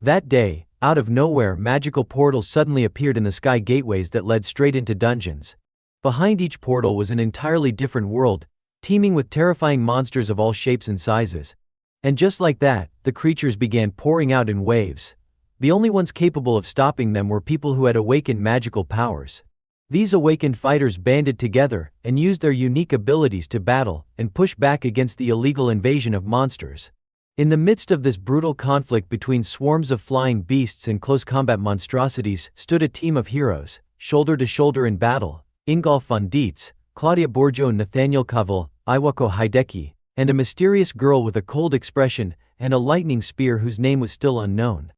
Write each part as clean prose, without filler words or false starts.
That day, out of nowhere, magical portals suddenly appeared in the sky, gateways that led straight into dungeons. Behind each portal was an entirely different world, teeming with terrifying monsters of all shapes and sizes. And just like that, the creatures began pouring out in waves. The only ones capable of stopping them were people who had awakened magical powers. These awakened fighters banded together and used their unique abilities to battle and push back against the illegal invasion of monsters. In the midst of this brutal conflict between swarms of flying beasts and close combat monstrosities stood a team of heroes, shoulder to shoulder in battle: Ingolf von Dietz, Claudia Borjo, Nathaniel Kaval, Iwako Hideki, and a mysterious girl with a cold expression and a lightning spear whose name was still unknown.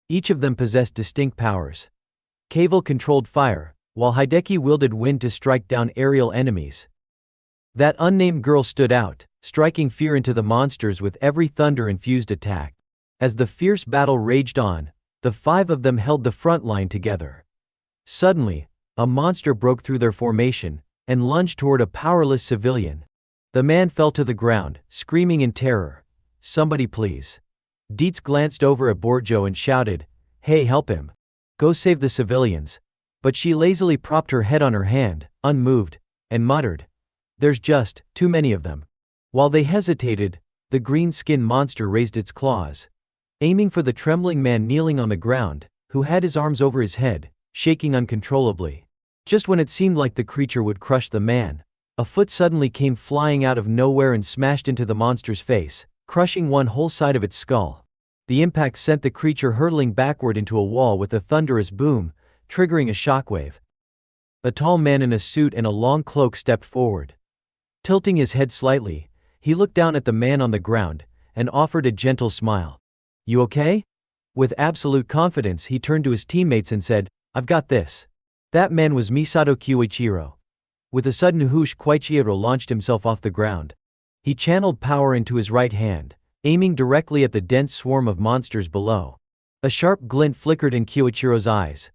Each of them possessed distinct powers. Kaval controlled fire, while Hideki wielded wind to strike down aerial enemies. That unnamed girl stood out, striking fear into the monsters with every thunder-infused attack. As the fierce battle raged on, the five of them held the front line together. Suddenly, a monster broke through their formation and lunged toward a powerless civilian. The man fell to the ground, screaming in terror. "Somebody please." Dietz glanced over at Borjo and shouted, "Hey, help him. Go save the civilians." But she lazily propped her head on her hand, unmoved, and muttered, "There's just too many of them." While they hesitated, the green-skinned monster raised its claws, aiming for the trembling man kneeling on the ground, who had his arms over his head, shaking uncontrollably. Just when it seemed like the creature would crush the man, a foot suddenly came flying out of nowhere and smashed into the monster's face, crushing one whole side of its skull. The impact sent the creature hurtling backward into a wall with a thunderous boom, triggering a shockwave. A tall man in a suit and a long cloak stepped forward. Tilting his head slightly, he looked down at the man on the ground and offered a gentle smile. "You okay?" With absolute confidence, he turned to his teammates and said, "I've got this." That man was Misato Koichiro. With a sudden whoosh, Koichiro launched himself off the ground. He channeled power into his right hand, aiming directly at the dense swarm of monsters below. A sharp glint flickered in Koichiro's eyes.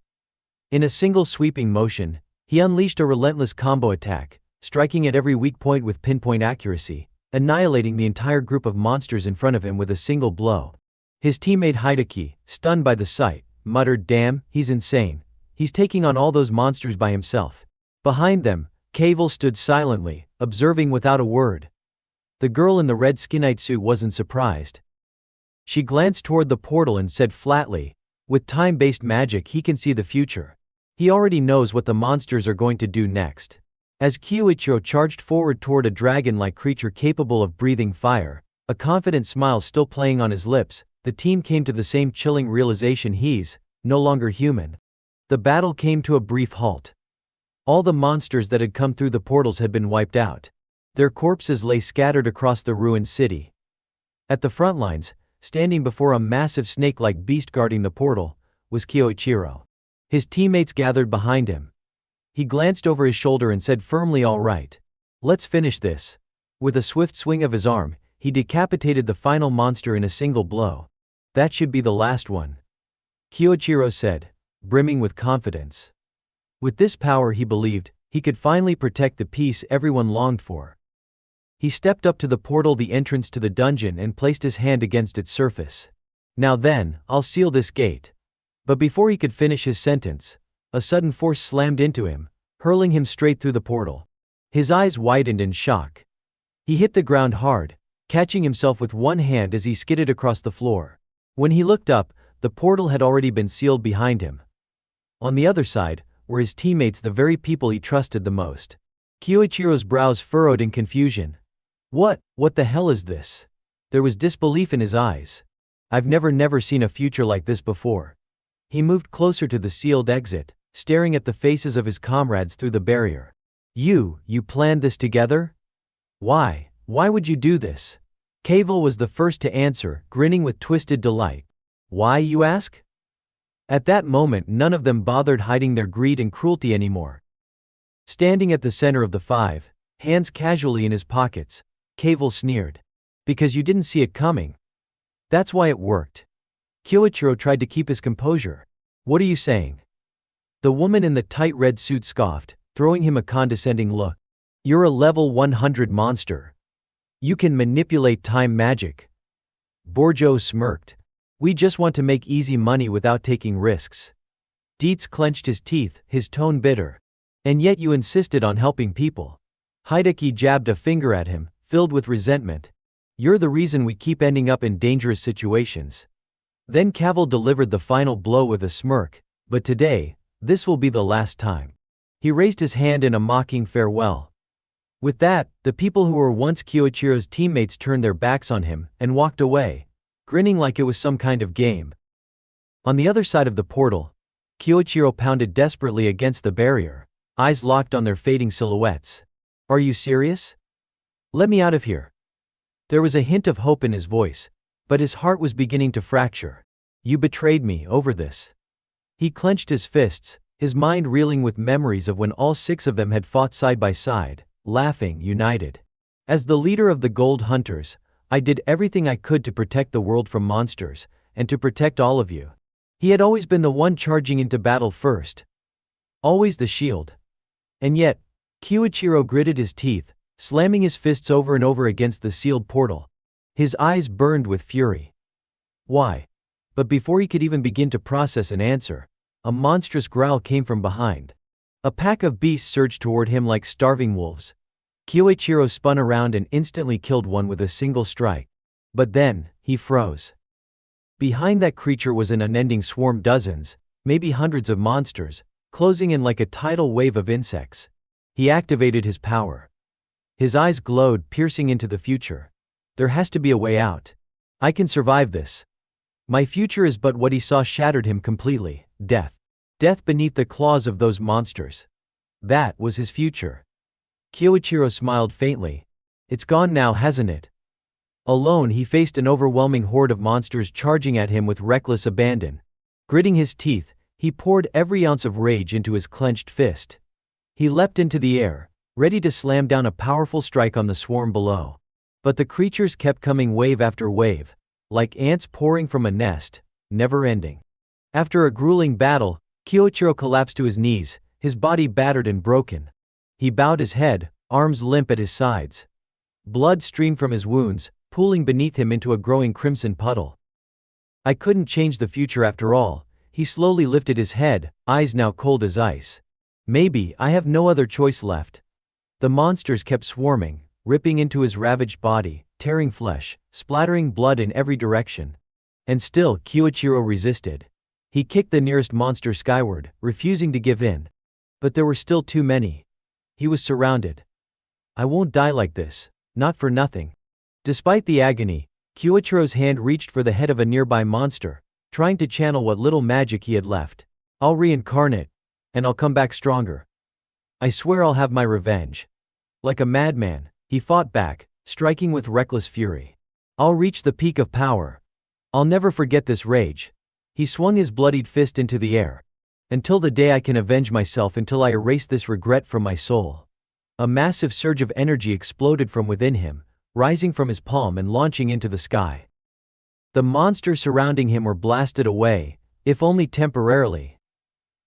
In a single sweeping motion, he unleashed a relentless combo attack, striking at every weak point with pinpoint accuracy, annihilating the entire group of monsters in front of him with a single blow. His teammate Hideki, stunned by the sight, muttered, "Damn, he's insane. He's taking on all those monsters by himself." Behind them, Kaval stood silently, observing without a word. The girl in the red skinite suit wasn't surprised. She glanced toward the portal and said flatly, "With time-based magic, he can see the future. He already knows what the monsters are going to do next." As Koichiro charged forward toward a dragon-like creature capable of breathing fire, a confident smile still playing on his lips, the team came to the same chilling realization: he's no longer human. The battle came to a brief halt. All the monsters that had come through the portals had been wiped out. Their corpses lay scattered across the ruined city. At the front lines, standing before a massive snake-like beast guarding the portal, was Koichiro. His teammates gathered behind him. He glanced over his shoulder and said firmly, "All right. Let's finish this." With a swift swing of his arm, he decapitated the final monster in a single blow. "That should be the last one," Koichiro said, brimming with confidence. With this power, he believed, he could finally protect the peace everyone longed for. He stepped up to the portal, the entrance to the dungeon, and placed his hand against its surface. "Now then, I'll seal this gate." But before he could finish his sentence, a sudden force slammed into him, hurling him straight through the portal. His eyes widened in shock. He hit the ground hard, catching himself with one hand as he skidded across the floor. When he looked up, the portal had already been sealed behind him. On the other side were his teammates, the very people he trusted the most. Koichiro's brows furrowed in confusion. What the hell is this?" There was disbelief in his eyes. "I've never seen a future like this before." He moved closer to the sealed exit, staring at the faces of his comrades through the barrier. You planned this together? Why would you do this?" Kaval was the first to answer, grinning with twisted delight. "Why, you ask?" At that moment, none of them bothered hiding their greed and cruelty anymore. Standing at the center of the five, hands casually in his pockets, Kaval sneered. "Because you didn't see it coming. That's why it worked." Koichiro tried to keep his composure. "What are you saying?" The woman in the tight red suit scoffed, throwing him a condescending look. "You're a level 100 monster. You can manipulate time magic." Borjo smirked. We just want to make easy money without taking risks. Dietz clenched his teeth, his tone bitter. And yet you insisted on helping people. Hideki jabbed a finger at him, filled with resentment. You're the reason we keep ending up in dangerous situations. Then Cavill delivered the final blow with a smirk. But today, this will be the last time. He raised his hand in a mocking farewell. With that, the people who were once Kyoichiro's teammates turned their backs on him and walked away, grinning like it was some kind of game. On the other side of the portal, Kyoichiro pounded desperately against the barrier, eyes locked on their fading silhouettes. Are you serious? Let me out of here. There was a hint of hope in his voice, but his heart was beginning to fracture. You betrayed me over this. He clenched his fists, his mind reeling with memories of when all 6 of them had fought side by side, laughing, united. As the leader of the Gold Hunters, I did everything I could to protect the world from monsters, and to protect all of you. He had always been the one charging into battle first. Always the shield. And yet, Kyoichiro gritted his teeth, slamming his fists over and over against the sealed portal. His eyes burned with fury. Why? But before he could even begin to process an answer, a monstrous growl came from behind. A pack of beasts surged toward him like starving wolves. Kyoichiro spun around and instantly killed one with a single strike. But then, he froze. Behind that creature was an unending swarm, dozens, maybe hundreds of monsters, closing in like a tidal wave of insects. He activated his power. His eyes glowed, piercing into the future. There has to be a way out. I can survive this. My future is but what he saw shattered him completely, death. Death beneath the claws of those monsters. That was his future. Kyoichiro smiled faintly. It's gone now, hasn't it? Alone, he faced an overwhelming horde of monsters charging at him with reckless abandon. Gritting his teeth, he poured every ounce of rage into his clenched fist. He leapt into the air, ready to slam down a powerful strike on the swarm below. But the creatures kept coming wave after wave, like ants pouring from a nest, never ending. After a grueling battle, Kyoichiro collapsed to his knees, his body battered and broken. He bowed his head, arms limp at his sides. Blood streamed from his wounds, pooling beneath him into a growing crimson puddle. I couldn't change the future after all. He slowly lifted his head, eyes now cold as ice. Maybe I have no other choice left. The monsters kept swarming, ripping into his ravaged body, tearing flesh, splattering blood in every direction. And still, Kyoichiro resisted. He kicked the nearest monster skyward, refusing to give in. But there were still too many. He was surrounded. I won't die like this, not for nothing. Despite the agony, Kyoichiro's hand reached for the head of a nearby monster, trying to channel what little magic he had left. I'll reincarnate, and I'll come back stronger. I swear I'll have my revenge. Like a madman, he fought back, striking with reckless fury. I'll reach the peak of power. I'll never forget this rage. He swung his bloodied fist into the air. Until the day I can avenge myself, until I erase this regret from my soul. A massive surge of energy exploded from within him, rising from his palm and launching into the sky. The monsters surrounding him were blasted away, if only temporarily.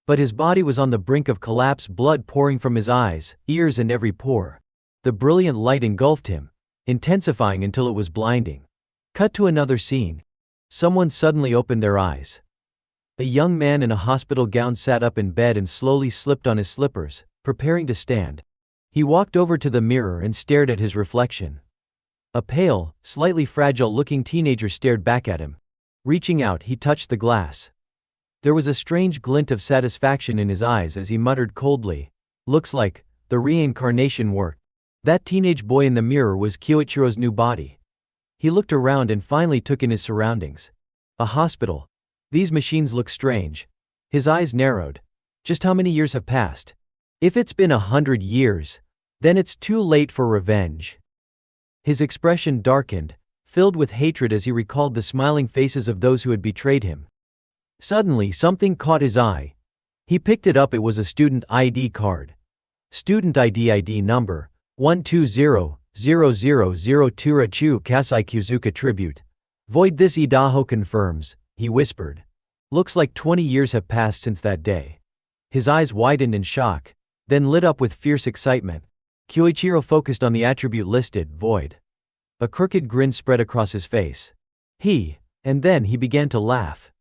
But his body was on the brink of collapse, blood pouring from his eyes, ears and every pore. The brilliant light engulfed him, intensifying until it was blinding. Cut to another scene. Someone suddenly opened their eyes. A young man in a hospital gown sat up in bed and slowly slipped on his slippers, preparing to stand. He walked over to the mirror and stared at his reflection. A pale, slightly fragile-looking teenager stared back at him. Reaching out, he touched the glass. There was a strange glint of satisfaction in his eyes as he muttered coldly, "Looks like the reincarnation worked." That teenage boy in the mirror was Kyoichiro's new body. He looked around and finally took in his surroundings. A hospital. These machines look strange. His eyes narrowed. Just how many years have passed? If it's been 100 years, then it's too late for revenge. His expression darkened, filled with hatred as he recalled the smiling faces of those who had betrayed him. Suddenly something caught his eye. He picked it up. It was a student ID card. Student ID number 120-0002 Rachu Kasai Kuzuka Tribute. Void this Idaho confirms, he whispered. Looks like 20 years have passed since that day. His eyes widened in shock, then lit up with fierce excitement. Kyoichiro focused on the attribute listed, Void. A crooked grin spread across his face. He And then he began to laugh.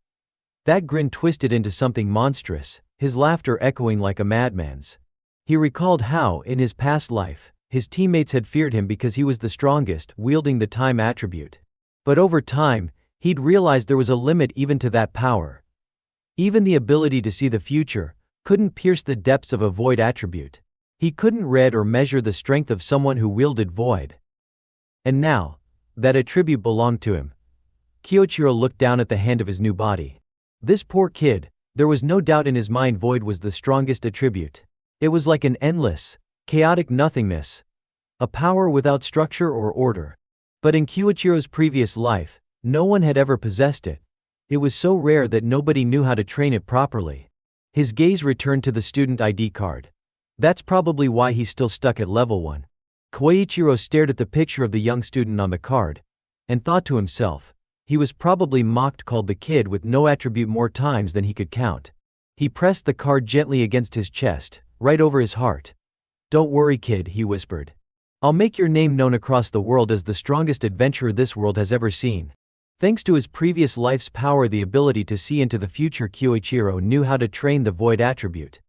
That grin twisted into something monstrous, his laughter echoing like a madman's. He recalled how, in his past life, his teammates had feared him because he was the strongest, wielding the time attribute. But over time, he'd realized there was a limit even to that power. Even the ability to see the future couldn't pierce the depths of a void attribute. He couldn't read or measure the strength of someone who wielded void. And now, that attribute belonged to him. Kyoichiro looked down at the hand of his new body. This poor kid, there was no doubt in his mind void was the strongest attribute. It was like an endless, chaotic nothingness. A power without structure or order. But in Kyoichiro's previous life, no one had ever possessed it. It was so rare that nobody knew how to train it properly. His gaze returned to the student ID card. That's probably why he's still stuck at level 1. Koichiro stared at the picture of the young student on the card, and thought to himself, he was probably mocked, called the kid with no attribute more times than he could count. He pressed the card gently against his chest, right over his heart. "Don't worry, kid," he whispered. "I'll make your name known across the world as the strongest adventurer this world has ever seen." Thanks to his previous life's power, the ability to see into the future, Kyoichiro knew how to train the void attribute.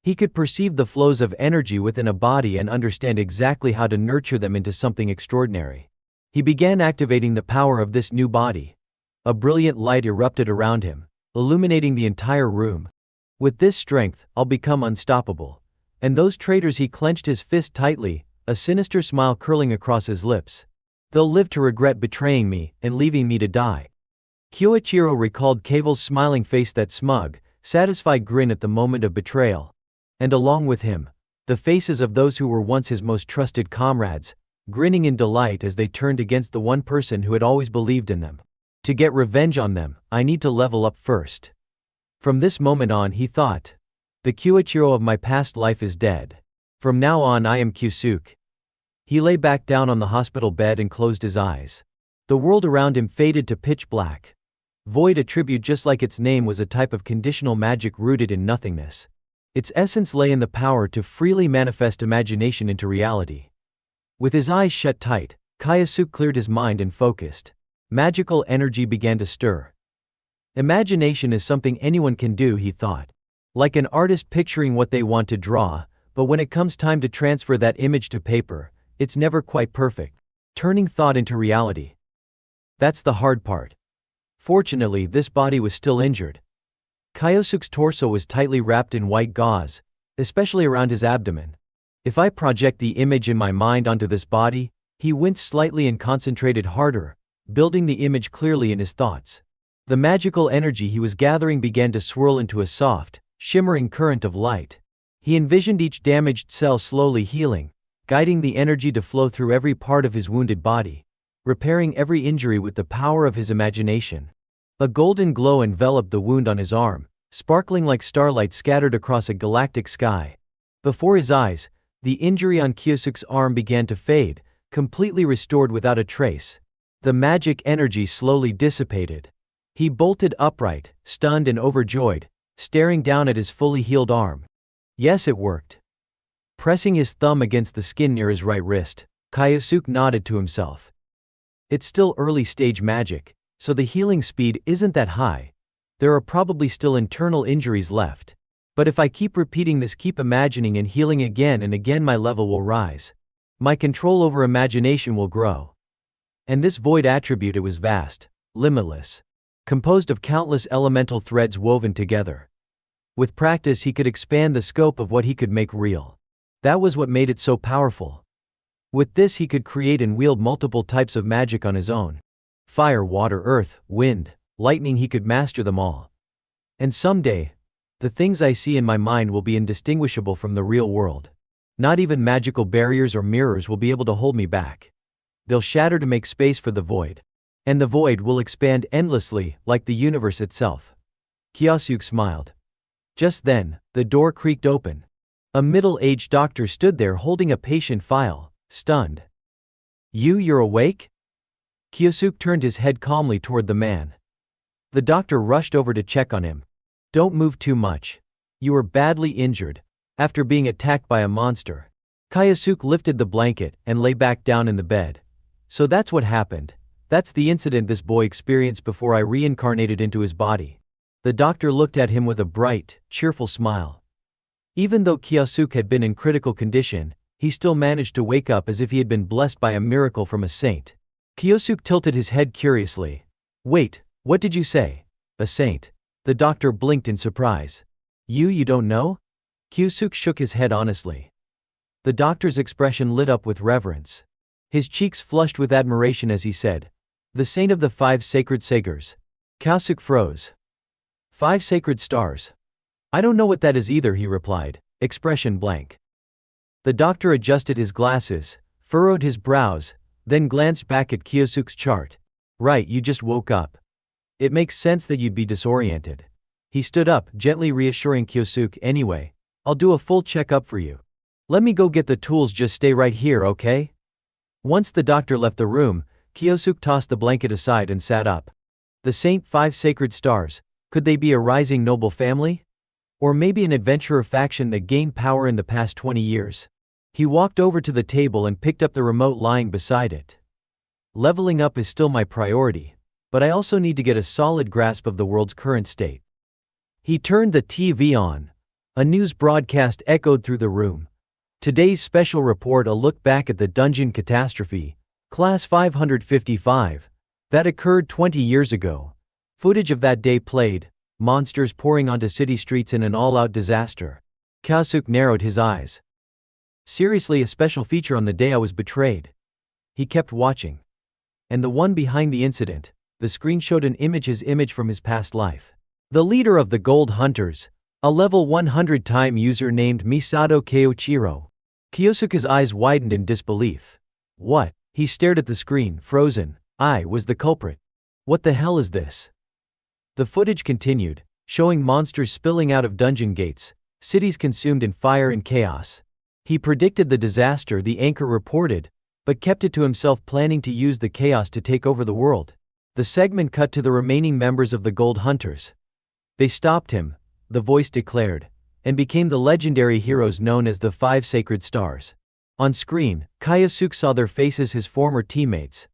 He could perceive the flows of energy within a body and understand exactly how to nurture them into something extraordinary. He began activating the power of this new body. A brilliant light erupted around him, illuminating the entire room. With this strength, I'll become unstoppable. And those traitors, he clenched his fist tightly, a sinister smile curling across his lips. They'll live to regret betraying me and leaving me to die. Kyoichiro recalled Kavel's smiling face, that smug, satisfied grin at the moment of betrayal. And along with him, the faces of those who were once his most trusted comrades, grinning in delight as they turned against the one person who had always believed in them. To get revenge on them, I need to level up first. From this moment on, he thought, the Kyoichiro of my past life is dead. From now on, I am Kyusuke. He lay back down on the hospital bed and closed his eyes. The world around him faded to pitch black. Void attribute, just like its name, was a type of conditional magic rooted in nothingness. Its essence lay in the power to freely manifest imagination into reality. With his eyes shut tight, Kyosuke cleared his mind and focused. Magical energy began to stir. Imagination is something anyone can do, he thought. Like an artist picturing what they want to draw, but when it comes time to transfer that image to paper, it's never quite perfect. Turning thought into reality. That's the hard part. Fortunately, this body was still injured. Kyosuke's torso was tightly wrapped in white gauze, especially around his abdomen. If I project the image in my mind onto this body, he winced slightly and concentrated harder, building the image clearly in his thoughts. The magical energy he was gathering began to swirl into a soft, shimmering current of light. He envisioned each damaged cell slowly healing, guiding the energy to flow through every part of his wounded body, repairing every injury with the power of his imagination. A golden glow enveloped the wound on his arm, sparkling like starlight scattered across a galactic sky. Before his eyes, the injury on Kyosuke's arm began to fade, completely restored without a trace. The magic energy slowly dissipated. He bolted upright, stunned and overjoyed, staring down at his fully healed arm. Yes, it worked. Pressing his thumb against the skin near his right wrist, Kyosuke nodded to himself. It's still early stage magic, so the healing speed isn't that high. There are probably still internal injuries left. But if I keep repeating this, keep imagining and healing again and again, my level will rise. My control over imagination will grow. And this void attribute, it was vast, limitless, composed of countless elemental threads woven together. With practice, he could expand the scope of what he could make real. That was what made it so powerful. With this, he could create and wield multiple types of magic on his own. Fire, water, earth, wind, lightning, he could master them all. And someday, the things I see in my mind will be indistinguishable from the real world. Not even magical barriers or mirrors will be able to hold me back. They'll shatter to make space for the void. And the void will expand endlessly, like the universe itself. Kyosuke smiled. Just then, the door creaked open. A middle-aged doctor stood there holding a patient file, stunned. You're awake? Kyosuke turned his head calmly toward the man. The doctor rushed over to check on him. Don't move too much. You were badly injured, after being attacked by a monster. Kyosuke lifted the blanket and lay back down in the bed. So that's what happened. That's the incident this boy experienced before I reincarnated into his body. The doctor looked at him with a bright, cheerful smile. Even though Kyosuke had been in critical condition, he still managed to wake up as if he had been blessed by a miracle from a saint. Kyosuke tilted his head curiously. Wait, what did you say? A saint? The doctor blinked in surprise. You don't know? Kyosuke shook his head honestly. The doctor's expression lit up with reverence. His cheeks flushed with admiration as he said, "The saint of the 5 sacred sagers." Kyosuke froze. 5 sacred stars. I don't know what that is either, he replied, expression blank. The doctor adjusted his glasses, furrowed his brows, then glanced back at Kyosuke's chart. Right, you just woke up. It makes sense that you'd be disoriented. He stood up, gently reassuring Kyosuke. Anyway, I'll do a full checkup for you. Let me go get the tools, just stay right here, okay? Once the doctor left the room, Kyosuke tossed the blanket aside and sat up. The Saint 5 Sacred Stars, could they be a rising noble family? Or maybe an adventurer faction that gained power in the past 20 years? He walked over to the table and picked up the remote lying beside it. Leveling up is still my priority, but I also need to get a solid grasp of the world's current state. He turned the TV on. A news broadcast echoed through the room. Today's special report, a look back at the dungeon catastrophe, Class 555, that occurred 20 years ago. Footage of that day played, monsters pouring onto city streets in an all-out disaster. Kyosuke narrowed his eyes. Seriously, a special feature on the day I was betrayed. He kept watching. And the one behind the incident, the screen showed an image, his image from his past life. The leader of the Gold Hunters, a level 100-time user named Misato Keiichiro. Kyosuke's eyes widened in disbelief. What? He stared at the screen, frozen. I was the culprit. What the hell is this? The footage continued, showing monsters spilling out of dungeon gates, cities consumed in fire and chaos. He predicted the disaster, the anchor reported, but kept it to himself, planning to use the chaos to take over the world. The segment cut to the remaining members of the Gold Hunters. They stopped him, the voice declared, and became the legendary heroes known as the 5 Sacred Stars. On screen, Kyosuke saw their faces, his former teammates.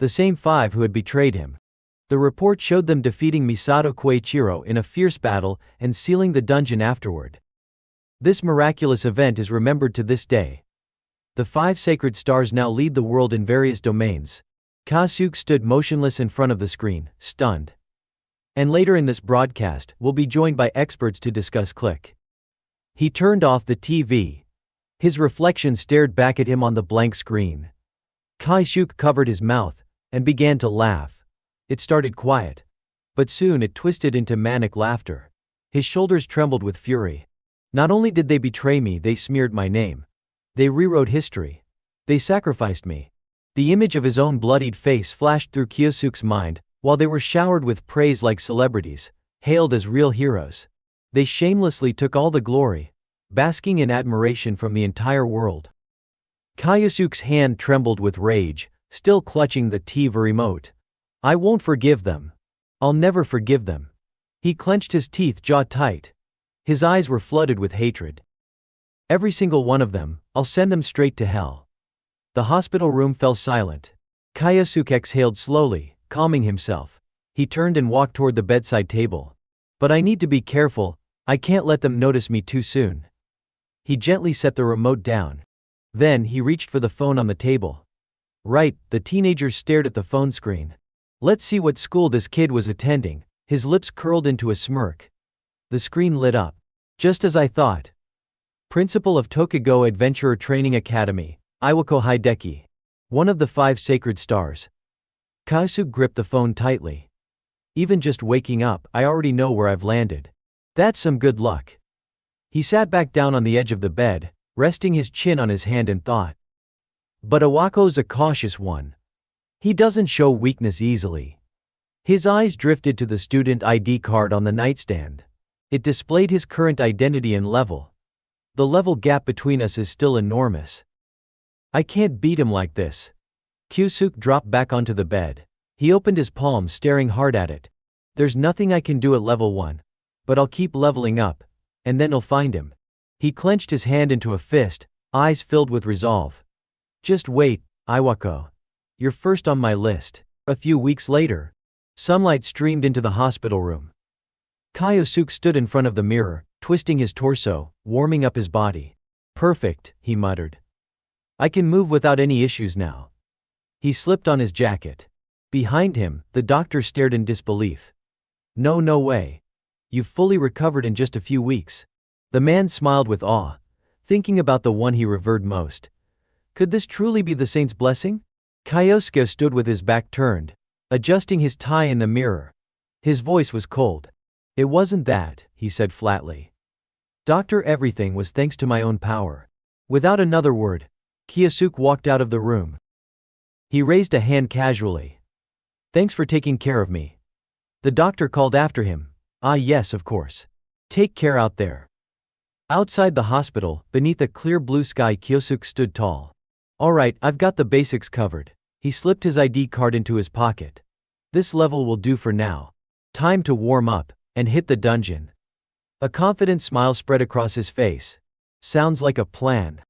The same 5 who had betrayed him. The report showed them defeating Misato Keiichiro in a fierce battle and sealing the dungeon afterward. This miraculous event is remembered to this day. The 5 Sacred Stars now lead the world in various domains. Kyosuke stood motionless in front of the screen, stunned. And later in this broadcast, we'll be joined by experts to discuss. Click. He turned off the TV. His reflection stared back at him on the blank screen. Kyosuke covered his mouth and began to laugh. It started quiet, but soon it twisted into manic laughter. His shoulders trembled with fury. Not only did they betray me, they smeared my name. They rewrote history. They sacrificed me. The image of his own bloodied face flashed through Kyosuke's mind, while they were showered with praise like celebrities, hailed as real heroes. They shamelessly took all the glory, basking in admiration from the entire world. Kyosuke's hand trembled with rage, still clutching the TV remote. I won't forgive them. I'll never forgive them. He clenched his teeth, jaw tight. His eyes were flooded with hatred. Every single one of them, I'll send them straight to hell. The hospital room fell silent. Kyosuke exhaled slowly, calming himself. He turned and walked toward the bedside table. But I need to be careful, I can't let them notice me too soon. He gently set the remote down. Then he reached for the phone on the table. Right, the teenager stared at the phone screen. Let's see what school this kid was attending. His lips curled into a smirk. The screen lit up. Just as I thought. Principal of Tokugo Adventurer Training Academy, Iwako Hideki. One of the 5 Sacred Stars. Kyosuke gripped the phone tightly. Even just waking up, I already know where I've landed. That's some good luck. He sat back down on the edge of the bed, resting his chin on his hand and thought. But Iwako's a cautious one. He doesn't show weakness easily. His eyes drifted to the student ID card on the nightstand. It displayed his current identity and level. The level gap between us is still enormous. I can't beat him like this. Kyosuke dropped back onto the bed. He opened his palm, staring hard at it. There's nothing I can do at level 1. But I'll keep leveling up, and then I'll find him. He clenched his hand into a fist, eyes filled with resolve. Just wait, Iwako. You're first on my list. A few weeks later, sunlight streamed into the hospital room. Kyosuke stood in front of the mirror, twisting his torso, warming up his body. Perfect, he muttered. I can move without any issues now. He slipped on his jacket. Behind him, the doctor stared in disbelief. No way. You've fully recovered in just a few weeks. The man smiled with awe, thinking about the one he revered most. Could this truly be the saint's blessing? Kyosuke stood with his back turned, adjusting his tie in the mirror. His voice was cold. It wasn't that, he said flatly. Doctor, everything was thanks to my own power. Without another word, Kyosuke walked out of the room. He raised a hand casually. Thanks for taking care of me. The doctor called after him. Ah yes, of course. Take care out there. Outside the hospital, beneath a clear blue sky, Kyosuke stood tall. Alright, I've got the basics covered. He slipped his ID card into his pocket. This level will do for now. Time to warm up and hit the dungeon. A confident smile spread across his face. Sounds like a plan.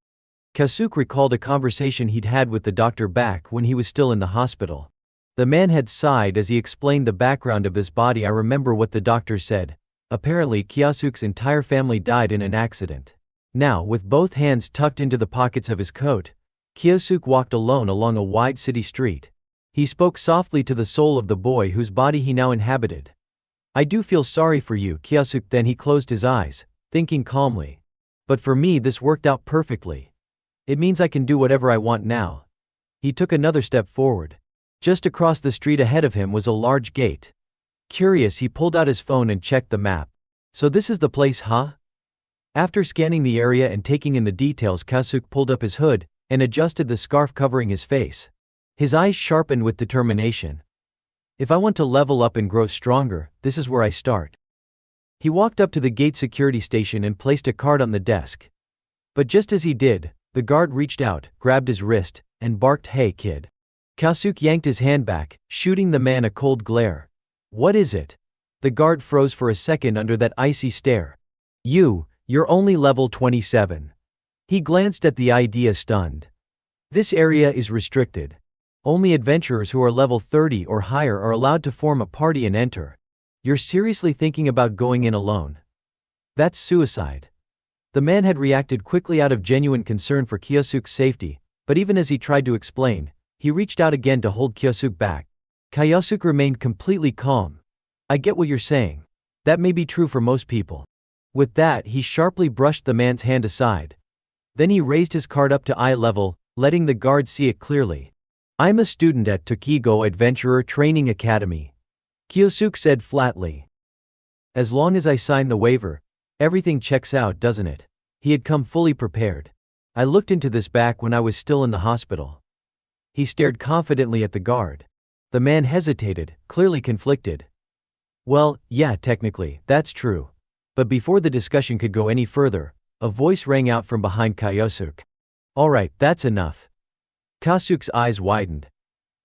Kyosuke recalled a conversation he'd had with the doctor back when he was still in the hospital. The man had sighed as he explained the background of his body. I remember what the doctor said. Apparently, Kyosuke's entire family died in an accident. Now, with both hands tucked into the pockets of his coat, Kyosuke walked alone along a wide city street. He spoke softly to the soul of the boy whose body he now inhabited. I do feel sorry for you, Kyosuke. Then he closed his eyes, thinking calmly. But for me this worked out perfectly. It means I can do whatever I want now. He took another step forward. Just across the street ahead of him was a large gate. Curious, he pulled out his phone and checked the map. So this is the place, huh? After scanning the area and taking in the details, Kyosuke pulled up his hood and adjusted the scarf covering his face. His eyes sharpened with determination. If I want to level up and grow stronger, this is where I start. He walked up to the gate security station and placed a card on the desk. But just as he did, the guard reached out, grabbed his wrist, and barked, "Hey kid." Kyosuke yanked his hand back, shooting the man a cold glare. What is it? The guard froze for a second under that icy stare. You're only level 27. He glanced at the idea, stunned. This area is restricted. Only adventurers who are level 30 or higher are allowed to form a party and enter. You're seriously thinking about going in alone? That's suicide. The man had reacted quickly out of genuine concern for Kyosuke's safety, but even as he tried to explain, he reached out again to hold Kyosuke back. Kyosuke remained completely calm. I get what you're saying. That may be true for most people. With that, he sharply brushed the man's hand aside. Then he raised his card up to eye level, letting the guard see it clearly. I'm a student at Tokigo Adventurer Training Academy, Kyosuke said flatly. As long as I sign the waiver, everything checks out, doesn't it? He had come fully prepared. I looked into this back when I was still in the hospital. He stared confidently at the guard. The man hesitated, clearly conflicted. Well, yeah, technically, that's true. But before the discussion could go any further, a voice rang out from behind Kyosuke. Alright, that's enough. Kyosuke's eyes widened.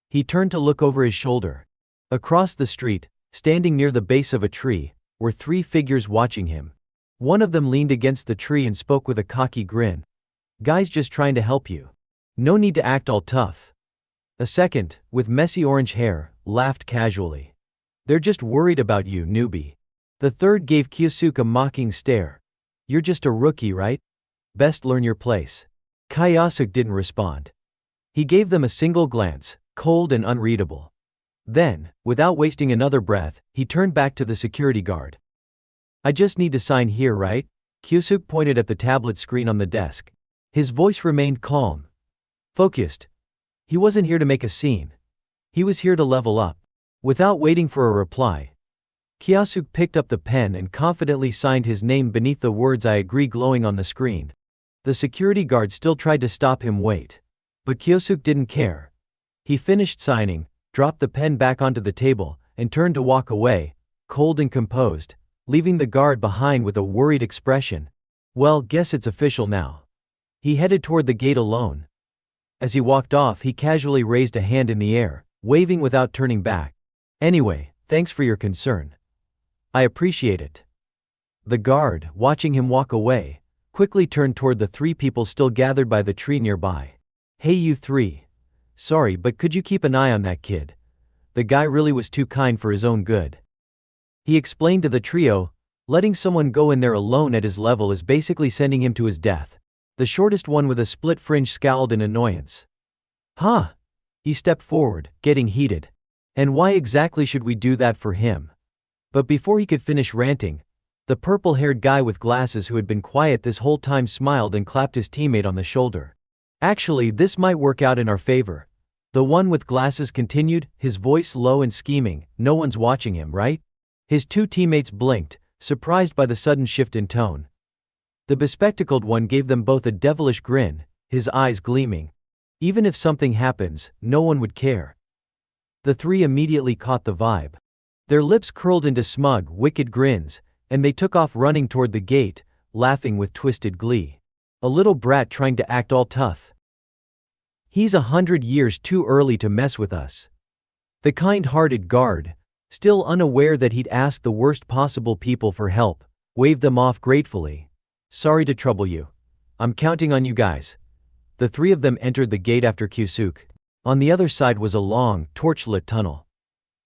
He turned to look over his shoulder. Across the street, standing near the base of a tree, were three figures watching him. One of them leaned against the tree and spoke with a cocky grin. Guys, just trying to help you. No need to act all tough. A second, with messy orange hair, laughed casually. They're just worried about you, newbie. The third gave Kyosuke a mocking stare. You're just a rookie, right? Best learn your place. Kyosuke didn't respond. He gave them a single glance, cold and unreadable. Then, without wasting another breath, he turned back to the security guard. I just need to sign here, right? Kyosuke pointed at the tablet screen on the desk. His voice remained calm, focused. He wasn't here to make a scene. He was here to level up. Without waiting for a reply, Kyosuke picked up the pen and confidently signed his name beneath the words "I agree" glowing on the screen. The security guard still tried to stop him. Wait. But Kyosuke didn't care. He finished signing, dropped the pen back onto the table, and turned to walk away, cold and composed, leaving the guard behind with a worried expression. Well, guess it's official now. He headed toward the gate alone. As he walked off, he casually raised a hand in the air, waving without turning back. Anyway, thanks for your concern. I appreciate it. The guard, watching him walk away, quickly turned toward the three people still gathered by the tree nearby. Hey you three. Sorry, but could you keep an eye on that kid? the guy really was too kind for his own good. He explained to the trio, letting someone go in there alone at his level is basically sending him to his death. The shortest one with a split fringe scowled in annoyance. Huh? He stepped forward, getting heated. And why exactly should we do that for him? But before he could finish ranting, the purple-haired guy with glasses who had been quiet this whole time smiled and clapped his teammate on the shoulder. Actually, this might work out in our favor. The one with glasses continued, his voice low and scheming. No one's watching him, right? His two teammates blinked, surprised by the sudden shift in tone. The bespectacled one gave them both a devilish grin, his eyes gleaming. Even if something happens, no one would care. The three immediately caught the vibe. Their lips curled into smug, wicked grins, and they took off running toward the gate, laughing with twisted glee. A little brat trying to act all tough. He's 100 years too early to mess with us. The kind-hearted guard, still unaware that he'd asked the worst possible people for help, waved them off gratefully. Sorry to trouble you. I'm counting on you guys. The three of them entered the gate after Kyusuk. On the other side was a long, torchlit tunnel.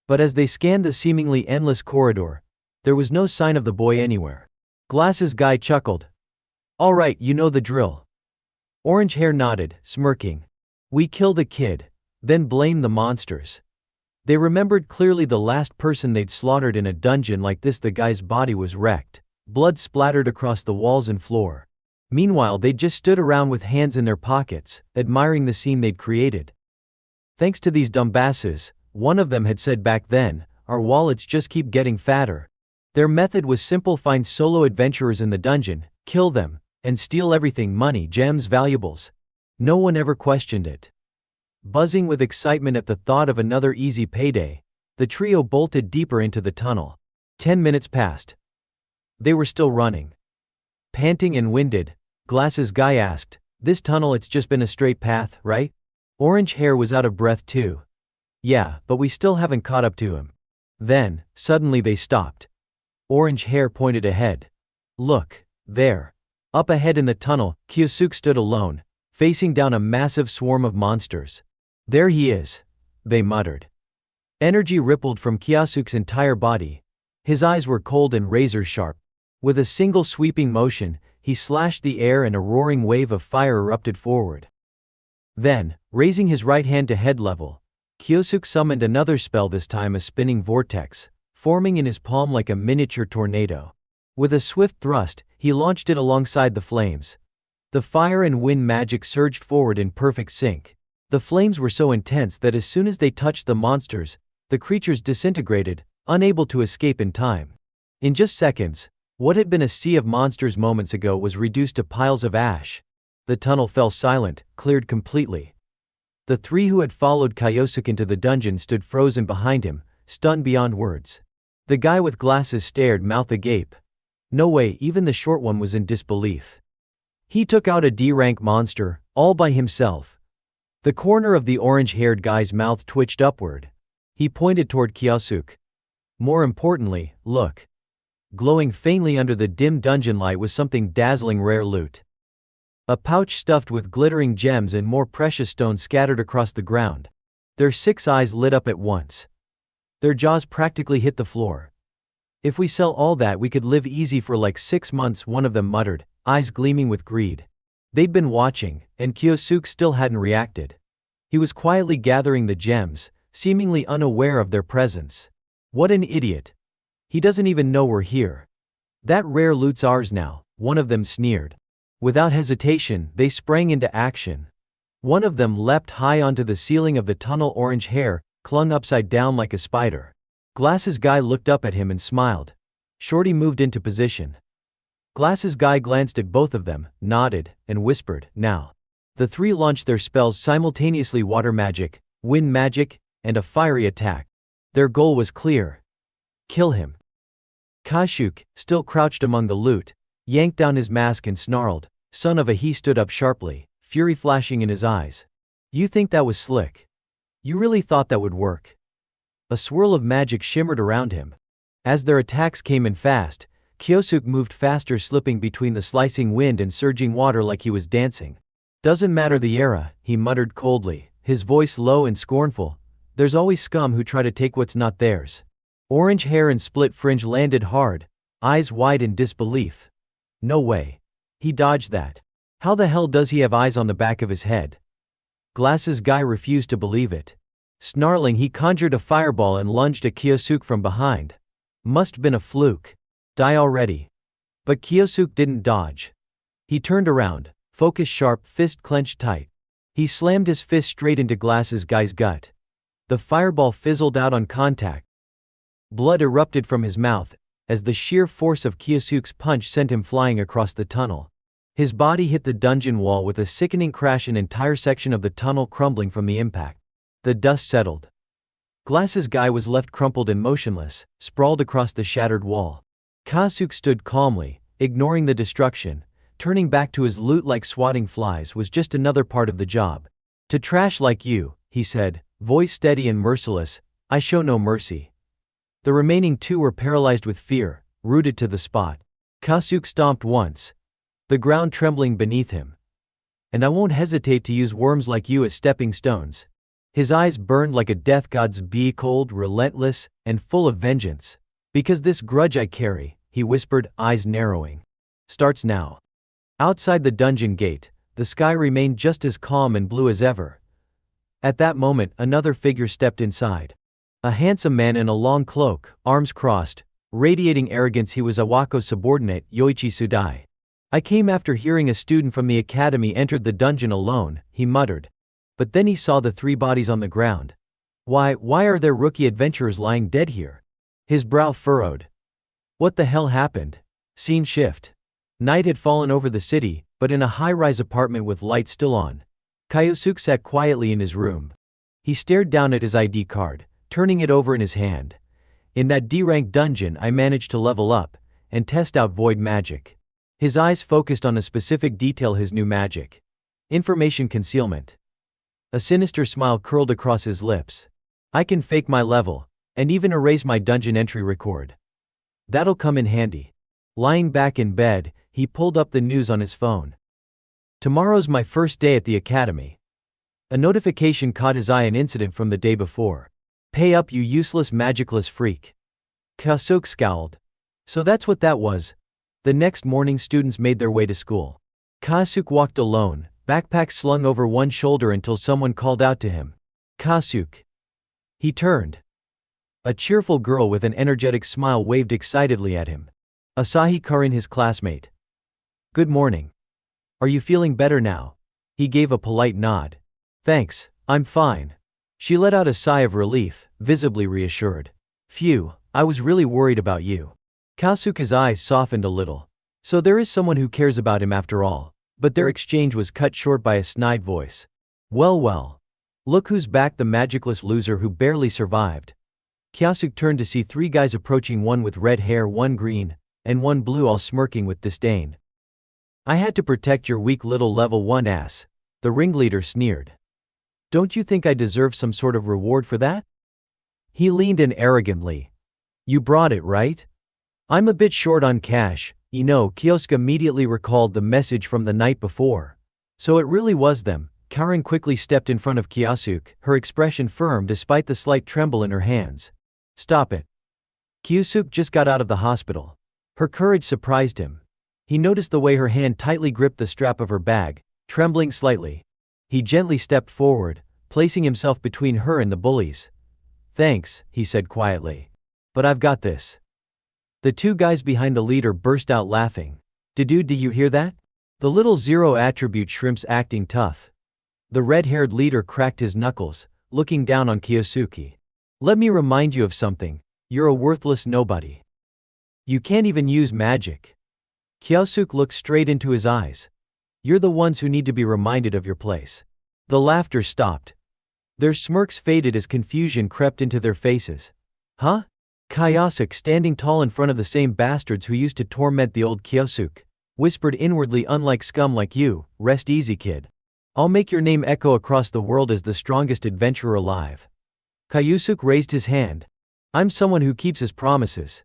But as they scanned the seemingly endless corridor, there was no sign of the boy anywhere. Glasses guy chuckled. All right, you know the drill. Orange hair nodded, smirking. We kill the kid, then blame the monsters. They remembered clearly the last person they'd slaughtered in a dungeon like this. The guy's body was wrecked. Blood splattered across the walls and floor. Meanwhile, they'd just stood around with hands in their pockets, admiring the scene they'd created. Thanks to these dumbasses, one of them had said back then, our wallets just keep getting fatter. Their method was simple: find solo adventurers in the dungeon, kill them, and steal everything: money, gems, valuables. No one ever questioned it. Buzzing with excitement at the thought of another easy payday, the trio bolted deeper into the tunnel. 10 minutes passed. They were still running. Panting and winded, Glasses guy asked, this tunnel, it's just been a straight path, right? Orange hair was out of breath too. Yeah, but we still haven't caught up to him. Then, suddenly they stopped. Orange hair pointed ahead. Look, there. Up ahead in the tunnel, Kyusuk stood alone, facing down a massive swarm of monsters. There he is, they muttered. Energy rippled from Kyusuk's entire body. His eyes were cold and razor-sharp. With a single sweeping motion, he slashed the air and a roaring wave of fire erupted forward. Then, raising his right hand to head level, Kyusuk summoned another spell, this time a spinning vortex, forming in his palm like a miniature tornado. With a swift thrust, he launched it alongside the flames. The fire and wind magic surged forward in perfect sync. The flames were so intense that as soon as they touched the monsters, the creatures disintegrated, unable to escape in time. In just seconds, what had been a sea of monsters moments ago was reduced to piles of ash. The tunnel fell silent, cleared completely. The three who had followed Kyusuk into the dungeon stood frozen behind him, stunned beyond words. The guy with glasses stared, mouth agape. No way, even the short one was in disbelief. He took out a D-rank monster, all by himself. The corner of the orange-haired guy's mouth twitched upward. He pointed toward Kyusuk. More importantly, look. Glowing faintly under the dim dungeon light was something dazzling, rare loot. A pouch stuffed with glittering gems and more precious stones scattered across the ground. Their 6 eyes lit up at once. Their jaws practically hit the floor. If we sell all that, we could live easy for like 6 months, one of them muttered, eyes gleaming with greed. They'd been watching, and Kyusuk still hadn't reacted. He was quietly gathering the gems, seemingly unaware of their presence. What an idiot. He doesn't even know we're here. That rare loot's ours now, one of them sneered. Without hesitation, they sprang into action. One of them leapt high onto the ceiling of the tunnel. Orange hair clung upside down like a spider. Glasses guy looked up at him and smiled. Shorty moved into position. Glasses guy glanced at both of them, nodded, and whispered, now. The three launched their spells simultaneously: water magic, wind magic, and a fiery attack. Their goal was clear. Kill him. Kyusuk, still crouched among the loot, yanked down his mask and snarled, son of a. He stood up sharply, fury flashing in his eyes. You think that was slick? You really thought that would work? A swirl of magic shimmered around him. As their attacks came in fast, Kyusuk moved faster, slipping between the slicing wind and surging water like he was dancing. Doesn't matter the era, he muttered coldly, his voice low and scornful. There's always scum who try to take what's not theirs. Orange hair and split fringe landed hard, eyes wide in disbelief. No way. He dodged that. How the hell does he have eyes on the back of his head? Glasses guy refused to believe it. Snarling, he conjured a fireball and lunged at Kyosuke from behind. Must been a fluke. Die already. But Kyosuke didn't dodge. He turned around, focus sharp, fist clenched tight. He slammed his fist straight into Glasses guy's gut. The fireball fizzled out on contact. Blood erupted from his mouth, as the sheer force of Kyosuke's punch sent him flying across the tunnel. His body hit the dungeon wall with a sickening crash, an entire section of the tunnel crumbling from the impact. The dust settled. Glasses guy was left crumpled and motionless, sprawled across the shattered wall. Kyosuke stood calmly, ignoring the destruction. Turning back to his loot like swatting flies was just another part of the job. To trash like you, he said, voice steady and merciless, I show no mercy. The remaining two were paralyzed with fear, rooted to the spot. Kyosuke stomped once, the ground trembling beneath him. And I won't hesitate to use worms like you as stepping stones. His eyes burned like a death god's, be cold, relentless, and full of vengeance. Because this grudge I carry, he whispered, eyes narrowing, starts now. Outside the dungeon gate, the sky remained just as calm and blue as ever. At that moment, another figure stepped inside. A handsome man in a long cloak, arms crossed, radiating arrogance. He was Awako's subordinate, Yoichi Sudai. I came after hearing a student from the academy entered the dungeon alone, he muttered. But then he saw the three bodies on the ground. Why are there rookie adventurers lying dead here? His brow furrowed. What the hell happened? Scene shift. Night had fallen over the city, but in a high-rise apartment with lights still on. Kyosuke sat quietly in his room. He stared down at his ID card, turning it over in his hand. In that D-rank dungeon I managed to level up, and test out void magic. His eyes focused on a specific detail, his new magic. Information concealment. A sinister smile curled across his lips. I can fake my level, and even erase my dungeon entry record. That'll come in handy. Lying back in bed, he pulled up the news on his phone. Tomorrow's my first day at the academy. A notification caught his eye, an incident from the day before. Pay up, you useless magicless freak. Kyosuke scowled. So that's what that was. The next morning students made their way to school. Kyosuke walked alone, backpack slung over one shoulder until someone called out to him. Kyosuke. He turned. A cheerful girl with an energetic smile waved excitedly at him. Asahi Karin, his classmate. Good morning. Are you feeling better now? He gave a polite nod. Thanks, I'm fine. She let out a sigh of relief, visibly reassured. Phew, I was really worried about you. Kyosuke's eyes softened a little. So there is someone who cares about him after all. But their exchange was cut short by a snide voice. Well. Look who's back, the magicless loser who barely survived. Kyosuke turned to see three guys approaching, one with red hair, one green, and one blue, all smirking with disdain. I had to protect your weak little level 1 ass, the ringleader sneered. Don't you think I deserve some sort of reward for that? He leaned in arrogantly. You brought it, right? I'm a bit short on cash, you know. Kyosuke immediately recalled the message from the night before. So it really was them. Karin quickly stepped in front of Kyosuke, her expression firm despite the slight tremble in her hands. Stop it. Kyosuke just got out of the hospital. Her courage surprised him. He noticed the way her hand tightly gripped the strap of her bag, trembling slightly. He gently stepped forward, placing himself between her and the bullies. Thanks, he said quietly. But I've got this. The two guys behind the leader burst out laughing. Do you hear that? The little zero attribute shrimp's acting tough. The red-haired leader cracked his knuckles, looking down on Kyosuke. Let me remind you of something. You're a worthless nobody. You can't even use magic. Kyosuke looked straight into his eyes. You're the ones who need to be reminded of your place. The laughter stopped. Their smirks faded as confusion crept into their faces. Huh? Kyosuke, standing tall in front of the same bastards who used to torment the old Kyosuke, whispered inwardly, unlike scum like you, rest easy, kid. I'll make your name echo across the world as the strongest adventurer alive. Kyosuke raised his hand. I'm someone who keeps his promises.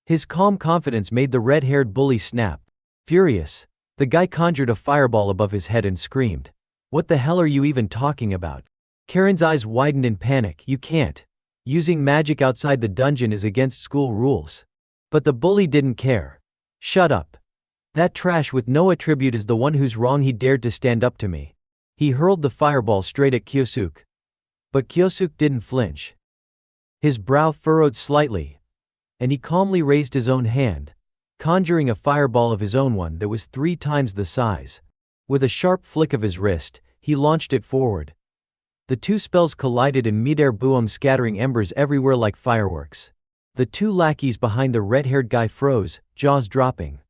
His calm confidence made the red-haired bully snap. Furious, the guy conjured a fireball above his head and screamed. What the hell are you even talking about? Karen's eyes widened in panic. You can't. Using magic outside the dungeon is against school rules. But the bully didn't care. Shut up. That trash with no attribute is the one who's wrong. He dared to stand up to me. He hurled the fireball straight at Kyosuke. But Kyosuke didn't flinch. His brow furrowed slightly, and he calmly raised his own hand, conjuring a fireball of his own, one that was 3 times the size. With a sharp flick of his wrist, he launched it forward. The 2 spells collided in midair, boom, scattering embers everywhere like fireworks. The 2 lackeys behind the red-haired guy froze, jaws dropping.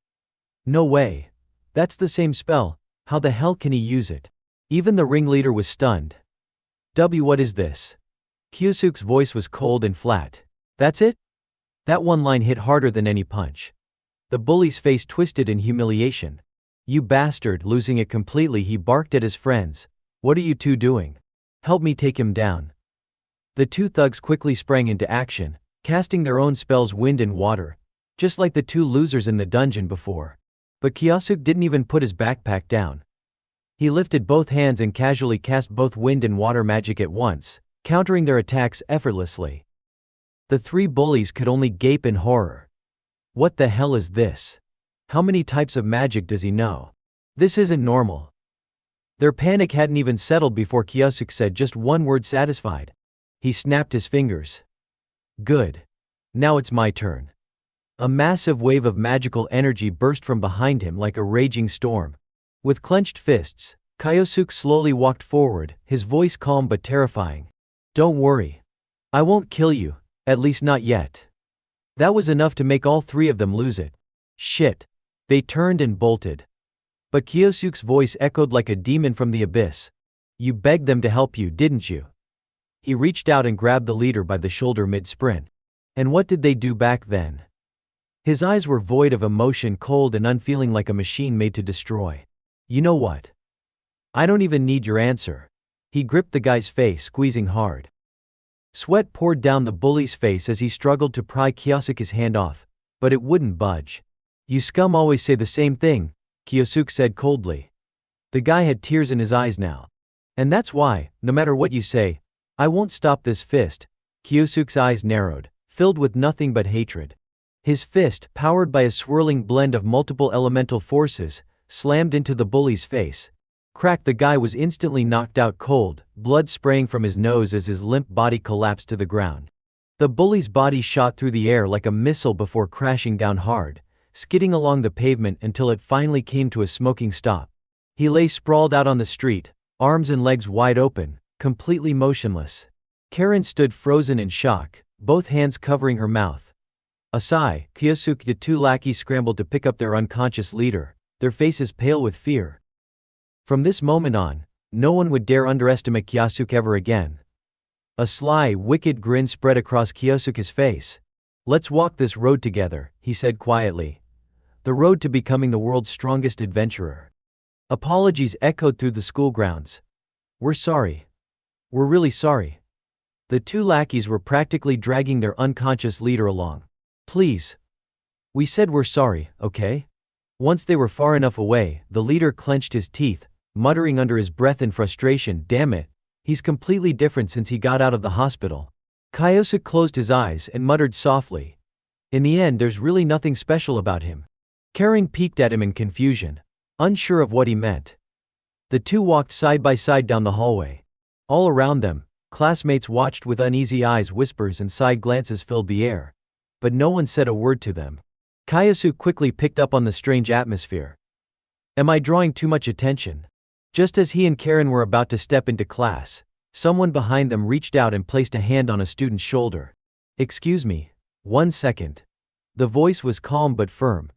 No way. That's the same spell. How the hell can he use it? Even the ringleader was stunned. What is this? Kyosuke's voice was cold and flat. That's it? That one line hit harder than any punch. The bully's face twisted in humiliation. You bastard, losing it completely, he barked at his friends. What are you 2 doing? Help me take him down. The 2 thugs quickly sprang into action, casting their own spells, wind and water, just like the 2 losers in the dungeon before. But Kyosuke didn't even put his backpack down. He lifted both hands and casually cast both wind and water magic at once, countering their attacks effortlessly. The 3 bullies could only gape in horror. What the hell is this? How many types of magic does he know? This isn't normal. Their panic hadn't even settled before Kyosuke said just one word, satisfied. He snapped his fingers. Good. Now it's my turn. A massive wave of magical energy burst from behind him like a raging storm. With clenched fists, Kyosuke slowly walked forward, his voice calm but terrifying. Don't worry. I won't kill you, at least not yet. That was enough to make all 3 of them lose it. Shit. They turned and bolted. But Kyosuke's voice echoed like a demon from the abyss. You begged them to help you, didn't you? He reached out and grabbed the leader by the shoulder mid-sprint. And what did they do back then? His eyes were void of emotion, cold and unfeeling like a machine made to destroy. You know what? I don't even need your answer. He gripped the guy's face, squeezing hard. Sweat poured down the bully's face as he struggled to pry Kyosuke's hand off, but it wouldn't budge. You scum always say the same thing, Kyosuke said coldly. The guy had tears in his eyes now. And that's why, no matter what you say, I won't stop this fist. Kyosuke's eyes narrowed, filled with nothing but hatred. His fist, powered by a swirling blend of multiple elemental forces, slammed into the bully's face. Crack! The guy was instantly knocked out cold, blood spraying from his nose as his limp body collapsed to the ground. The bully's body shot through the air like a missile before crashing down hard, skidding along the pavement until it finally came to a smoking stop. He lay sprawled out on the street, arms and legs wide open, completely motionless. Karen stood frozen in shock, both hands covering her mouth. A sigh, Kyosuke, the 2 lackeys scrambled to pick up their unconscious leader, their faces pale with fear. From this moment on, no one would dare underestimate Kyosuke ever again. A sly, wicked grin spread across Kyosuke's face. Let's walk this road together, he said quietly. The road to becoming the world's strongest adventurer. Apologies echoed through the school grounds. We're sorry. We're really sorry. The 2 lackeys were practically dragging their unconscious leader along. Please. We said we're sorry, okay? Once they were far enough away, the leader clenched his teeth, muttering under his breath in frustration, damn it, he's completely different since he got out of the hospital. Kyosuke closed his eyes and muttered softly. In the end, there's really nothing special about him. Karen peeked at him in confusion, unsure of what he meant. The 2 walked side by side down the hallway. All around them, classmates watched with uneasy eyes, whispers and side glances filled the air. But no one said a word to them. Kyosuke quickly picked up on the strange atmosphere. Am I drawing too much attention? Just as he and Karen were about to step into class, someone behind them reached out and placed a hand on a student's shoulder. Excuse me, 1 second. The voice was calm but firm.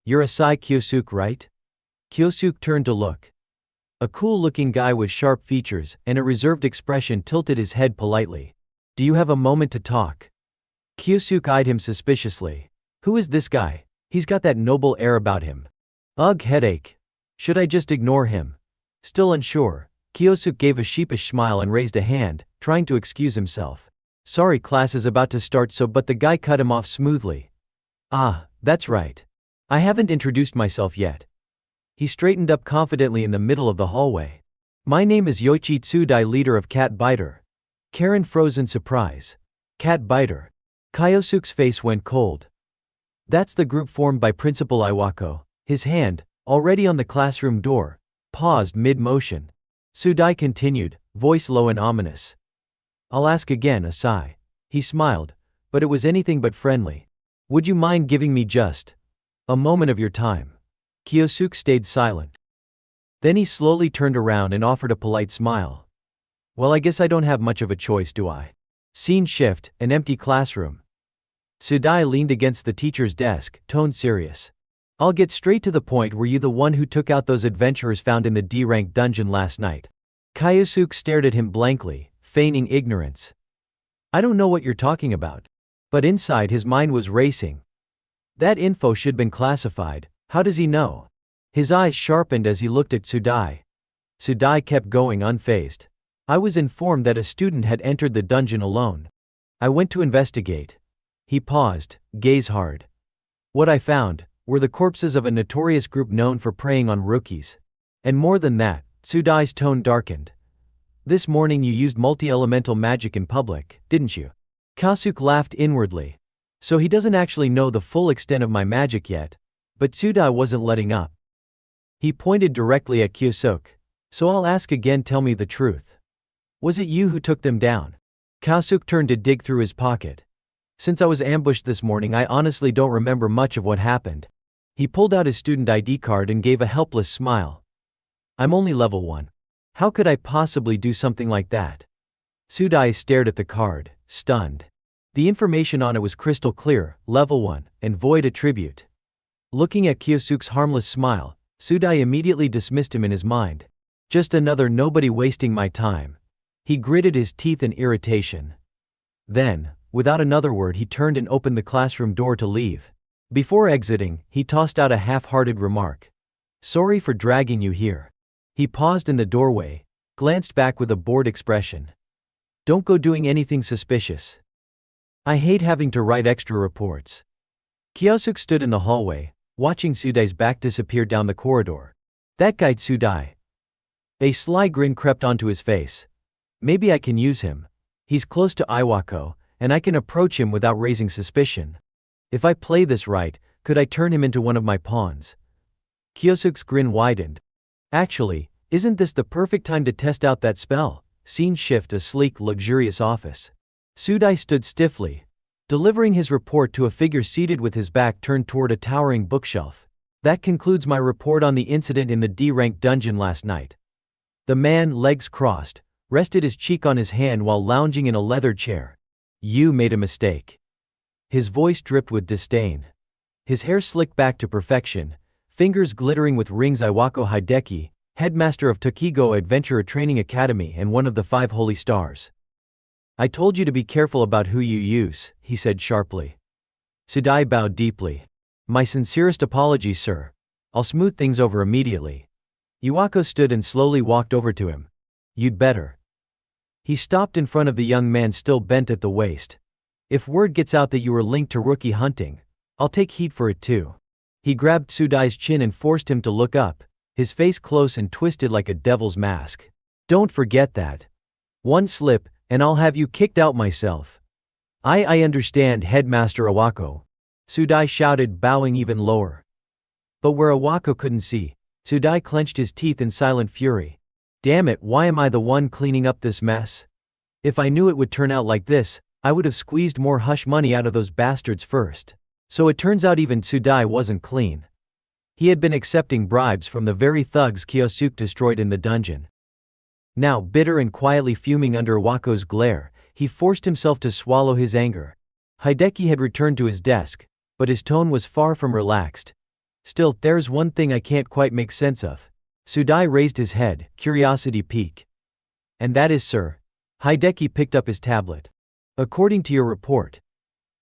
You're Asai Kyosuke, right? Kyosuke turned to look. A cool-looking guy with sharp features and a reserved expression tilted his head politely. Do you have a moment to talk? Kyosuke eyed him suspiciously. Who is this guy? He's got that noble air about him. Ugh, headache. Should I just ignore him? Still unsure, Kyosuke gave a sheepish smile and raised a hand, trying to excuse himself. Sorry, class is about to start, but the guy cut him off smoothly. Ah, that's right. I haven't introduced myself yet. He straightened up confidently in the middle of the hallway. My name is Yoichi Tsudai, leader of Cat Biter. Karen froze in surprise. Cat Biter. Kyosuke's face went cold. That's the group formed by Principal Iwako. His hand, already on the classroom door, paused mid-motion. Tsudai continued, voice low and ominous. I'll ask again, a sigh. He smiled, but it was anything but friendly. Would you mind giving me just a moment of your time? Kyosuke stayed silent. Then he slowly turned around and offered a polite smile. Well, I guess I don't have much of a choice, do I? Scene shift, an empty classroom. Tsudai leaned against the teacher's desk, tone serious. I'll get straight to the point. Were you the one who took out those adventurers found in the D-rank dungeon last night? Kyosuke stared at him blankly, feigning ignorance. I don't know what you're talking about. But inside his mind was racing. That info should been classified. How does he know? His eyes sharpened as he looked at Tsudai. Tsudai kept going unfazed. I was informed that a student had entered the dungeon alone. I went to investigate. He paused, gaze hard. What I found were the corpses of a notorious group known for preying on rookies. And more than that, Tsudai's tone darkened. This morning you used multi-elemental magic in public, didn't you? Kyosuke laughed inwardly. So he doesn't actually know the full extent of my magic yet. But Tsudai wasn't letting up. He pointed directly at Kyosuke. So I'll ask again, tell me the truth. Was it you who took them down? Kyosuke turned to dig through his pocket. Since I was ambushed this morning, I honestly don't remember much of what happened. He pulled out his student ID card and gave a helpless smile. I'm only level 1. How could I possibly do something like that? Tsudai stared at the card, stunned. The information on it was crystal clear, level 1, and void attribute. Looking at Kyosuke's harmless smile, Tsudai immediately dismissed him in his mind. Just another nobody wasting my time. He gritted his teeth in irritation. Then, without another word, he turned and opened the classroom door to leave. Before exiting, he tossed out a half-hearted remark. Sorry for dragging you here. He paused in the doorway, glanced back with a bored expression. Don't go doing anything suspicious. I hate having to write extra reports. Kyosuke stood in the hallway, watching Tsudai's back disappear down the corridor. That guy Tsudai. A sly grin crept onto his face. Maybe I can use him. He's close to Iwako, and I can approach him without raising suspicion. If I play this right, could I turn him into one of my pawns? Kyosuke's grin widened. Actually, isn't this the perfect time to test out that spell? Scene shift, a sleek, luxurious office. Tsudai stood stiffly, delivering his report to a figure seated with his back turned toward a towering bookshelf. That concludes my report on the incident in the D-rank dungeon last night. The man, legs crossed, rested his cheek on his hand while lounging in a leather chair. You made a mistake. His voice dripped with disdain. His hair slicked back to perfection, fingers glittering with rings. Iwako Hideki, headmaster of Tokigo Adventurer Training Academy and one of the 5 holy stars. I told you to be careful about who you use, he said sharply. Tsudai bowed deeply. My sincerest apologies, sir. I'll smooth things over immediately. Iwako stood and slowly walked over to him. You'd better. He stopped in front of the young man, still bent at the waist. If word gets out that you were linked to rookie hunting, I'll take heat for it too. He grabbed Tsudai's chin and forced him to look up, his face close and twisted like a devil's mask. Don't forget that. One slip, and I'll have you kicked out myself. I understand, Headmaster Iwako. Tsudai shouted, bowing even lower. But where Iwako couldn't see, Tsudai clenched his teeth in silent fury. Damn it, why am I the one cleaning up this mess? If I knew it would turn out like this, I would have squeezed more hush money out of those bastards first. So it turns out even Tsudai wasn't clean. He had been accepting bribes from the very thugs Kyosuke destroyed in the dungeon. Now, bitter and quietly fuming under Iwako's glare, he forced himself to swallow his anger. Hideki had returned to his desk, but his tone was far from relaxed. Still, there's one thing I can't quite make sense of. Tsudai raised his head, curiosity piqued. And that is, sir. Hideki picked up his tablet. According to your report,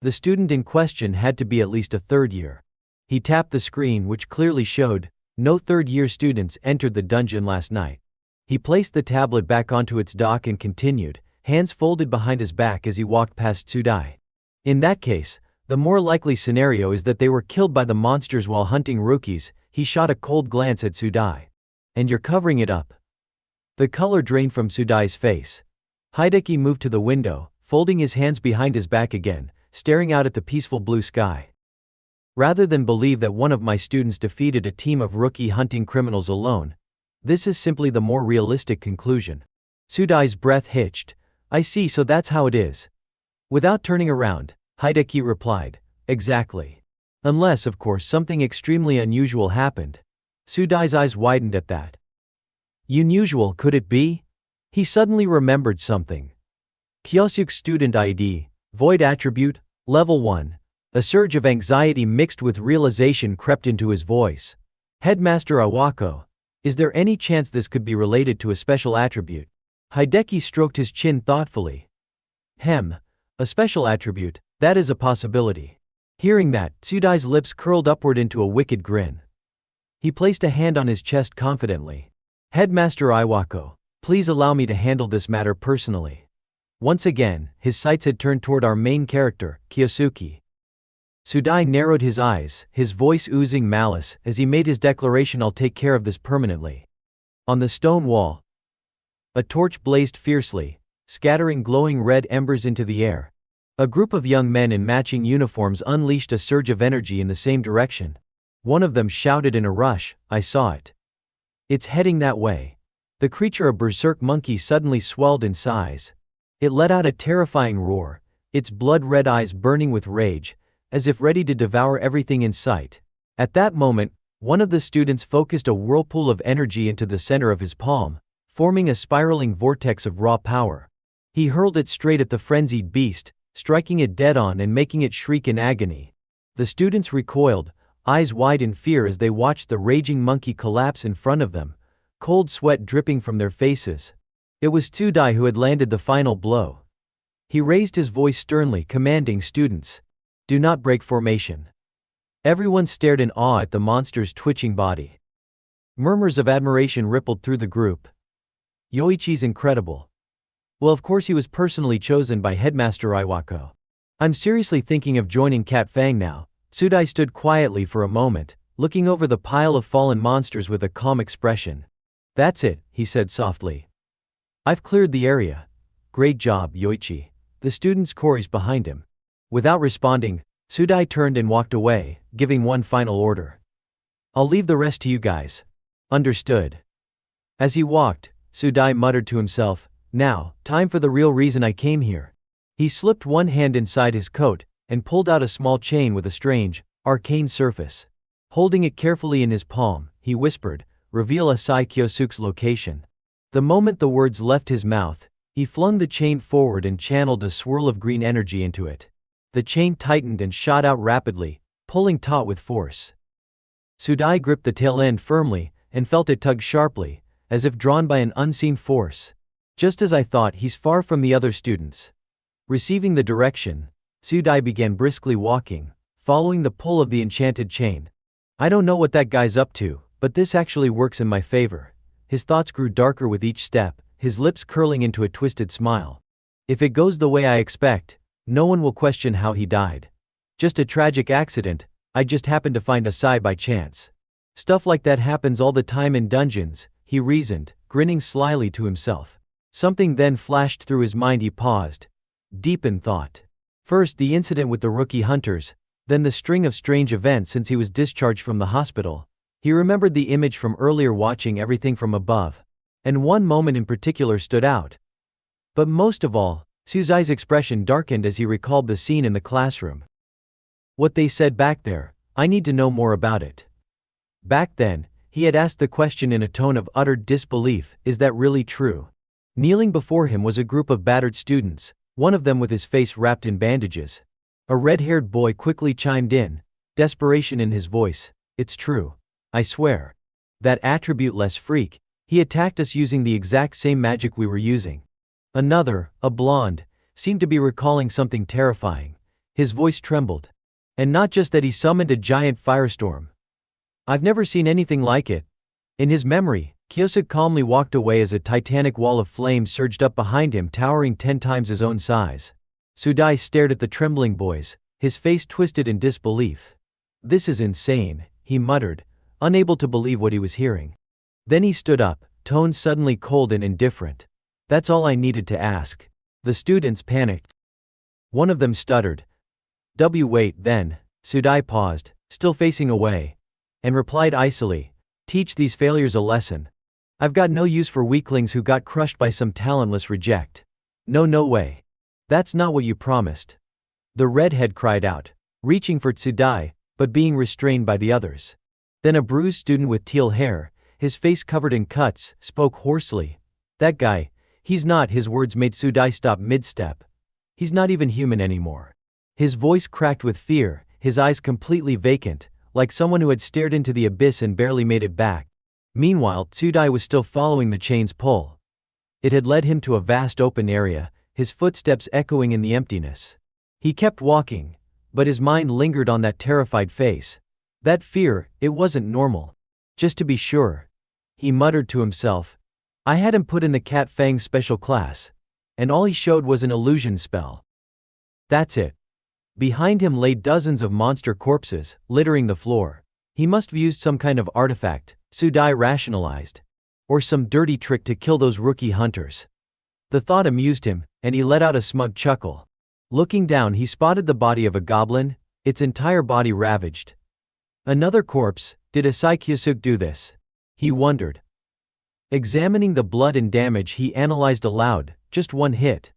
the student in question had to be at least a 3rd year. He tapped the screen, which clearly showed no 3rd-year students entered the dungeon last night. He placed the tablet back onto its dock and continued, hands folded behind his back as he walked past Tsudai. In that case, the more likely scenario is that they were killed by the monsters while hunting rookies. He shot a cold glance at Tsudai. And you're covering it up. The color drained from Sudai's face. Hideki moved to the window, folding his hands behind his back again, staring out at the peaceful blue sky. Rather than believe that one of my students defeated a team of rookie hunting criminals alone, this is simply the more realistic conclusion. Sudai's breath hitched. I see, so that's how it is. Without turning around, Hideki replied, exactly. Unless, of course, something extremely unusual happened. Sudai's eyes widened at that. Unusual could it be? He suddenly remembered something. Kyosuke's student ID, void attribute, level 1. A surge of anxiety mixed with realization crept into his voice. Headmaster Awako, is there any chance this could be related to a special attribute? Hideki stroked his chin thoughtfully. A special attribute, that is a possibility. Hearing that, Sudai's lips curled upward into a wicked grin. He placed a hand on his chest confidently. Headmaster Iwako, please allow me to handle this matter personally. Once again, his sights had turned toward our main character, Kyosuke. Sudai narrowed his eyes, his voice oozing malice, as he made his declaration, I'll take care of this permanently. On the stone wall, a torch blazed fiercely, scattering glowing red embers into the air. A group of young men in matching uniforms unleashed a surge of energy in the same direction. One of them shouted in a rush, I saw it. It's heading that way. The creature, a berserk monkey, suddenly swelled in size. It let out a terrifying roar, its blood-red eyes burning with rage, as if ready to devour everything in sight. At that moment, one of the students focused a whirlpool of energy into the center of his palm, forming a spiraling vortex of raw power. He hurled it straight at the frenzied beast, striking it dead on and making it shriek in agony. The students recoiled, eyes wide in fear as they watched the raging monkey collapse in front of them, cold sweat dripping from their faces. It was Sudai who had landed the final blow. He raised his voice sternly, commanding students, do not break formation. Everyone stared in awe at the monster's twitching body. Murmurs of admiration rippled through the group. Yoichi's incredible. Well, of course he was personally chosen by Headmaster Iwako. I'm seriously thinking of joining Cat Fang now. Sudai stood quietly for a moment, looking over the pile of fallen monsters with a calm expression. That's it, he said softly. I've cleared the area. Great job, Yoichi. The students chorused behind him. Without responding, Sudai turned and walked away, giving one final order. I'll leave the rest to you guys. Understood. As he walked, Sudai muttered to himself, now, time for the real reason I came here. He slipped one hand inside his coat and pulled out a small chain with a strange, arcane surface. Holding it carefully in his palm, he whispered, reveal Asai Kyosuke's location. The moment the words left his mouth, he flung the chain forward and channeled a swirl of green energy into it. The chain tightened and shot out rapidly, pulling taut with force. Sudai gripped the tail end firmly and felt it tug sharply, as if drawn by an unseen force. Just as I thought, he's far from the other students. Receiving the direction, Sudai began briskly walking, following the pull of the enchanted chain. I don't know what that guy's up to, but this actually works in my favor. His thoughts grew darker with each step, his lips curling into a twisted smile. If it goes the way I expect, no one will question how he died. Just a tragic accident, I just happened to find Asai by chance. Stuff like that happens all the time in dungeons, he reasoned, grinning slyly to himself. Something then flashed through his mind. He paused, deep in thought. First the incident with the rookie hunters, then the string of strange events since he was discharged from the hospital. He remembered the image from earlier, watching everything from above. And one moment in particular stood out. But most of all, Sudai's expression darkened as he recalled the scene in the classroom. What they said back there, I need to know more about it. Back then, he had asked the question in a tone of utter disbelief, is that really true? Kneeling before him was a group of battered students, one of them with his face wrapped in bandages. A red-haired boy quickly chimed in, desperation in his voice, it's true. I swear. That attribute-less freak, he attacked us using the exact same magic we were using. Another, a blonde, seemed to be recalling something terrifying. His voice trembled. And not just that, he summoned a giant firestorm. I've never seen anything like it. In his memory, Kyosuke calmly walked away as a titanic wall of flame surged up behind him, towering 10 times his own size. Sudai stared at the trembling boys, his face twisted in disbelief. This is insane, he muttered, unable to believe what he was hearing. Then he stood up, tone suddenly cold and indifferent. That's all I needed to ask. The students panicked. One of them stuttered. Wait, then. Sudai paused, still facing away, and replied icily, teach these failures a lesson. I've got no use for weaklings who got crushed by some talentless reject. No way. That's not what you promised. The redhead cried out, reaching for Sudai, but being restrained by the others. Then a bruised student with teal hair, his face covered in cuts, spoke hoarsely. That guy, he's not. His words made Sudai stop mid-step. He's not even human anymore. His voice cracked with fear, his eyes completely vacant, like someone who had stared into the abyss and barely made it back. Meanwhile, Sudai was still following the chain's pull. It had led him to a vast open area, his footsteps echoing in the emptiness. He kept walking, but his mind lingered on that terrified face. That fear, it wasn't normal. Just to be sure, he muttered to himself, I had him put in the Cat Fang special class, and all he showed was an illusion spell. That's it. Behind him lay dozens of monster corpses, littering the floor. He must have used some kind of artifact, Sudai rationalized, or some dirty trick to kill those rookie hunters. The thought amused him, and he let out a smug chuckle. Looking down, he spotted the body of a goblin, its entire body ravaged. Another corpse. Did Asai Kyusuk do this? He wondered. Examining the blood and damage, he analyzed aloud, just one hit.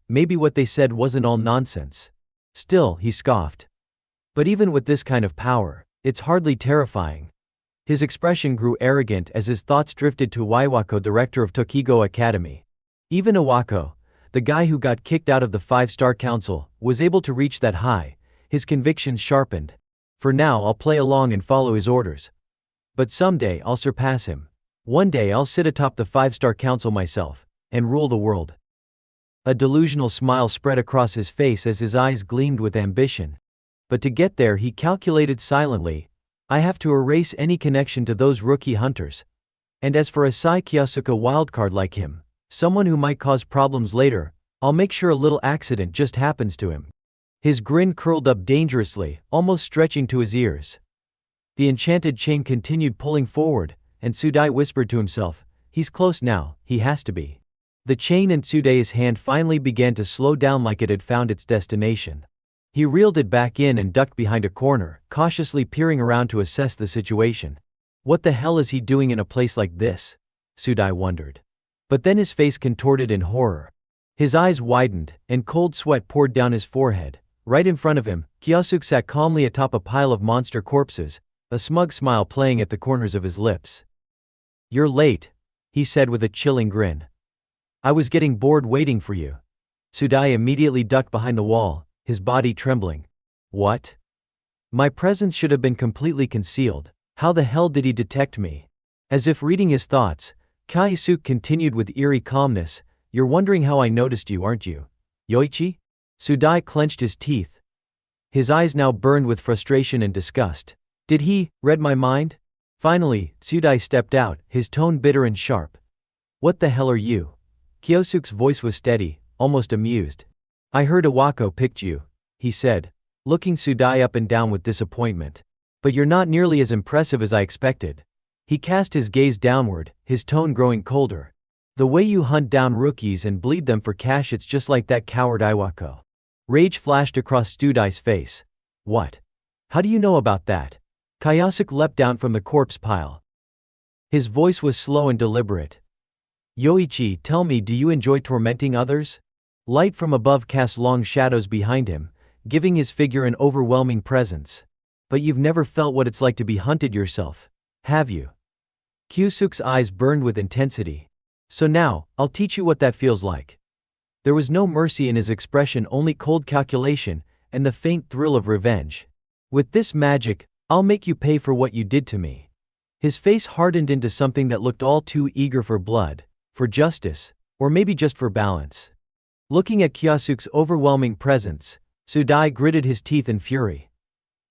Maybe what they said wasn't all nonsense. Still, he scoffed. But even with this kind of power, it's hardly terrifying. His expression grew arrogant as his thoughts drifted to Iwako, director of Tokigo Academy. Even Iwako, the guy who got kicked out of the 5-star council, was able to reach that high. His convictions sharpened. For now, I'll play along and follow his orders. But someday, I'll surpass him. One day, I'll sit atop the 5-star council myself, and rule the world. A delusional smile spread across his face as his eyes gleamed with ambition. But to get there, he calculated silently, I have to erase any connection to those rookie hunters. And as for Asai Kyusuk, a wildcard like him, someone who might cause problems later, I'll make sure a little accident just happens to him. His grin curled up dangerously, almost stretching to his ears. The enchanted chain continued pulling forward, and Sudai whispered to himself, he's close now, he has to be. The chain in Sudai's hand finally began to slow down like it had found its destination. He reeled it back in and ducked behind a corner, cautiously peering around to assess the situation. What the hell is he doing in a place like this? Sudai wondered. But then his face contorted in horror. His eyes widened, and cold sweat poured down his forehead. Right in front of him, Kyusuk sat calmly atop a pile of monster corpses, a smug smile playing at the corners of his lips. You're late, he said with a chilling grin. I was getting bored waiting for you. Sudai immediately ducked behind the wall, his body trembling. What? My presence should have been completely concealed. How the hell did he detect me? As if reading his thoughts, Kyusuk continued with eerie calmness, you're wondering how I noticed you, aren't you? Yoichi? Sudai clenched his teeth. His eyes now burned with frustration and disgust. Did he read my mind? Finally, Sudai stepped out, his tone bitter and sharp. What the hell are you? Kyusuk's voice was steady, almost amused. I heard Iwako picked you, he said, looking Sudai up and down with disappointment. But you're not nearly as impressive as I expected. He cast his gaze downward, his tone growing colder. The way you hunt down rookies and bleed them for cash, it's just like that coward Iwako. Rage flashed across Sudai's face. What? How do you know about that? Kyusuk leapt down from the corpse pile. His voice was slow and deliberate. Yoichi, tell me, do you enjoy tormenting others? Light from above cast long shadows behind him, giving his figure an overwhelming presence. But you've never felt what it's like to be hunted yourself, have you? Kyusuk's eyes burned with intensity. So now, I'll teach you what that feels like. There was no mercy in his expression, only cold calculation, and the faint thrill of revenge. With this magic, I'll make you pay for what you did to me. His face hardened into something that looked all too eager for blood, for justice, or maybe just for balance. Looking at Kyusuk's overwhelming presence, Sudai gritted his teeth in fury.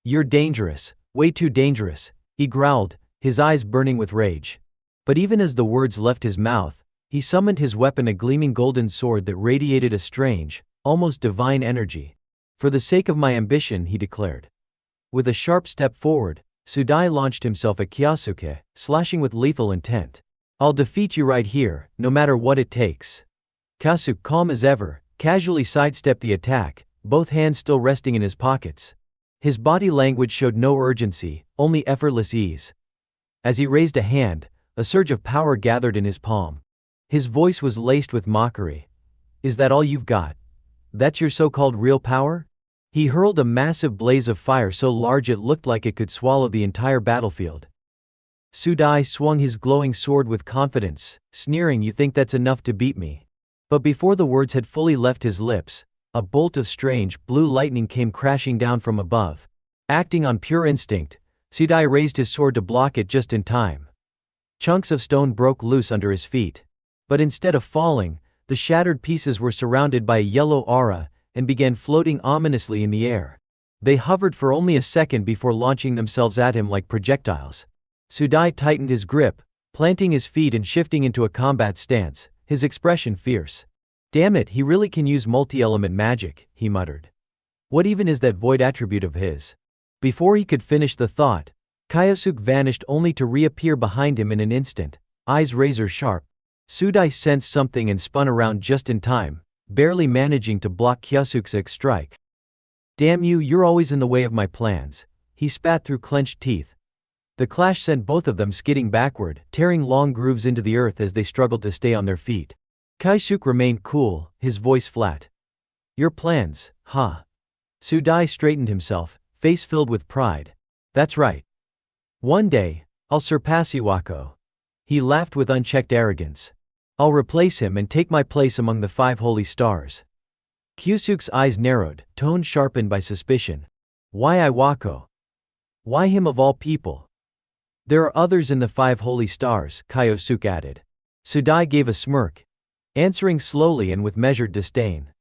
You're dangerous, way too dangerous, he growled, his eyes burning with rage. But even as the words left his mouth, he summoned his weapon, a gleaming golden sword that radiated a strange, almost divine energy. For the sake of my ambition, he declared. With a sharp step forward, Sudai launched himself at Kyusuke, slashing with lethal intent. I'll defeat you right here, no matter what it takes. Kyosuk, calm as ever, casually sidestepped the attack, both hands still resting in his pockets. His body language showed no urgency, only effortless ease. As he raised a hand, a surge of power gathered in his palm. His voice was laced with mockery. Is that all you've got? That's your so-called real power? He hurled a massive blaze of fire so large it looked like it could swallow the entire battlefield. Sudai swung his glowing sword with confidence, sneering, "You think that's enough to beat me?" But before the words had fully left his lips, a bolt of strange, blue lightning came crashing down from above. Acting on pure instinct, Sudai raised his sword to block it just in time. Chunks of stone broke loose under his feet. But instead of falling, the shattered pieces were surrounded by a yellow aura and began floating ominously in the air. They hovered for only a second before launching themselves at him like projectiles. Sudai tightened his grip, planting his feet and shifting into a combat stance, his expression fierce. "Damn it, he really can use multi-element magic," he muttered. "What even is that void attribute of his?" Before he could finish the thought, Kyosuk vanished only to reappear behind him in an instant, eyes razor sharp. Sudai sensed something and spun around just in time, barely managing to block Kyosuk's strike. "Damn you, you're always in the way of my plans," he spat through clenched teeth. The clash sent both of them skidding backward, tearing long grooves into the earth as they struggled to stay on their feet. Kyosuk remained cool, his voice flat. "Your plans, huh?" Sudai straightened himself, face filled with pride. "That's right. One day, I'll surpass Iwako." He laughed with unchecked arrogance. "I'll replace him and take my place among the 5 holy stars." Kyosuk's eyes narrowed, tone sharpened by suspicion. "Why Iwako? Why him of all people?" "There are others in the 5 holy stars," Kyosuk added. Sudai gave a smirk, answering slowly and with measured disdain.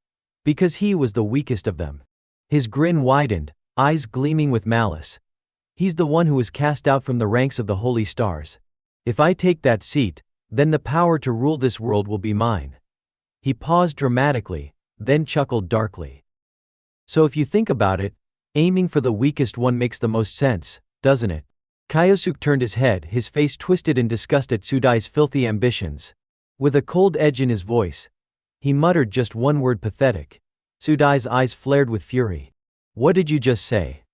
"Because he was the weakest of them." His grin widened, eyes gleaming with malice. "He's the one who was cast out from the ranks of the holy stars. If I take that seat, then the power to rule this world will be mine." He paused dramatically, then chuckled darkly. "So if you think about it, aiming for the weakest one makes the most sense, doesn't it?" Kyosuk turned his head, his face twisted in disgust at Sudai's filthy ambitions. With a cold edge in his voice, he muttered just one word: pathetic. Sudai's eyes flared with fury. "What did you just say?"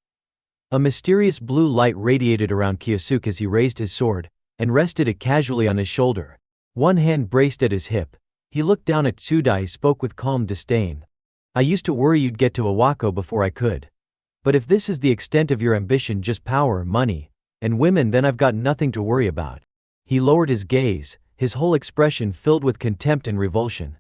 A mysterious blue light radiated around Kyosuk as he raised his sword and rested it casually on his shoulder. One hand braced at his hip. He looked down at Sudai, spoke with calm disdain. "I used to worry you'd get to Awako before I could. But if this is the extent of your ambition, just power, money, and women, then I've got nothing to worry about." He lowered his gaze, his whole expression filled with contempt and revulsion.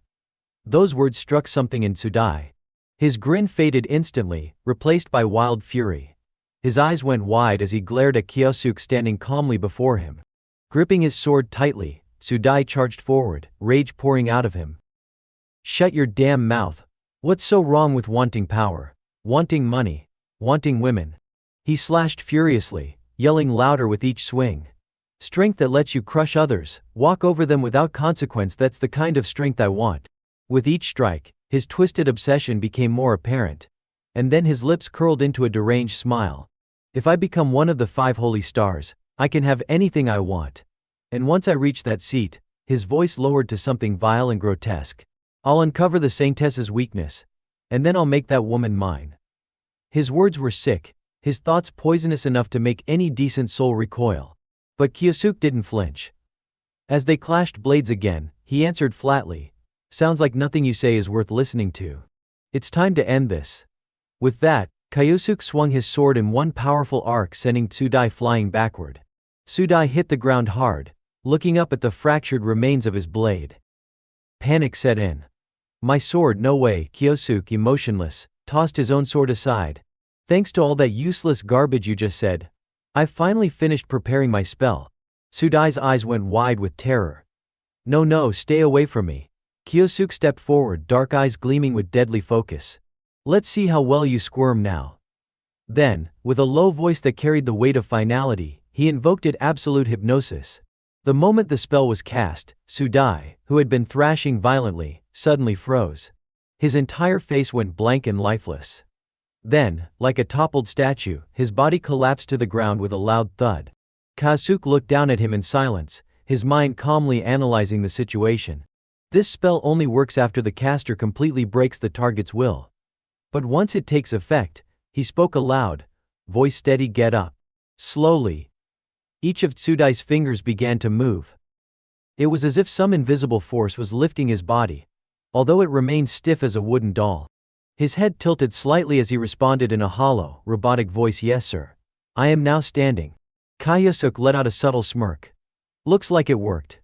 Those words struck something in Sudai. His grin faded instantly, replaced by wild fury. His eyes went wide as he glared at Kyosuk standing calmly before him. Gripping his sword tightly, Sudai charged forward, rage pouring out of him. "Shut your damn mouth. What's so wrong with wanting power? Wanting money? Wanting women?" He slashed furiously, yelling louder with each swing. "Strength that lets you crush others, walk over them without consequence, that's the kind of strength I want." With each strike, his twisted obsession became more apparent. And then his lips curled into a deranged smile. "If I become one of the 5 holy stars, I can have anything I want. And once I reach that seat," his voice lowered to something vile and grotesque, "I'll uncover the saintess's weakness. And then I'll make that woman mine." His words were sick, his thoughts poisonous enough to make any decent soul recoil. But Kyosuk didn't flinch. As they clashed blades again, he answered flatly, "Sounds like nothing you say is worth listening to. It's time to end this." With that, Kyosuk swung his sword in one powerful arc, sending Sudai flying backward. Sudai hit the ground hard, looking up at the fractured remains of his blade. Panic set in. "My sword, no way." Kyosuk, emotionless, tossed his own sword aside. "Thanks to all that useless garbage you just said, I've finally finished preparing my spell." Sudai's eyes went wide with terror. No, stay away from me." Kyosuk stepped forward, dark eyes gleaming with deadly focus. "Let's see how well you squirm now." Then, with a low voice that carried the weight of finality, he invoked absolute hypnosis. The moment the spell was cast, Sudai, who had been thrashing violently, suddenly froze. His entire face went blank and lifeless. Then, like a toppled statue, his body collapsed to the ground with a loud thud. Kyosuk looked down at him in silence, his mind calmly analyzing the situation. This spell only works after the caster completely breaks the target's will. But once it takes effect, he spoke aloud, voice steady, get up. Slowly. Each of Tsudai's fingers began to move. It was as if some invisible force was lifting his body, although it remained stiff as a wooden doll. His head tilted slightly as he responded in a hollow, robotic voice, yes sir. I am now standing. Kyosuk let out a subtle smirk. Looks like it worked.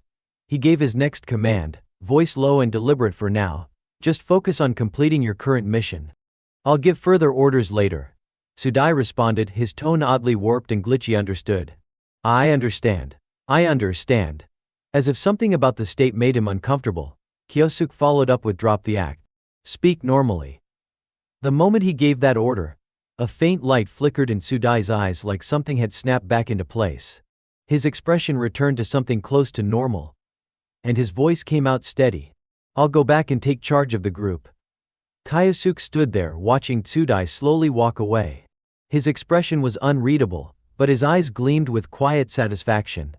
He gave his next command, voice low and deliberate for now. Just focus on completing your current mission. I'll give further orders later. Tsudai responded, his tone oddly warped and glitchy. Understood. I understand. I understand. As if something about the state made him uncomfortable, Kyosuk followed up with drop the act. Speak normally. The moment he gave that order, a faint light flickered in Tsudai's eyes like something had snapped back into place. His expression returned to something close to normal, and his voice came out steady. I'll go back and take charge of the group. Kyosuk stood there watching Tsudai slowly walk away. His expression was unreadable, but his eyes gleamed with quiet satisfaction.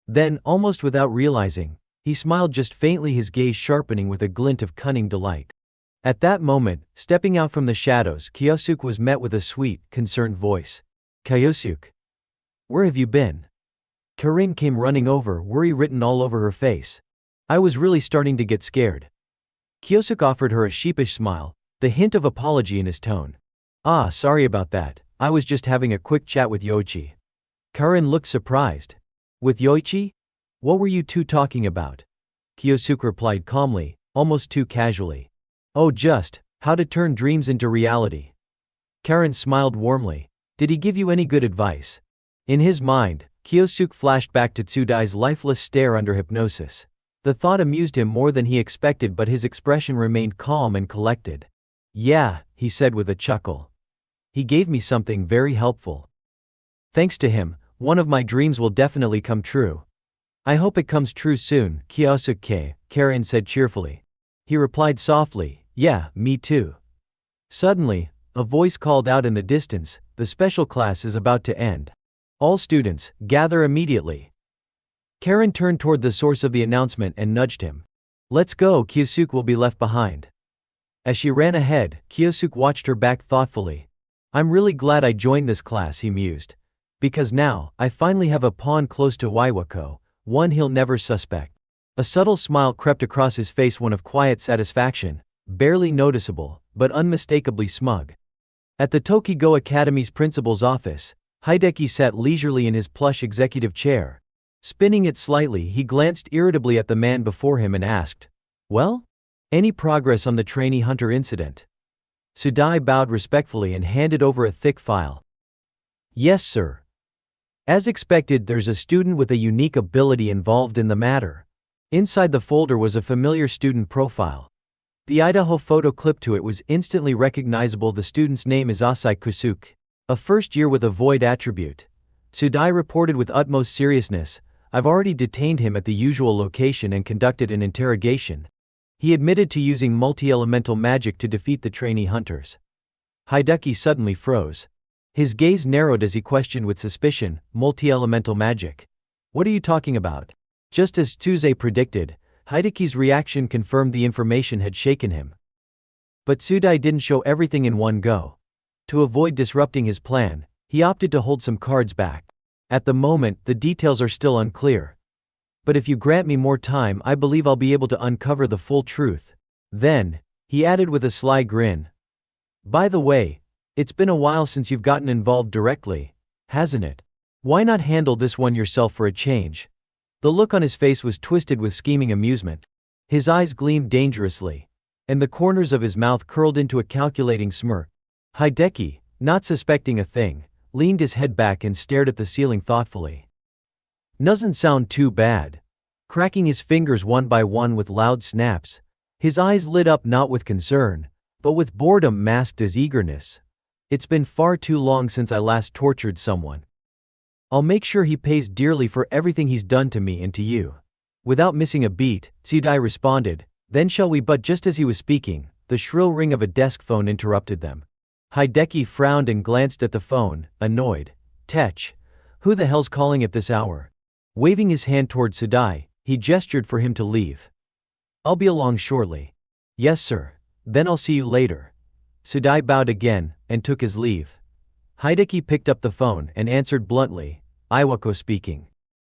Then, almost without realizing, he smiled just faintly, his gaze sharpening with a glint of cunning delight. At that moment, stepping out from the shadows, Kyosuk was met with a sweet, concerned voice. Kyosuk. Where have you been? Karin came running over, worry written all over her face. I was really starting to get scared. Kyosuk offered her a sheepish smile, the hint of apology in his tone. Ah, sorry about that, I was just having a quick chat with Yoichi. Karin looked surprised. With Yoichi? What were you two talking about? Kyosuk replied calmly, almost too casually. Oh, just how to turn dreams into reality. Karin smiled warmly. Did he give you any good advice? In his mind, Kyosuk flashed back to Tsudai's lifeless stare under hypnosis. The thought amused him more than he expected, but his expression remained calm and collected. Yeah, he said with a chuckle. He gave me something very helpful. Thanks to him, one of my dreams will definitely come true. I hope it comes true soon, Kyosuk-ke, Karin said cheerfully. He replied softly, yeah, me too. Suddenly, a voice called out in the distance, the special class is about to end. All students, gather immediately. Karin turned toward the source of the announcement and nudged him. Let's go, Kyosuk will be left behind. As she ran ahead, Kyosuk watched her back thoughtfully. I'm really glad I joined this class, he mused. Because now, I finally have a pawn close to Waiwako, one he'll never suspect. A subtle smile crept across his face, one of quiet satisfaction, barely noticeable, but unmistakably smug. At the Tokigo Academy's principal's office, Hideki sat leisurely in his plush executive chair. Spinning it slightly, he glanced irritably at the man before him and asked, well? Any progress on the trainee hunter incident? Tsudai bowed respectfully and handed over a thick file. Yes, sir. As expected, there's a student with a unique ability involved in the matter. Inside the folder was a familiar student profile. The Idaho photo clipped to it was instantly recognizable. The student's name is Asai Kusuke, a first year with a void attribute. Tsudai reported with utmost seriousness, I've already detained him at the usual location and conducted an interrogation. He admitted to using multi-elemental magic to defeat the trainee hunters. Hideki suddenly froze. His gaze narrowed as he questioned with suspicion, multi-elemental magic? What are you talking about? Just as Tsuze predicted, Hideki's reaction confirmed the information had shaken him. But Tsudai didn't show everything in one go. To avoid disrupting his plan, he opted to hold some cards back. At the moment, the details are still unclear. But if you grant me more time, I believe I'll be able to uncover the full truth. Then, he added with a sly grin. By the way, it's been a while since you've gotten involved directly, hasn't it? Why not handle this one yourself for a change? The look on his face was twisted with scheming amusement. His eyes gleamed dangerously, and the corners of his mouth curled into a calculating smirk. Hideki, not suspecting a thing, leaned his head back and stared at the ceiling thoughtfully. Doesn't sound too bad. Cracking his fingers one by one with loud snaps, his eyes lit up not with concern, but with boredom masked as eagerness. It's been far too long since I last tortured someone. I'll make sure he pays dearly for everything he's done to me and to you. Without missing a beat, Tsudai responded, then shall we? But just as he was speaking, the shrill ring of a desk phone interrupted them. Hideki frowned and glanced at the phone, annoyed. Tech. Who the hell's calling at this hour? Waving his hand toward Sudai, he gestured for him to leave. "I'll be along shortly." "Yes, sir. Then I'll see you later." Sudai bowed again, and took his leave. Hideki picked up the phone and answered bluntly, "Iwako speaking."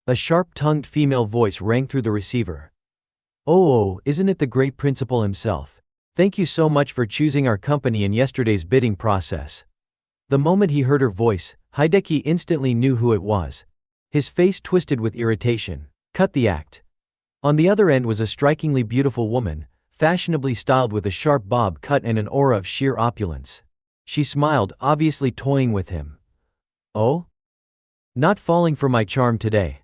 A sharp-tongued female voice rang through the receiver. "Oh, isn't it the great principal himself? Thank you so much for choosing our company in yesterday's bidding process." The moment he heard her voice, Hideki instantly knew who it was. His face twisted with irritation. Cut the act. On the other end was a strikingly beautiful woman, fashionably styled with a sharp bob cut and an aura of sheer opulence. She smiled, obviously toying with him. "Oh? Not falling for my charm today.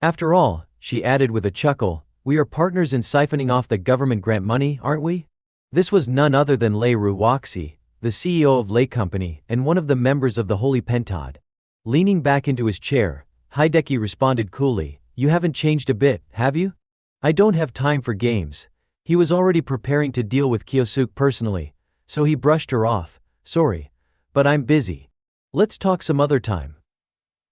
After all," she added with a chuckle, "we are partners in siphoning off the government grant money, aren't we?" This was none other than Lei Ruwaxi, the CEO of Lei Company and one of the members of the Holy Pentad. Leaning back into his chair, Hideki responded coolly, "You haven't changed a bit, have you?" "I don't have time for games." He was already preparing to deal with Kyosuke personally, so he brushed her off. "Sorry, but I'm busy. Let's talk some other time."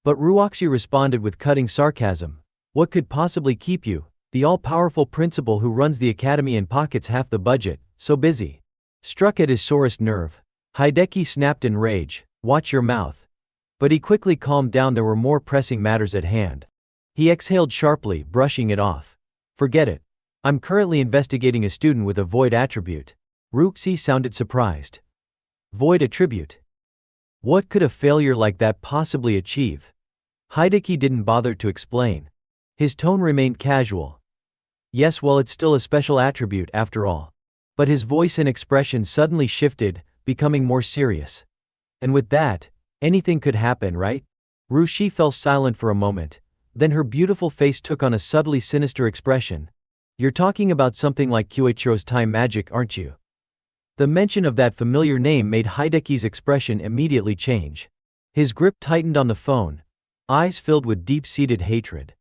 But Ruwaxi responded with cutting sarcasm. "What could possibly keep you, the all-powerful principal who runs the academy and pockets half the budget, so busy?" Struck at his sorest nerve, Hideki snapped in rage, "Watch your mouth." But he quickly calmed down. There were more pressing matters at hand. He exhaled sharply, brushing it off. "Forget it. I'm currently investigating a student with a void attribute." Ruwaxi sounded surprised. "Void attribute? What could a failure like that possibly achieve?" Hideki didn't bother to explain. His tone remained casual. "Yes, well, it's still a special attribute after all." But his voice and expression suddenly shifted, becoming more serious. "And with that, anything could happen, right?" Ruwaxi fell silent for a moment. Then her beautiful face took on a subtly sinister expression. "You're talking about something like Kyoichiro's time magic, aren't you?" The mention of that familiar name made Hideki's expression immediately change. His grip tightened on the phone, eyes filled with deep-seated hatred.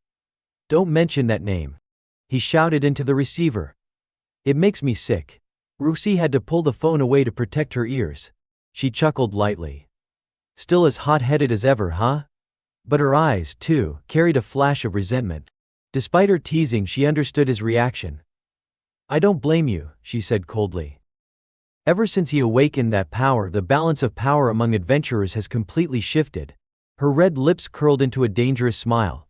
"Don't mention that name," he shouted into the receiver. "It makes me sick." Ruwaxi had to pull the phone away to protect her ears. She chuckled lightly. "Still as hot-headed as ever, huh?" But her eyes, too, carried a flash of resentment. Despite her teasing, she understood his reaction. "I don't blame you," she said coldly. Ever since he awakened that power, the balance of power among adventurers has completely shifted. Her red lips curled into a dangerous smile.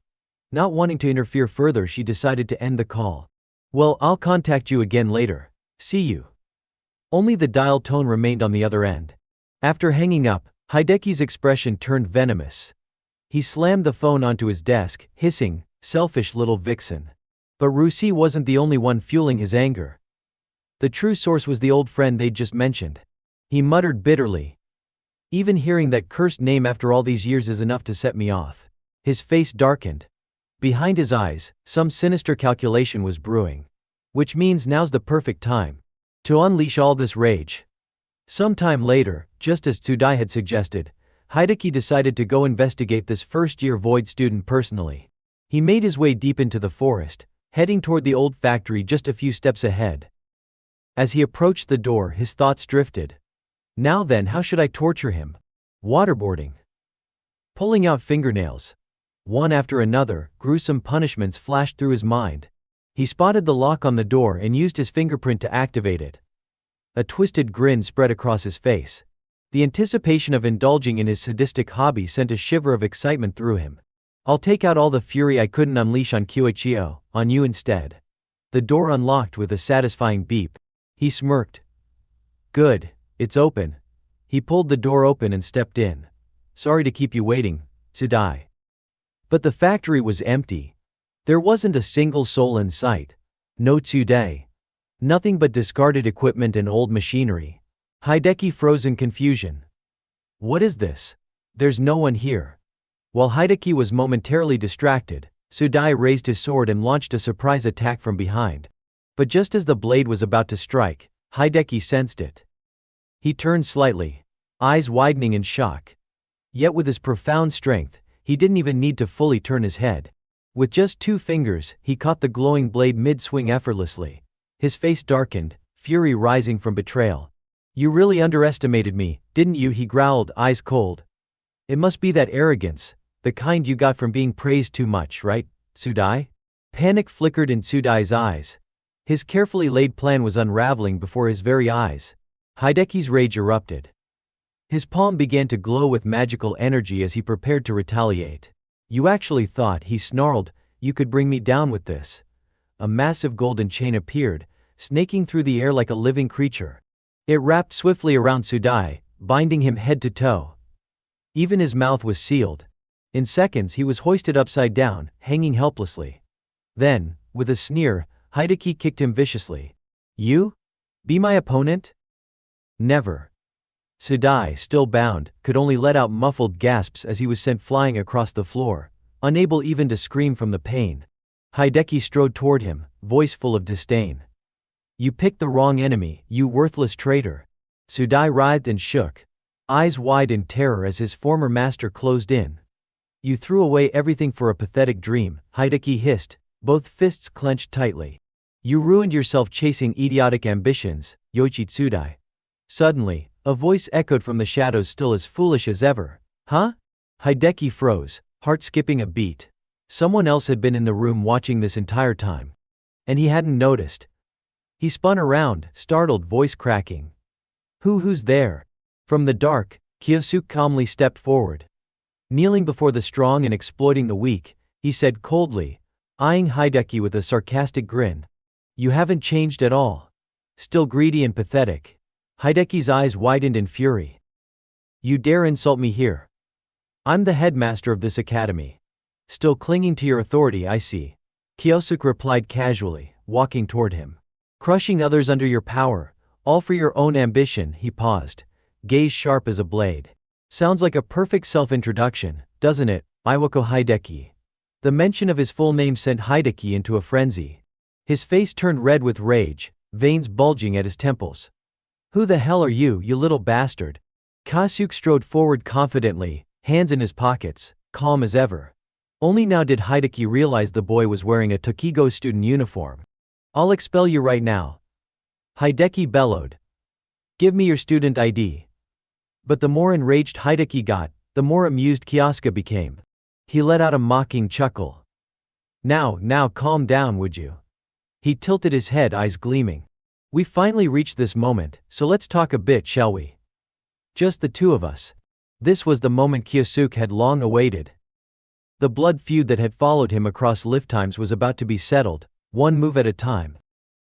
Not wanting to interfere further, she decided to end the call. "Well, I'll contact you again later. See you." Only the dial tone remained on the other end. After hanging up, Hideki's expression turned venomous. He slammed the phone onto his desk, hissing, "Selfish little vixen." But Ruwaxi wasn't the only one fueling his anger. The true source was the old friend they'd just mentioned. He muttered bitterly. "Even hearing that cursed name after all these years is enough to set me off." His face darkened. Behind his eyes, some sinister calculation was brewing. "Which means now's the perfect time to unleash all this rage." Sometime later, just as Tsudai had suggested, Hideki decided to go investigate this first-year Void student personally. He made his way deep into the forest, heading toward the old factory just a few steps ahead. As he approached the door, his thoughts drifted. Now then, how should I torture him? Waterboarding. Pulling out fingernails. One after another, gruesome punishments flashed through his mind. He spotted the lock on the door and used his fingerprint to activate it. A twisted grin spread across his face. The anticipation of indulging in his sadistic hobby sent a shiver of excitement through him. "I'll take out all the fury I couldn't unleash on Kyoichiro, on you instead." The door unlocked with a satisfying beep. He smirked. "Good, it's open." He pulled the door open and stepped in. "Sorry to keep you waiting, Tsudai." But the factory was empty. There wasn't a single soul in sight. No Tsudai. Nothing but discarded equipment and old machinery. Hideki froze in confusion. "What is this? There's no one here." While Hideki was momentarily distracted, Tsudai raised his sword and launched a surprise attack from behind. But just as the blade was about to strike, Hideki sensed it. He turned slightly, eyes widening in shock. Yet with his profound strength, he didn't even need to fully turn his head. With just 2 fingers, he caught the glowing blade mid-swing effortlessly. His face darkened, fury rising from betrayal. "You really underestimated me, didn't you?" he growled, eyes cold. "It must be that arrogance, the kind you got from being praised too much, right? Tsudai? Panic flickered in Tsudai's eyes. His carefully laid plan was unraveling before his very eyes. Hideki's rage erupted. His palm began to glow with magical energy as he prepared to retaliate. You actually thought, he snarled, you could bring me down with this. A massive golden chain appeared, snaking through the air like a living creature. It wrapped swiftly around Tsudai, binding him head to toe. Even his mouth was sealed. In seconds he was hoisted upside down, hanging helplessly. Then, with a sneer, Hideki kicked him viciously. You? Be my opponent? Never. Tsudai, still bound, could only let out muffled gasps as he was sent flying across the floor, unable even to scream from the pain. Hideki strode toward him, voice full of disdain. You picked the wrong enemy, you worthless traitor. Tsudai writhed and shook, eyes wide in terror as his former master closed in. You threw away everything for a pathetic dream, Hideki hissed, both fists clenched tightly. You ruined yourself chasing idiotic ambitions, Yoichi Tsudai. Suddenly, a voice echoed from the shadows, still as foolish as ever. Huh? Hideki froze, heart skipping a beat. Someone else had been in the room watching this entire time. And he hadn't noticed. He spun around, startled, voice cracking. Who's there? From the dark, Kyosuke calmly stepped forward. Kneeling before the strong and exploiting the weak, he said coldly, eyeing Hideki with a sarcastic grin. You haven't changed at all. Still greedy and pathetic. Hideki's eyes widened in fury. You dare insult me here? I'm the headmaster of this academy. Still clinging to your authority, I see. Kyosuke replied casually, walking toward him. Crushing others under your power, all for your own ambition. He paused, gaze sharp as a blade. Sounds like a perfect self-introduction, doesn't it, Iwako Hideki? The mention of his full name sent Hideki into a frenzy. His face turned red with rage, veins bulging at his temples. Who the hell are you, you little bastard? Kyosuke strode forward confidently, hands in his pockets, calm as ever. Only now did Hideki realize the boy was wearing a Tokigo student uniform. I'll expel you right now. Hideki bellowed. Give me your student ID. But the more enraged Hideki got, the more amused Kyosuke became. He let out a mocking chuckle. Now calm down, would you? He tilted his head, eyes gleaming. We finally reached this moment, so let's talk a bit, shall we? Just the two of us. This was the moment Kyosuke had long awaited. The blood feud that had followed him across lifetimes was about to be settled, one move at a time.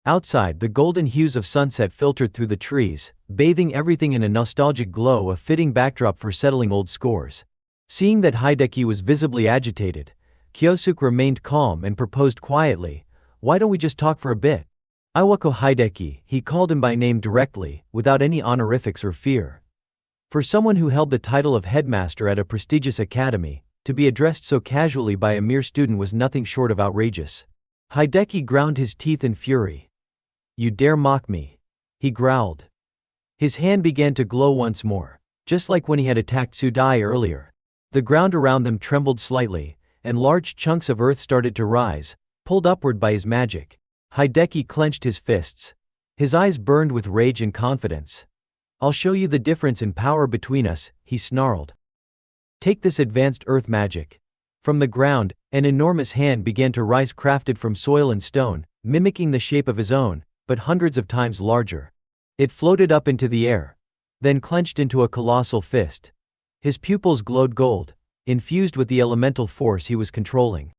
Outside, the golden hues of sunset filtered through the trees, bathing everything in a nostalgic glow, a fitting backdrop for settling old scores. Seeing that Hideki was visibly agitated, Kyosuke remained calm and proposed quietly, why don't we just talk for a bit? Iwako Hideki, he called him by name directly, without any honorifics or fear. For someone who held the title of headmaster at a prestigious academy, to be addressed so casually by a mere student was nothing short of outrageous. Hideki ground his teeth in fury. You dare mock me? He growled. His hand began to glow once more, just like when he had attacked Tsudai earlier. The ground around them trembled slightly, and large chunks of earth started to rise, pulled upward by his magic. Hideki clenched his fists. His eyes burned with rage and confidence. I'll show you the difference in power between us, he snarled. Take this advanced earth magic. From the ground, an enormous hand began to rise, crafted from soil and stone, mimicking the shape of his own, but hundreds of times larger. It floated up into the air, then clenched into a colossal fist. His pupils glowed gold, infused with the elemental force he was controlling.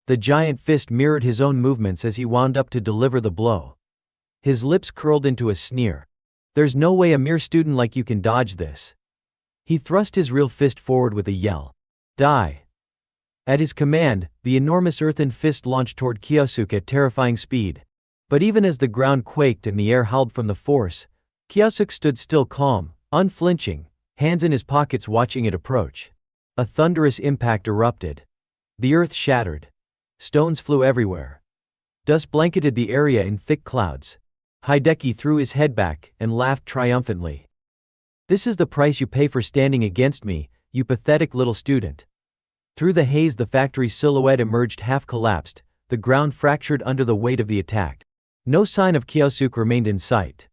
The giant fist mirrored his own movements as he wound up to deliver the blow. His lips curled into a sneer. There's no way a mere student like you can dodge this. He thrust his real fist forward with a yell. Die! At his command, the enormous earthen fist launched toward Kyosuke at terrifying speed. But even as the ground quaked and the air howled from the force, Kyosuke stood still, calm, unflinching, hands in his pockets watching it approach. A thunderous impact erupted. The earth shattered. Stones flew everywhere. Dust blanketed the area in thick clouds. Hideki threw his head back and laughed triumphantly. This is the price you pay for standing against me, you pathetic little student. Through the haze the factory's silhouette emerged, half collapsed, the ground fractured under the weight of the attack. No sign of Kyosuke remained in sight.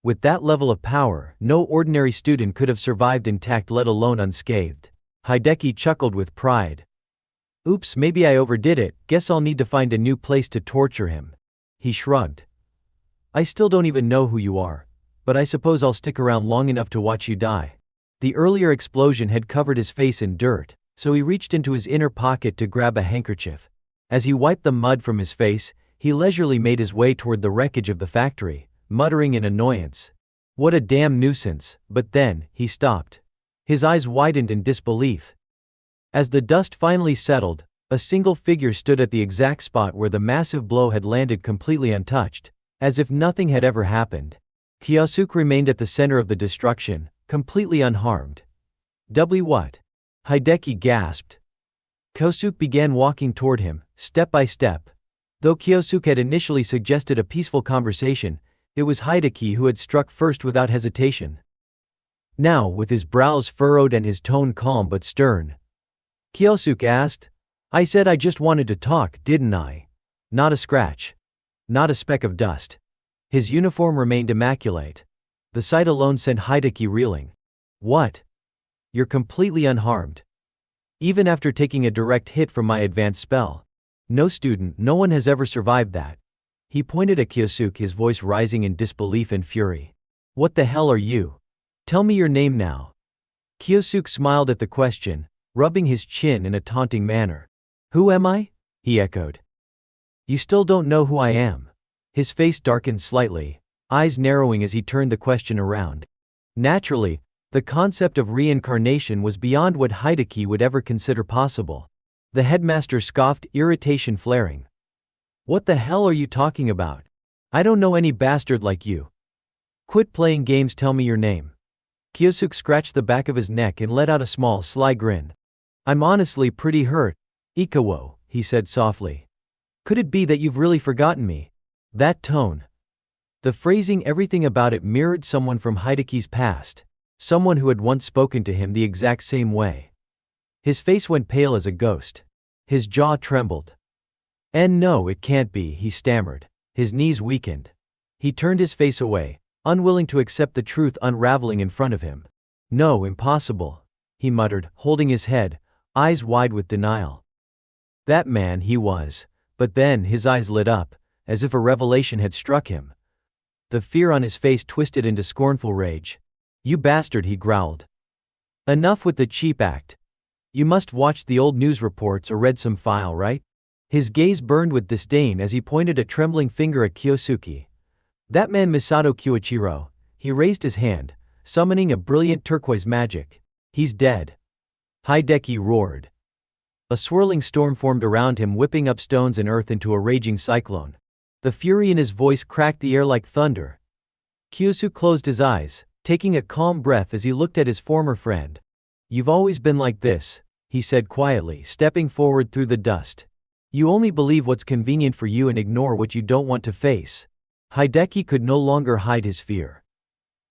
With that level of power, no ordinary student could have survived intact, let alone unscathed. Hideki chuckled with pride. Oops, maybe I overdid it, guess I'll need to find a new place to torture him. He shrugged. I still don't even know who you are, but I suppose I'll stick around long enough to watch you die. The earlier explosion had covered his face in dirt, so he reached into his inner pocket to grab a handkerchief. As he wiped the mud from his face, he leisurely made his way toward the wreckage of the factory, muttering in annoyance. What a damn nuisance, but then, he stopped. His eyes widened in disbelief. As the dust finally settled, a single figure stood at the exact spot where the massive blow had landed, completely untouched, as if nothing had ever happened. Kyosuke remained at the center of the destruction, completely unharmed. What? Hideki gasped. Kyosuke began walking toward him, step by step. Though Kyosuke had initially suggested a peaceful conversation, it was Hideki who had struck first without hesitation. Now, with his brows furrowed and his tone calm but stern, Kyosuke asked, I said I just wanted to talk, didn't I? Not a scratch. Not a speck of dust. His uniform remained immaculate. The sight alone sent Hideki reeling. What? You're completely unharmed. Even after taking a direct hit from my advanced spell. No student, no one has ever survived that. He pointed at Kyosuke, his voice rising in disbelief and fury. What the hell are you? Tell me your name now. Kyosuke smiled at the question, rubbing his chin in a taunting manner. Who am I? He echoed. You still don't know who I am. His face darkened slightly, eyes narrowing as he turned the question around. Naturally, the concept of reincarnation was beyond what Hideki would ever consider possible. The headmaster scoffed, irritation flaring. What the hell are you talking about? I don't know any bastard like you. Quit playing games, tell me your name. Kyosuke scratched the back of his neck and let out a small, sly grin. I'm honestly pretty hurt. Ikawo, he said softly. Could it be that you've really forgotten me? That tone. The phrasing, everything about it mirrored someone from Hideki's past, someone who had once spoken to him the exact same way. His face went pale as a ghost. His jaw trembled. And no, it can't be, he stammered. His knees weakened. He turned his face away, unwilling to accept the truth unraveling in front of him. No, impossible, he muttered, holding his head, eyes wide with denial. That man, he was. But then his eyes lit up, as if a revelation had struck him. The fear on his face twisted into scornful rage. You bastard, he growled. Enough with the cheap act. You must watch the old news reports or read some file, right? His gaze burned with disdain as he pointed a trembling finger at Kyosuke. That man Misato Kyoichiro. He raised his hand, summoning a brilliant turquoise magic. He's dead. Hideki roared. A swirling storm formed around him, whipping up stones and earth into a raging cyclone. The fury in his voice cracked the air like thunder. Kyosuke closed his eyes, taking a calm breath as he looked at his former friend. You've always been like this, he said quietly, stepping forward through the dust. You only believe what's convenient for you and ignore what you don't want to face. Hideki could no longer hide his fear.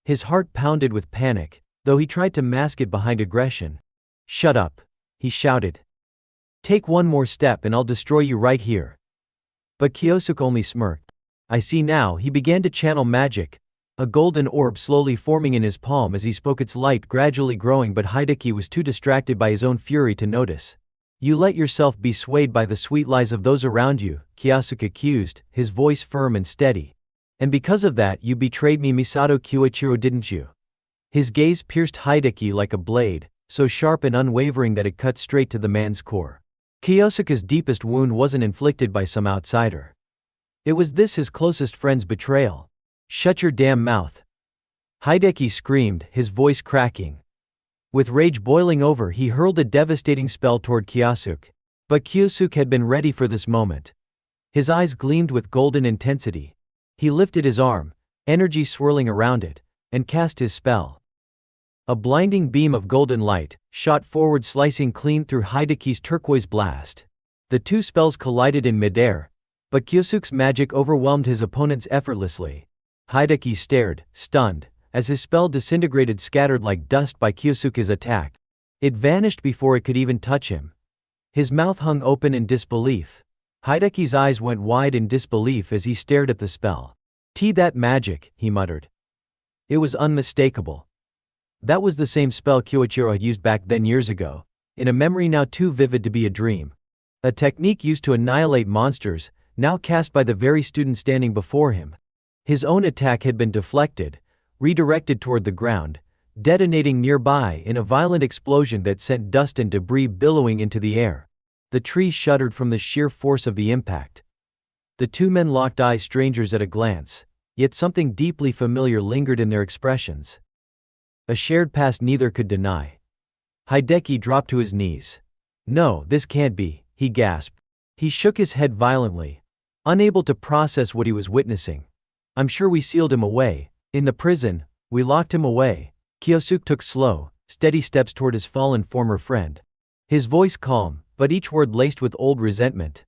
His heart pounded with panic, though he tried to mask it behind aggression. Shut up, he shouted. Take one more step and I'll destroy you right here. But Kyosuke only smirked. I see now, he began to channel magic, a golden orb slowly forming in his palm as he spoke, its light gradually growing, but Hideki was too distracted by his own fury to notice. You let yourself be swayed by the sweet lies of those around you, Kyosuke accused, his voice firm and steady. And because of that you betrayed me, Misato Kyoichiro, didn't you? His gaze pierced Hideki like a blade, so sharp and unwavering that it cut straight to the man's core. Kyosuke's deepest wound wasn't inflicted by some outsider. It was this, his closest friend's betrayal. Shut your damn mouth. Hideki screamed, his voice cracking. With rage boiling over, he hurled a devastating spell toward Kyosuke. But Kyosuke had been ready for this moment. His eyes gleamed with golden intensity. He lifted his arm, energy swirling around it, and cast his spell. A blinding beam of golden light shot forward, slicing clean through Hideki's turquoise blast. The two spells collided in midair, but Kyosuke's magic overwhelmed his opponents effortlessly. Hideki stared, stunned, as his spell disintegrated, scattered like dust by Kyosuke's attack. It vanished before it could even touch him. His mouth hung open in disbelief. Hideki's eyes went wide in disbelief as he stared at the spell. That magic, he muttered. It was unmistakable. That was the same spell Kyoichiro had used back then years ago, in a memory now too vivid to be a dream. A technique used to annihilate monsters, now cast by the very student standing before him. His own attack had been deflected, redirected toward the ground, detonating nearby in a violent explosion that sent dust and debris billowing into the air. The trees shuddered from the sheer force of the impact. The two men locked eyes, strangers at a glance, yet something deeply familiar lingered in their expressions. A shared past neither could deny. Hideki dropped to his knees. "No, this can't be," he gasped. He shook his head violently, unable to process what he was witnessing. "I'm sure we sealed him away. In the prison, we locked him away." Kyosuke took slow, steady steps toward his fallen former friend. His voice calm, but each word laced with old resentment.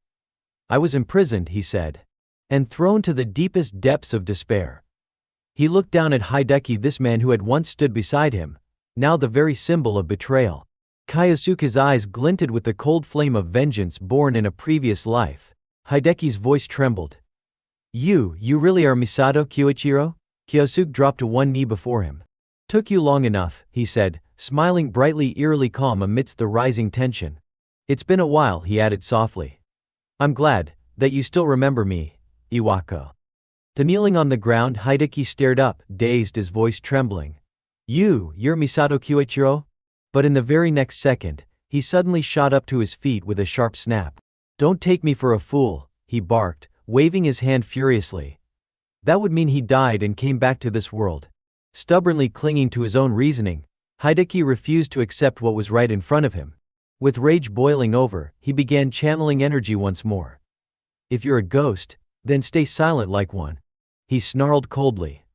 "I was imprisoned," he said, "and thrown to the deepest depths of despair." He looked down at Hideki, this man who had once stood beside him, now the very symbol of betrayal. Kyosuke's eyes glinted with the cold flame of vengeance born in a previous life. Hideki's voice trembled. You really are Misato Kyuichiro?" Kyosuke dropped to one knee before him. "Took you long enough," he said, smiling brightly, eerily calm amidst the rising tension. "It's been a while," he added softly. "I'm glad that you still remember me, Iwako." Kneeling on the ground, Hideki stared up, dazed, his voice trembling. You're Misato Kyuichiro?" But in the very next second, he suddenly shot up to his feet with a sharp snap. "Don't take me for a fool," he barked, waving his hand furiously. "That would mean he died and came back to this world." Stubbornly clinging to his own reasoning, Hideki refused to accept what was right in front of him. With rage boiling over, he began channeling energy once more. "If you're a ghost, then stay silent like one," he snarled coldly.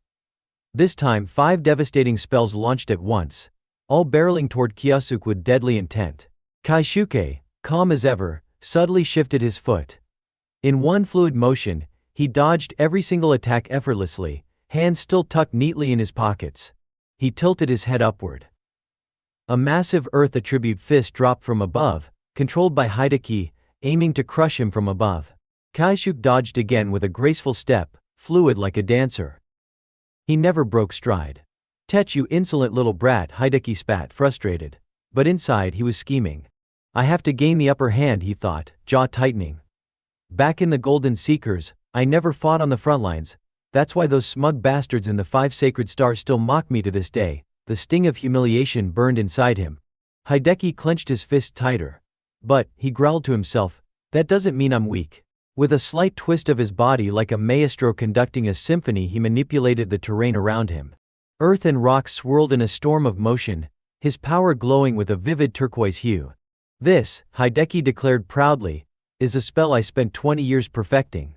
This time 5 devastating spells launched at once, all barreling toward Kyosuke with deadly intent. Kaisuke, calm as ever, subtly shifted his foot. In one fluid motion, he dodged every single attack effortlessly, hands still tucked neatly in his pockets. He tilted his head upward. A massive earth attribute fist dropped from above, controlled by Hideki, aiming to crush him from above. Kaisuke dodged again with a graceful step, fluid like a dancer. He never broke stride. "Tech, you insolent little brat," Hideki spat, frustrated. But inside he was scheming. "I have to gain the upper hand," he thought, jaw tightening. "Back in the Golden Seekers, I never fought on the front lines. That's why those smug bastards in the 5 sacred stars still mock me to this day." The sting of humiliation burned inside him. Hideki clenched his fist tighter. "But," he growled to himself, "that doesn't mean I'm weak." With a slight twist of his body like a maestro conducting a symphony, he manipulated the terrain around him. Earth and rock swirled in a storm of motion, his power glowing with a vivid turquoise hue. "This," Hideki declared proudly, "is a spell I spent 20 years perfecting.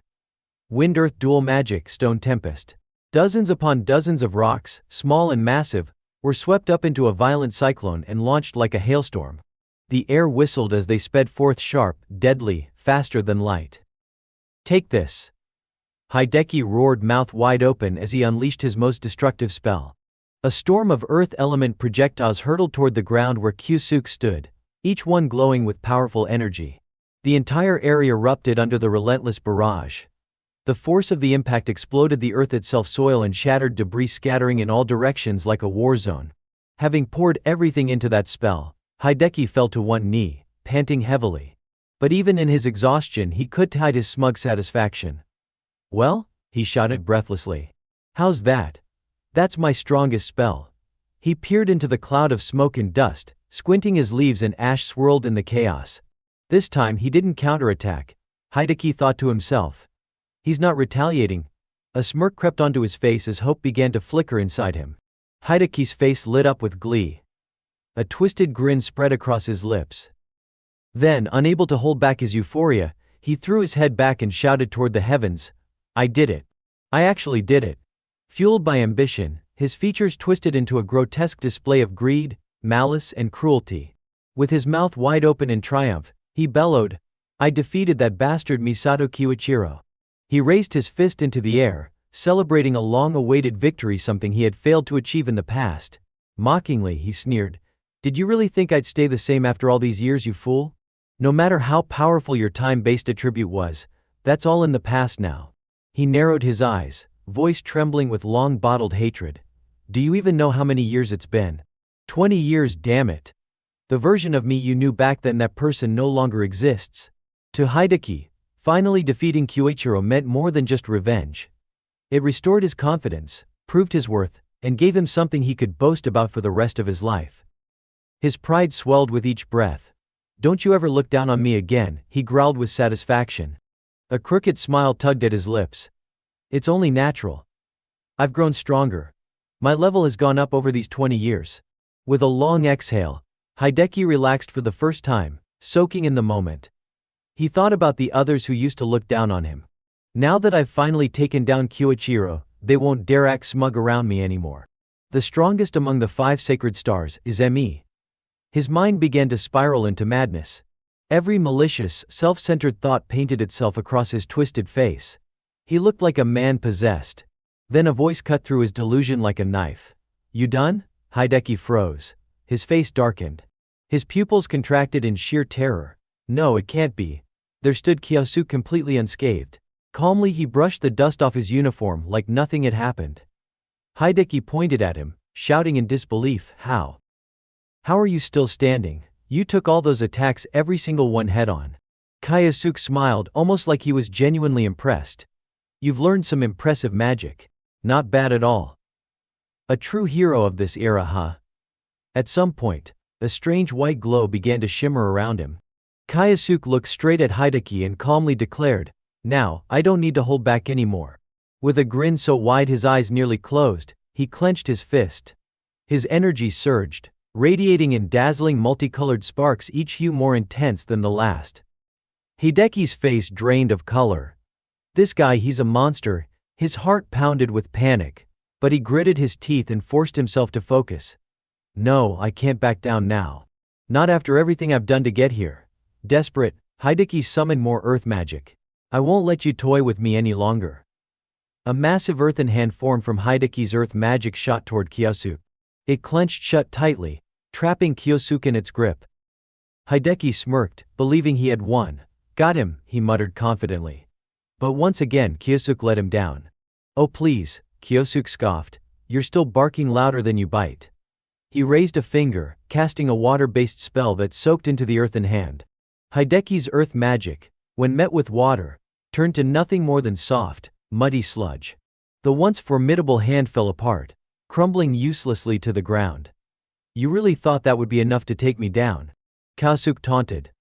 Wind-Earth Dual Magic Stone Tempest." Dozens upon dozens of rocks, small and massive, were swept up into a violent cyclone and launched like a hailstorm. The air whistled as they sped forth, sharp, deadly, faster than light. "Take this!" Hideki roared, mouth wide open, as he unleashed his most destructive spell. A storm of earth element projectiles hurtled toward the ground where Kyosuke stood, each one glowing with powerful energy. The entire area erupted under the relentless barrage. The force of the impact exploded the earth itself, soil and shattered debris scattering in all directions like a war zone. Having poured everything into that spell, Hideki fell to one knee, panting heavily. But even in his exhaustion he couldn't hide his smug satisfaction. "Well?" he shouted breathlessly. "How's that? That's my strongest spell." He peered into the cloud of smoke and dust, squinting as leaves and ash swirled in the chaos. This time he didn't counterattack, Hideki thought to himself. He's not retaliating. A smirk crept onto his face as hope began to flicker inside him. Hideki's face lit up with glee. A twisted grin spread across his lips. Then, unable to hold back his euphoria, he threw his head back and shouted toward the heavens, "I did it. I actually did it." Fueled by ambition, his features twisted into a grotesque display of greed, malice, and cruelty. With his mouth wide open in triumph, he bellowed, "I defeated that bastard Misato Kyuichiro." He raised his fist into the air, celebrating a long-awaited victory, something he had failed to achieve in the past. Mockingly, he sneered, "Did you really think I'd stay the same after all these years, you fool? No matter how powerful your time-based attribute was, that's all in the past now." He narrowed his eyes, voice trembling with long-bottled hatred. "Do you even know how many years it's been? 20 years, damn it. The version of me you knew back then, that person no longer exists. To Hideki, finally defeating Kyoichiro meant more than just revenge. It restored his confidence, proved his worth, and gave him something he could boast about for the rest of his life. His pride swelled with each breath. "Don't you ever look down on me again," he growled with satisfaction. A crooked smile tugged at his lips. "It's only natural. I've grown stronger. My level has gone up over these 20 years. With a long exhale, Hideki relaxed for the first time, soaking in the moment. He thought about the others who used to look down on him. Now that I've finally taken down Kyoichiro, they won't dare act smug around me anymore. The strongest among the 5 sacred stars is me. His mind began to spiral into madness. Every malicious, self-centered thought painted itself across his twisted face. He looked like a man possessed. Then a voice cut through his delusion like a knife. "You done?" Hideki froze. His face darkened. His pupils contracted in sheer terror. No, it can't be. There stood Kyosuke completely unscathed. Calmly he brushed the dust off his uniform like nothing had happened. Hideki pointed at him, shouting in disbelief, How are you still standing? You took all those attacks, every single one head-on." Kyosuke smiled, almost like he was genuinely impressed. "You've learned some impressive magic. Not bad at all. A true hero of this era, huh?" At some point, a strange white glow began to shimmer around him. Kyosuke looked straight at Hideki and calmly declared, "Now, I don't need to hold back anymore." With a grin so wide his eyes nearly closed, he clenched his fist. His energy surged, radiating in dazzling multicolored sparks, each hue more intense than the last. Hideki's face drained of color. This guy, he's a monster. His heart pounded with panic, but he gritted his teeth and forced himself to focus. "No, I can't back down now. Not after everything I've done to get here." Desperate, Hideki summoned more earth magic. "I won't let you toy with me any longer." A massive earthen hand formed from Hideki's earth magic shot toward Kyosuke. It clenched shut tightly, trapping Kyosuke in its grip. Hideki smirked, believing he had won. "Got him," he muttered confidently. But once again Kyosuke let him down. "Oh please," Kyosuke scoffed, "you're still barking louder than you bite." He raised a finger, casting a water-based spell that soaked into the earthen hand. Hideki's earth magic, when met with water, turned to nothing more than soft, muddy sludge. The once formidable hand fell apart, crumbling uselessly to the ground. "You really thought that would be enough to take me down?" Kyosuke taunted.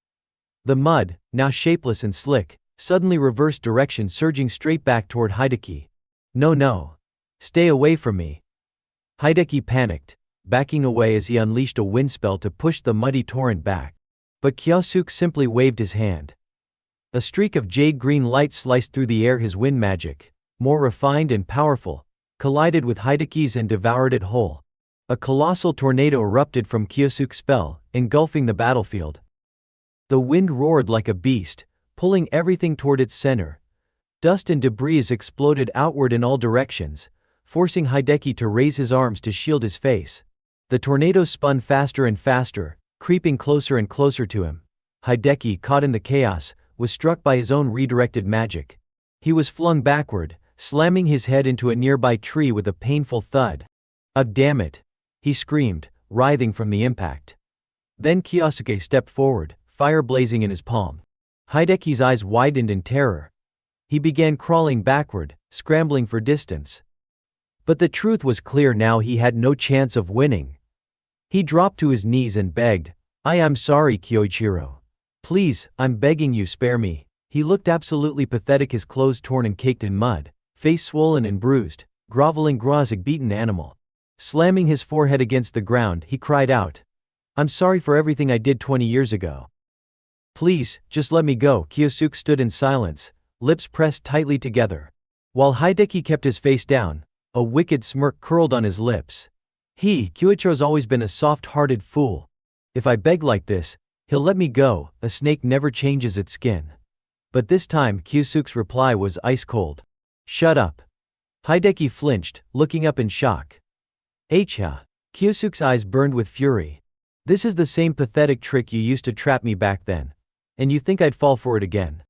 The mud, now shapeless and slick, suddenly reversed direction, surging straight back toward Hideki. No. Stay away from me." Hideki panicked, backing away as he unleashed a wind spell to push the muddy torrent back. But Kyosuke simply waved his hand. A streak of jade-green light sliced through the air. His wind magic, more refined and powerful, collided with Hideki's and devoured it whole. A colossal tornado erupted from Kyosuke's spell, engulfing the battlefield. The wind roared like a beast, pulling everything toward its center. Dust and debris exploded outward in all directions, forcing Hideki to raise his arms to shield his face. The tornado spun faster and faster, creeping closer and closer to him. Hideki, caught in the chaos, was struck by his own redirected magic. He was flung backward, slamming his head into a nearby tree with a painful thud. Damn it!" he screamed, writhing from the impact. Then Kyosuke stepped forward, fire blazing in his palm. Hideki's eyes widened in terror. He began crawling backward, scrambling for distance. But the truth was clear now: he had no chance of winning. He dropped to his knees and begged, "I am sorry, Kyoichiro. Please, I'm begging you, spare me." He looked absolutely pathetic, his clothes torn and caked in mud, face swollen and bruised, groveling like a beaten animal. Slamming his forehead against the ground, he cried out, "I'm sorry for everything I did 20 years ago. Please, just let me go." Kyosuke stood in silence, lips pressed tightly together. While Hideki kept his face down, a wicked smirk curled on his lips. Kyoichiro's always been a soft-hearted fool. If I beg like this, he'll let me go. A snake never changes its skin. But this time Kyosuke's reply was ice-cold. "Shut up." Hideki flinched, looking up in shock. Kyosuke's eyes burned with fury. "This is the same pathetic trick you used to trap me back then. And you think I'd fall for it again?"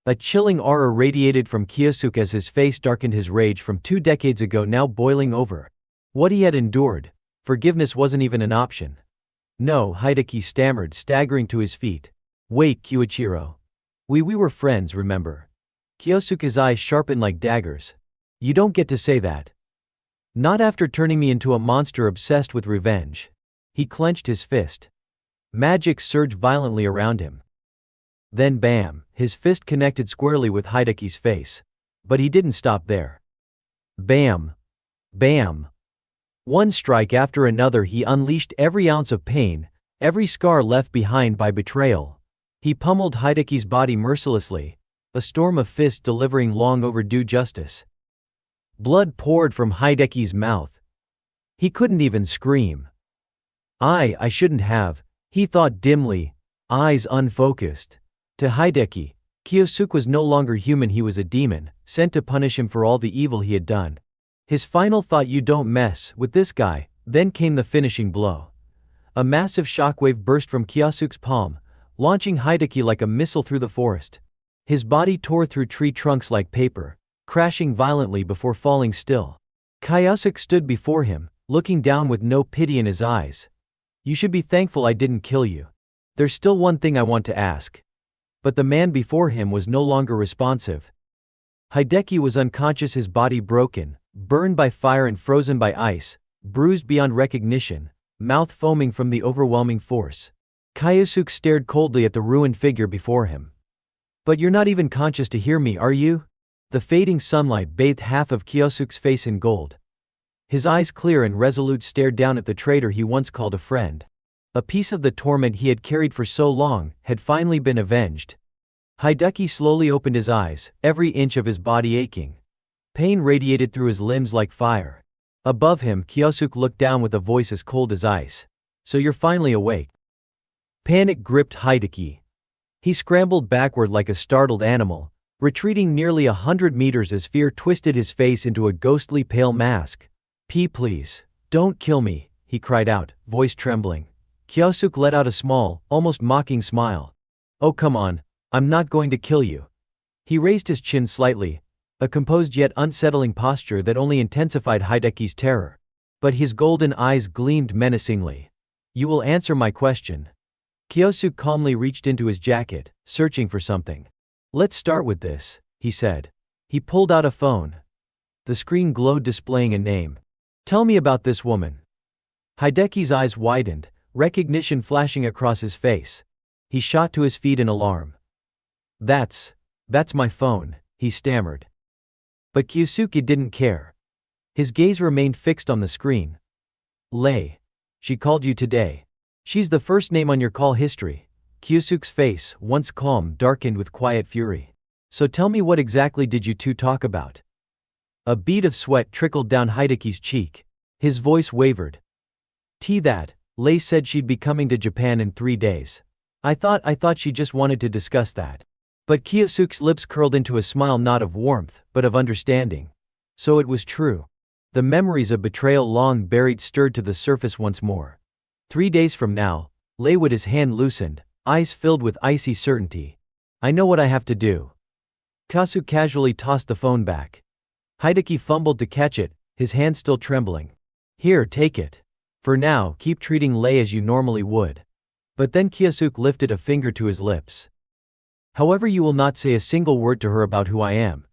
A chilling aura radiated from Kyosuke as his face darkened, his rage from 2 decades ago now boiling over. What he had endured, forgiveness wasn't even an option. "No," Hideki stammered, staggering to his feet. "Wait, Kyoichiro. We were friends, remember? Kyosuke's eyes sharpened like daggers. You don't get to say that. Not after turning me into a monster obsessed with revenge. He clenched his fist. Magic surged violently around him. Then bam, his fist connected squarely with Hideki's face. But he didn't stop there. Bam! Bam! One strike after another, he unleashed every ounce of pain, every scar left behind by betrayal. He pummeled Hideki's body mercilessly, a storm of fists delivering long overdue justice. Blood poured from Hideki's mouth. He couldn't even scream. I shouldn't have, he thought dimly, eyes unfocused. To Hideki, Kyosuke was no longer human, he was a demon, sent to punish him for all the evil he had done. His final thought, you don't mess with this guy. Then came the finishing blow. A massive shockwave burst from Kyosuke's palm, launching Hideki like a missile through the forest. His body tore through tree trunks like paper, crashing violently before falling still. Kyosuke stood before him, looking down with no pity in his eyes. You should be thankful I didn't kill you. There's still one thing I want to ask. But the man before him was no longer responsive. Hideki was unconscious, his body broken, burned by fire and frozen by ice, bruised beyond recognition, mouth foaming from the overwhelming force. Kyosuke stared coldly at the ruined figure before him. But you're not even conscious to hear me, are you? The fading sunlight bathed half of Kyosuke's face in gold. His eyes clear and resolute stared down at the traitor he once called a friend. A piece of the torment he had carried for so long had finally been avenged. Hideki slowly opened his eyes, every inch of his body aching. Pain radiated through his limbs like fire. Above him, Kyosuke looked down with a voice as cold as ice. So you're finally awake. Panic gripped Hideki. He scrambled backward like a startled animal, retreating nearly 100 meters as fear twisted his face into a ghostly pale mask. Please, don't kill me, he cried out, voice trembling. Kyosuke let out a small, almost mocking smile. Oh come on, I'm not going to kill you. He raised his chin slightly, a composed yet unsettling posture that only intensified Hideki's terror. But his golden eyes gleamed menacingly. You will answer my question. Kyosuke calmly reached into his jacket, searching for something. Let's start with this, he said. He pulled out a phone. The screen glowed, displaying a name. Tell me about this woman. Hideki's eyes widened, recognition flashing across his face. He shot to his feet in alarm. That's my phone, he stammered. But Kyosuke didn't care. His gaze remained fixed on the screen. Lei. She called you today. She's the first name on your call history. Kyosuke's face, once calm, darkened with quiet fury. So tell me, what exactly did you two talk about? A bead of sweat trickled down Hideki's cheek. His voice wavered. That, Lei said she'd be coming to Japan in 3 days. I thought she just wanted to discuss that. But Kyosuke's lips curled into a smile, not of warmth, but of understanding. So it was true. The memories of betrayal long buried stirred to the surface once more. 3 days from now, Lei, with his hand loosened, eyes filled with icy certainty. I know what I have to do. Kyosuke casually tossed the phone back. Hideki fumbled to catch it, his hand still trembling. Here, take it. For now, keep treating Lei as you normally would. But then Kyosuke lifted a finger to his lips. However, you will not say a single word to her about who I am.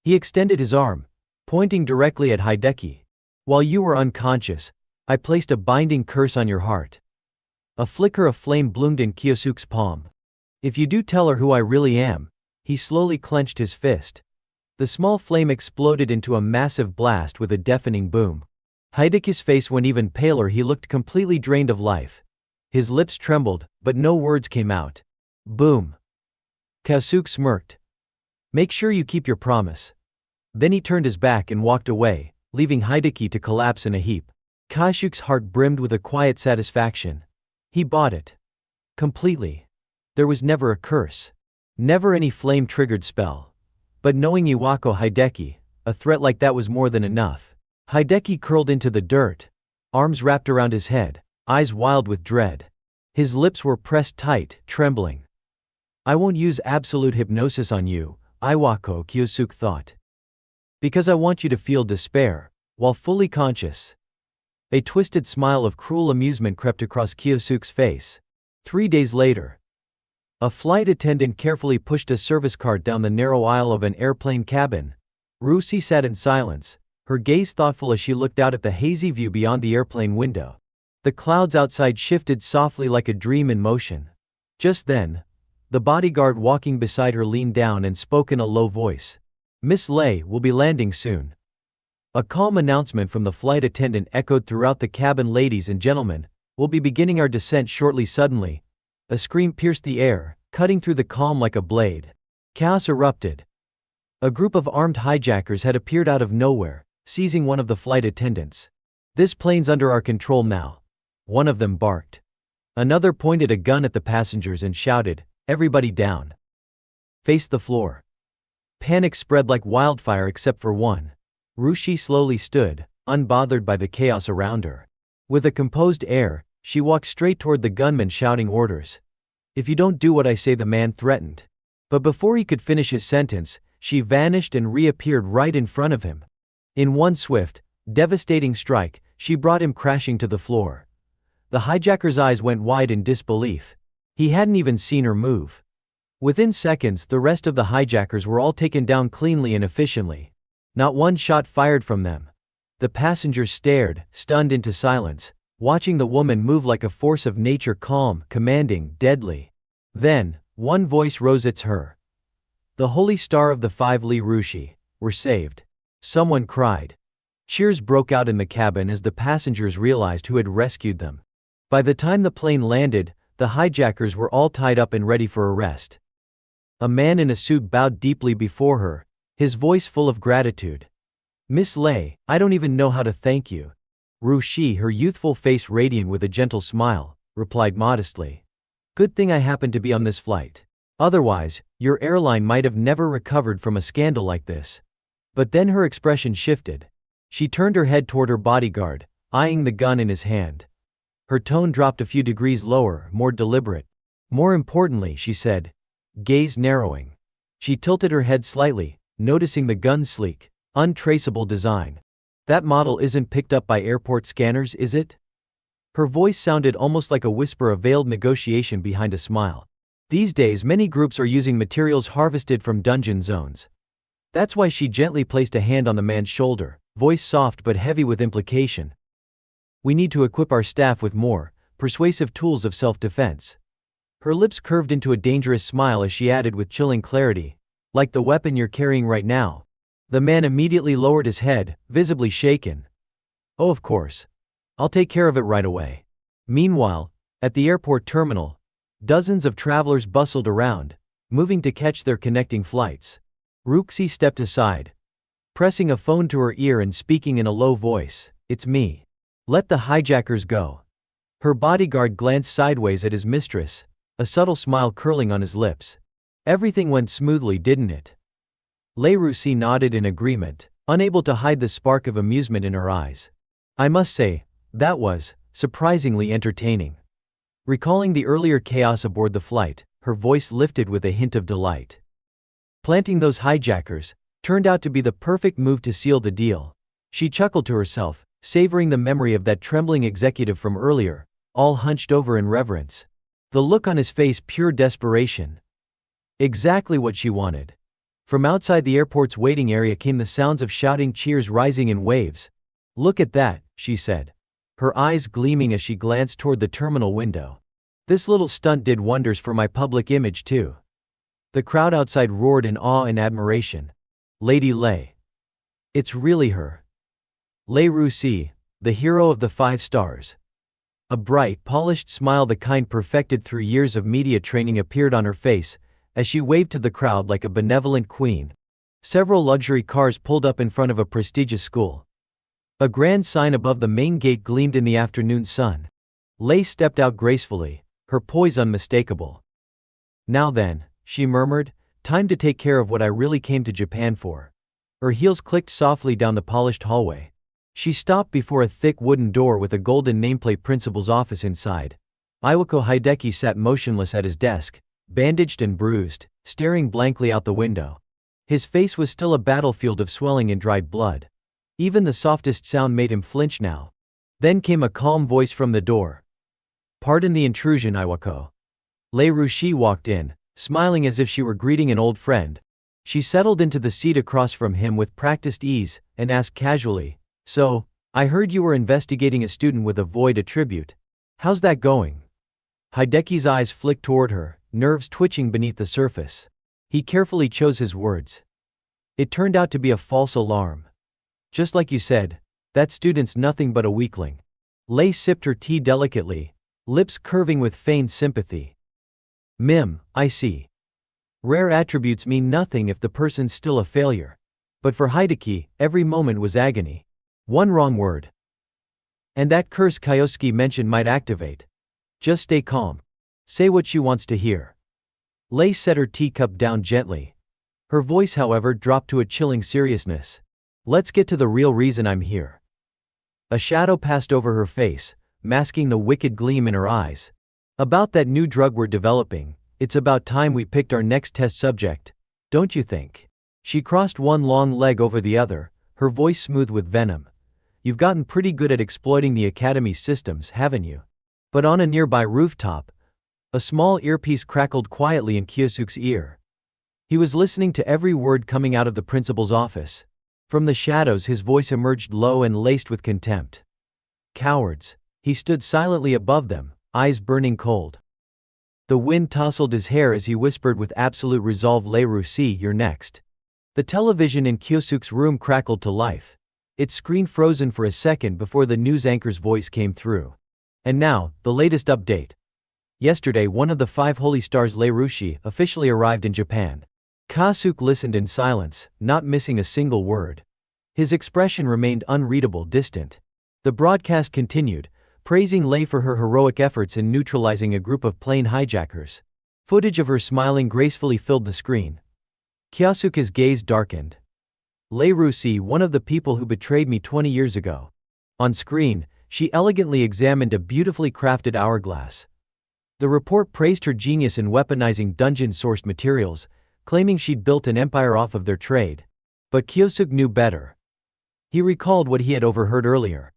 He extended his arm, pointing directly at Hideki. While you were unconscious, I placed a binding curse on your heart. A flicker of flame bloomed in Kyosuke's palm. If you do tell her who I really am, he slowly clenched his fist. The small flame exploded into a massive blast with a deafening boom. Hideki's face went even paler, he looked completely drained of life. His lips trembled, but no words came out. Boom. Kyosuke smirked. Make sure you keep your promise. Then he turned his back and walked away, leaving Hideki to collapse in a heap. Kyosuke's heart brimmed with a quiet satisfaction. He bought it. Completely. There was never a curse. Never any flame-triggered spell. But knowing Iwako Hideki, a threat like that was more than enough. Hideki curled into the dirt, arms wrapped around his head, eyes wild with dread. His lips were pressed tight, trembling. I won't use absolute hypnosis on you, Iwako, Kyosuke thought. Because I want you to feel despair, while fully conscious. A twisted smile of cruel amusement crept across Kyosuke's face. 3 days later. A flight attendant carefully pushed a service cart down the narrow aisle of an airplane cabin. Rusi sat in silence, her gaze thoughtful as she looked out at the hazy view beyond the airplane window. The clouds outside shifted softly like a dream in motion. Just then, the bodyguard walking beside her leaned down and spoke in a low voice. "Miss Lei will be landing soon." A calm announcement from the flight attendant echoed throughout the cabin. "Ladies and gentlemen, we'll be beginning our descent shortly." Suddenly, a scream pierced the air, cutting through the calm like a blade. Chaos erupted. A group of armed hijackers had appeared out of nowhere, seizing one of the flight attendants. "This plane's under our control now," one of them barked. Another pointed a gun at the passengers and shouted, "Everybody down. Face the floor." Panic spread like wildfire except for one. Rushi slowly stood, unbothered by the chaos around her. With a composed air, she walked straight toward the gunman shouting orders. "If you don't do what I say," the man threatened. But before he could finish his sentence, she vanished and reappeared right in front of him. In one swift, devastating strike, she brought him crashing to the floor. The hijacker's eyes went wide in disbelief. He hadn't even seen her move. Within seconds, the rest of the hijackers were all taken down cleanly and efficiently. Not one shot fired from them. The passengers stared, stunned into silence, watching the woman move like a force of nature, calm, commanding, deadly. Then, one voice rose. "It's her. The holy star of the 5 Li Rushi. We're saved." Someone cried. Cheers broke out in the cabin as the passengers realized who had rescued them. By the time the plane landed, the hijackers were all tied up and ready for arrest. A man in a suit bowed deeply before her, his voice full of gratitude. "Miss Lei, I don't even know how to thank you." Rushi, her youthful face radiant with a gentle smile, replied modestly. "Good thing I happened to be on this flight. Otherwise, your airline might have never recovered from a scandal like this." But then her expression shifted. She turned her head toward her bodyguard, eyeing the gun in his hand. Her tone dropped a few degrees lower, more deliberate. "More importantly," she said, gaze narrowing. She tilted her head slightly, noticing the gun's sleek, untraceable design. "That model isn't picked up by airport scanners, is it?" Her voice sounded almost like a whisper, a veiled negotiation behind a smile. "These days many groups are using materials harvested from dungeon zones." That's why she gently placed a hand on the man's shoulder, voice soft but heavy with implication. "We need to equip our staff with more persuasive tools of self-defense." Her lips curved into a dangerous smile as she added with chilling clarity, "Like the weapon you're carrying right now." The man immediately lowered his head, visibly shaken. "Oh, of course. I'll take care of it right away." Meanwhile, at the airport terminal, dozens of travelers bustled around, moving to catch their connecting flights. Ruxi stepped aside, pressing a phone to her ear and speaking in a low voice, "It's me. Let the hijackers go." Her bodyguard glanced sideways at his mistress, a subtle smile curling on his lips. "Everything went smoothly, didn't it?" Lei Ruxi nodded in agreement, unable to hide the spark of amusement in her eyes. "I must say, that was surprisingly entertaining." Recalling the earlier chaos aboard the flight, her voice lifted with a hint of delight. Planting those hijackers turned out to be the perfect move to seal the deal. She chuckled to herself, savoring the memory of that trembling executive from earlier, all hunched over in reverence. The look on his face, pure desperation. Exactly what she wanted. From outside the airport's waiting area came the sounds of shouting, cheers rising in waves. "Look at that," she said, her eyes gleaming as she glanced toward the terminal window. "This little stunt did wonders for my public image too." The crowd outside roared in awe and admiration. "Lady Lei. It's really her. Lei Ruxi, the hero of the 5 stars." A bright, polished smile, the kind perfected through years of media training, appeared on her face as she waved to the crowd like a benevolent queen. Several luxury cars pulled up in front of a prestigious school. A grand sign above the main gate gleamed in the afternoon sun. Lei stepped out gracefully, her poise unmistakable. "Now then," she murmured, "time to take care of what I really came to Japan for." Her heels clicked softly down the polished hallway. She stopped before a thick wooden door with a golden nameplate, "Principal's office" inside. Iwako Hideki sat motionless at his desk, bandaged and bruised, staring blankly out the window. His face was still a battlefield of swelling and dried blood. Even the softest sound made him flinch now. Then came a calm voice from the door. "Pardon the intrusion, Iwako." Lei Rushi walked in, smiling as if she were greeting an old friend. She settled into the seat across from him with practiced ease, and asked casually, "So, I heard you were investigating a student with a void attribute. How's that going?" Hideki's eyes flicked toward her, nerves twitching beneath the surface. He carefully chose his words. "It turned out to be a false alarm. Just like you said, that student's nothing but a weakling." Lei sipped her tea delicately, lips curving with feigned sympathy. I see. Rare attributes mean nothing if the person's still a failure. But for Hideki, every moment was agony. One wrong word, and that curse Kyosuke mentioned might activate. Just stay calm. Say what she wants to hear. Lei set her teacup down gently. Her voice, however, dropped to a chilling seriousness. "Let's get to the real reason I'm here." A shadow passed over her face, masking the wicked gleam in her eyes. "About that new drug we're developing, it's about time we picked our next test subject, don't you think?" She crossed one long leg over the other, her voice smooth with venom. "You've gotten pretty good at exploiting the Academy's systems, haven't you?" But on a nearby rooftop, a small earpiece crackled quietly in Kyosuke's ear. He was listening to every word coming out of the principal's office. From the shadows his voice emerged low and laced with contempt. "Cowards." He stood silently above them, eyes burning cold. The wind tousled his hair as he whispered with absolute resolve, "Lei Rushi, you're next." The television in Kyosuke's room crackled to life. Its screen frozen for a second before the news anchor's voice came through. And now, the latest update. Yesterday, one of the 5 holy stars, Lei Rushi, officially arrived in Japan. Kyosuke listened in silence, not missing a single word. His expression remained unreadable, distant. The broadcast continued, praising Lei for her heroic efforts in neutralizing a group of plane hijackers. Footage of her smiling gracefully filled the screen. Kyosuke's gaze darkened. "Lei Rushi, one of the people who betrayed me 20 years ago." On screen, she elegantly examined a beautifully crafted hourglass. The report praised her genius in weaponizing dungeon-sourced materials, claiming she'd built an empire off of their trade. But Kyosuke knew better. He recalled what he had overheard earlier.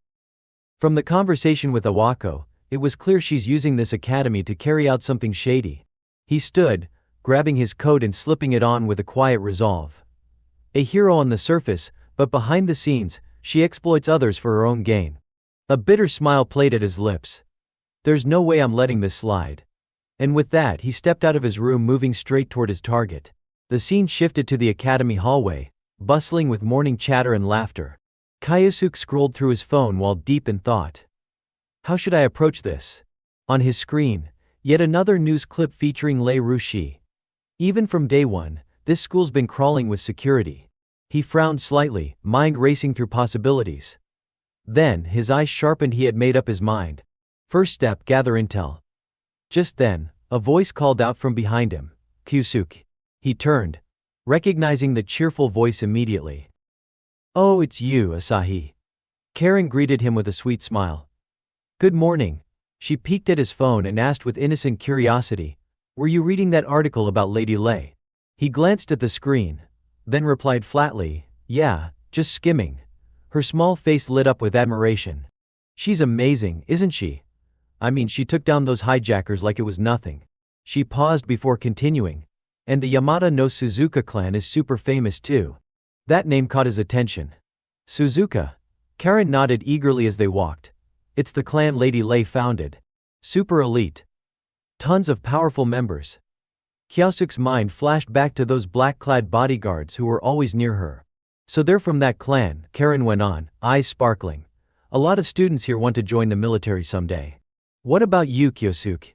From the conversation with Awako, it was clear she's using this academy to carry out something shady. He stood, grabbing his coat and slipping it on with a quiet resolve. A hero on the surface, but behind the scenes, she exploits others for her own gain. A bitter smile played at his lips. "There's no way I'm letting this slide." And with that, he stepped out of his room, moving straight toward his target. The scene shifted to the academy hallway, bustling with morning chatter and laughter. Kyosuke scrolled through his phone while deep in thought. How should I approach this? On his screen, yet another news clip featuring Lei Rushi. Even from day one, this school's been crawling with security. He frowned slightly, mind racing through possibilities. Then, his eyes sharpened. He had made up his mind. First step, gather intel. Just then, a voice called out from behind him, "Kyosuke." He turned, recognizing the cheerful voice immediately. "Oh, it's you, Asahi." Karen greeted him with a sweet smile. "Good morning." She peeked at his phone and asked with innocent curiosity, "Were you reading that article about Lady Lei?" He glanced at the screen, then replied flatly, "Yeah, just skimming." Her small face lit up with admiration. "She's amazing, isn't she? I mean, she took down those hijackers like it was nothing." She paused before continuing. "And the Yamada no Suzuka clan is super famous too." That name caught his attention. "Suzuka?" Karen nodded eagerly as they walked. "It's the clan Lady Lei founded. Super elite. Tons of powerful members." Kyosuke's mind flashed back to those black-clad bodyguards who were always near her. "So they're from that clan," Karen went on, eyes sparkling. "A lot of students here want to join the military someday. What about you, Kyosuke?"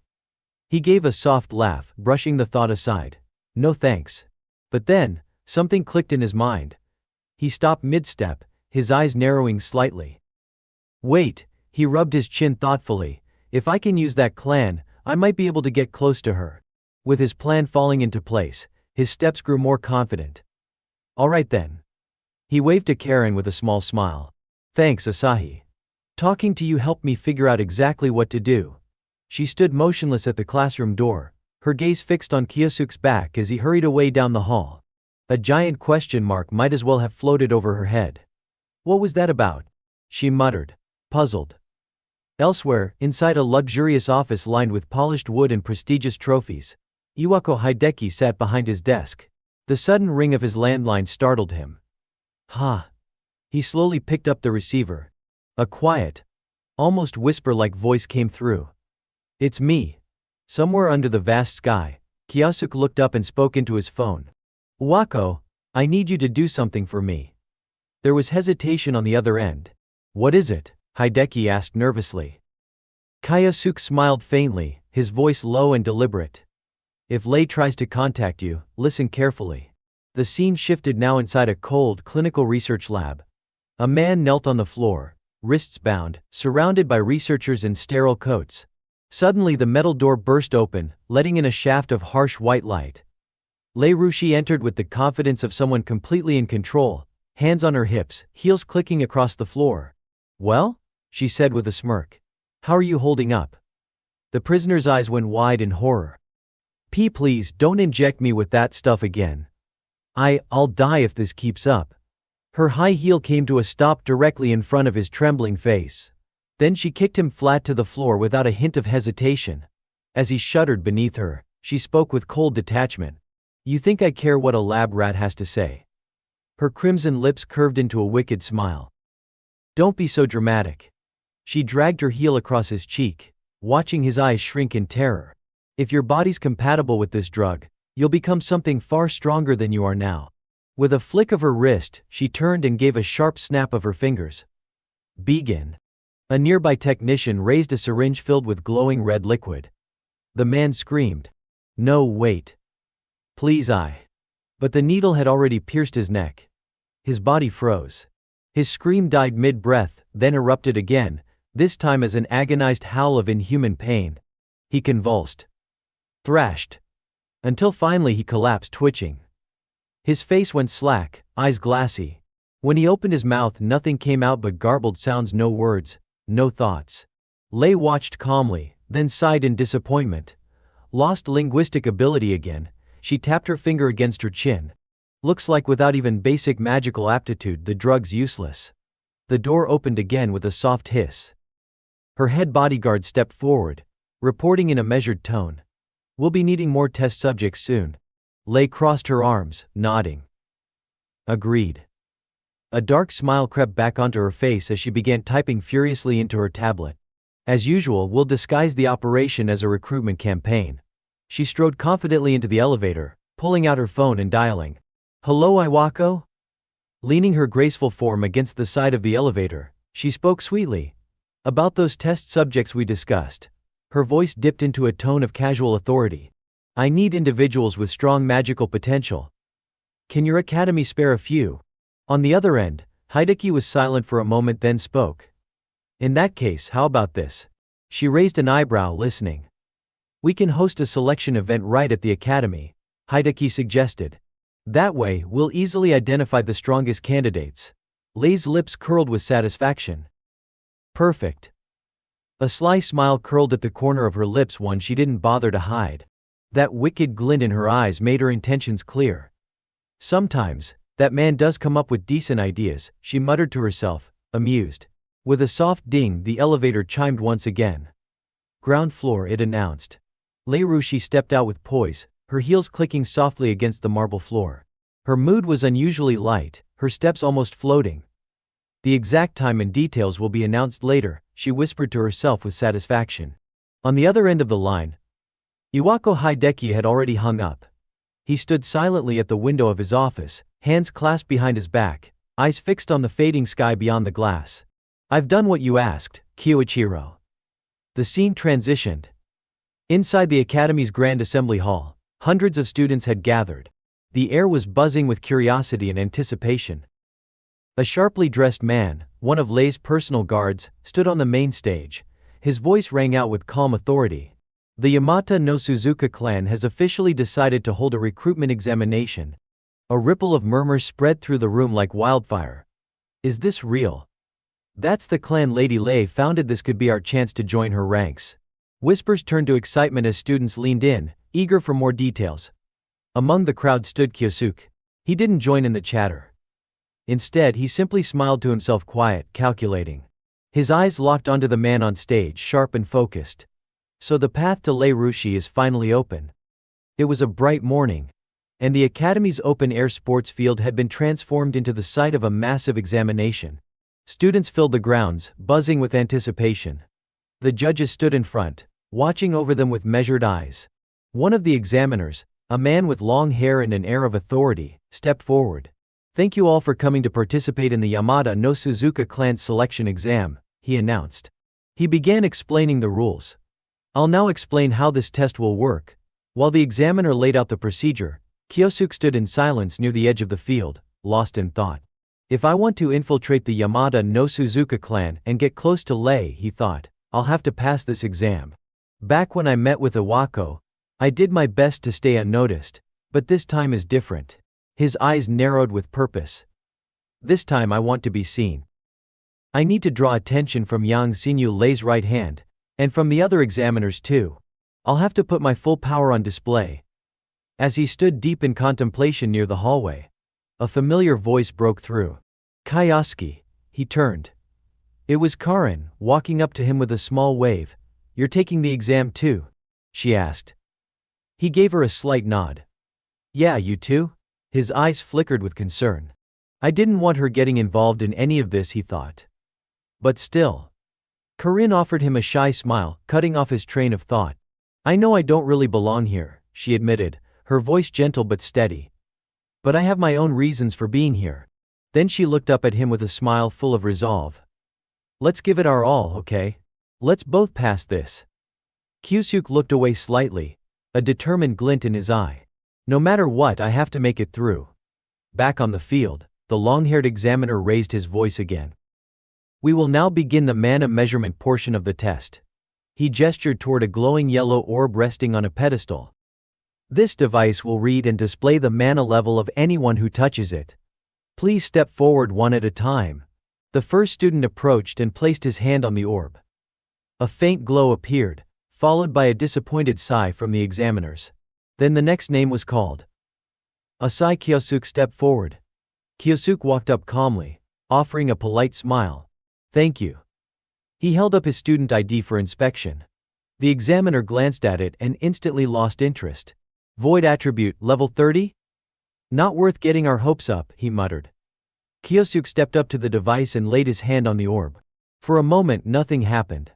He gave a soft laugh, brushing the thought aside. "No thanks." But then, something clicked in his mind. He stopped mid-step, his eyes narrowing slightly. "Wait," he rubbed his chin thoughtfully. "If I can use that clan, I might be able to get close to her." With his plan falling into place, his steps grew more confident. "All right then." He waved to Karen with a small smile. "Thanks, Asahi. Talking to you helped me figure out exactly what to do." She stood motionless at the classroom door, her gaze fixed on Kyosuke's back as he hurried away down the hall. A giant question mark might as well have floated over her head. "What was that about?" she muttered, puzzled. Elsewhere, inside a luxurious office lined with polished wood and prestigious trophies, Iwako Hideki sat behind his desk. The sudden ring of his landline startled him. Ha! He slowly picked up the receiver. A quiet, almost whisper-like voice came through. "It's me." Somewhere under the vast sky, Kyosuke looked up and spoke into his phone. "Iwako, I need you to do something for me." There was hesitation on the other end. "What is it?" Hideki asked nervously. Kyosuke smiled faintly, his voice low and deliberate. "If Lei tries to contact you, listen carefully." The scene shifted now inside a cold, clinical research lab. A man knelt on the floor, wrists bound, surrounded by researchers in sterile coats. Suddenly the metal door burst open, letting in a shaft of harsh white light. Lei Rushi entered with the confidence of someone completely in control, hands on her hips, heels clicking across the floor. "Well?" she said with a smirk. "How are you holding up?" The prisoner's eyes went wide in horror. Please don't inject me with that stuff again. I'll die if this keeps up." Her high heel came to a stop directly in front of his trembling face. Then she kicked him flat to the floor without a hint of hesitation. As he shuddered beneath her, she spoke with cold detachment. "You think I care what a lab rat has to say?" Her crimson lips curved into a wicked smile. "Don't be so dramatic." She dragged her heel across his cheek, watching his eyes shrink in terror. "If your body's compatible with this drug, you'll become something far stronger than you are now." With a flick of her wrist, she turned and gave a sharp snap of her fingers. "Begin." A nearby technician raised a syringe filled with glowing red liquid. The man screamed. "No, wait. Please, But the needle had already pierced his neck. His body froze. His scream died mid-breath, then erupted again, this time as an agonized howl of inhuman pain. He convulsed. Thrashed. Until finally he collapsed, twitching. His face went slack, eyes glassy. When he opened his mouth, nothing came out but garbled sounds, no words, no thoughts. Lei watched calmly, then sighed in disappointment. Lost linguistic ability again, she tapped her finger against her chin. Looks like without even basic magical aptitude, the drug's useless. The door opened again with a soft hiss. Her head bodyguard stepped forward, reporting in a measured tone. "We'll be needing more test subjects soon." Lei crossed her arms, nodding. "Agreed." A dark smile crept back onto her face as she began typing furiously into her tablet. "As usual, we'll disguise the operation as a recruitment campaign." She strode confidently into the elevator, pulling out her phone and dialing. "Hello, Iwako?" Leaning her graceful form against the side of the elevator, she spoke sweetly. "About those test subjects we discussed." Her voice dipped into a tone of casual authority. "I need individuals with strong magical potential. Can your academy spare a few?" On the other end, Hideki was silent for a moment, then spoke. "In that case, how about this?" She raised an eyebrow, listening. "We can host a selection event right at the academy," Hideki suggested. "That way, we'll easily identify the strongest candidates." Lei's lips curled with satisfaction. "Perfect." A sly smile curled at the corner of her lips, one she didn't bother to hide. That wicked glint in her eyes made her intentions clear. "Sometimes, that man does come up with decent ideas," she muttered to herself, amused. With a soft ding, the elevator chimed once again. "Ground floor," it announced. Lei Rushi stepped out with poise, her heels clicking softly against the marble floor. Her mood was unusually light, her steps almost floating. "The exact time and details will be announced later," she whispered to herself with satisfaction. On the other end of the line, Iwako Hideki had already hung up. He stood silently at the window of his office, hands clasped behind his back, eyes fixed on the fading sky beyond the glass. "I've done what you asked, Kyoichiro." The scene transitioned. Inside the academy's grand assembly hall, hundreds of students had gathered. The air was buzzing with curiosity and anticipation. A sharply dressed man, one of Lei's personal guards, stood on the main stage. His voice rang out with calm authority. "The Yamata no Suzuka clan has officially decided to hold a recruitment examination." A ripple of murmurs spread through the room like wildfire. "Is this real? That's the clan Lady Lei founded. This could be our chance to join her ranks." Whispers turned to excitement as students leaned in, eager for more details. Among the crowd stood Kyosuke. He didn't join in the chatter. Instead, he simply smiled to himself, quiet, calculating. His eyes locked onto the man on stage, sharp and focused. So the path to Lei Rushi is finally open. It was a bright morning, and the Academy's open-air sports field had been transformed into the site of a massive examination. Students filled the grounds, buzzing with anticipation. The judges stood in front, watching over them with measured eyes. One of the examiners, a man with long hair and an air of authority, stepped forward. "Thank you all for coming to participate in the Yamada no Suzuka clan's selection exam," he announced. He began explaining the rules. "I'll now explain how this test will work." While the examiner laid out the procedure, Kyosuke stood in silence near the edge of the field, lost in thought. If I want to infiltrate the Yamada no Suzuka clan and get close to Lei, he thought, I'll have to pass this exam. Back when I met with Iwako, I did my best to stay unnoticed, but this time is different. His eyes narrowed with purpose. This time I want to be seen. I need to draw attention from Yang Xinyu Lei's right hand, and from the other examiners too. I'll have to put my full power on display. As he stood deep in contemplation near the hallway, a familiar voice broke through. "Kyosuke," he turned. It was Karin, walking up to him with a small wave. "You're taking the exam too?" she asked. He gave her a slight nod. "Yeah, you too?" His eyes flickered with concern. I didn't want her getting involved in any of this, he thought. But still. Karin offered him a shy smile, cutting off his train of thought. "I know I don't really belong here," she admitted, her voice gentle but steady. "But I have my own reasons for being here." Then she looked up at him with a smile full of resolve. "Let's give it our all, okay? Let's both pass this." Kyosuke looked away slightly, a determined glint in his eye. "No matter what, I have to make it through." Back on the field, the long-haired examiner raised his voice again. "We will now begin the mana measurement portion of the test." He gestured toward a glowing yellow orb resting on a pedestal. "This device will read and display the mana level of anyone who touches it. Please step forward one at a time." The first student approached and placed his hand on the orb. A faint glow appeared, followed by a disappointed sigh from the examiners. Then the next name was called. Asai Kyosuke stepped forward. Kyosuke walked up calmly, offering a polite smile. "Thank you." He held up his student ID for inspection. The examiner glanced at it and instantly lost interest. "Void attribute, level 30? Not worth getting our hopes up," he muttered. Kyosuke stepped up to the device and laid his hand on the orb. For a moment nothing happened.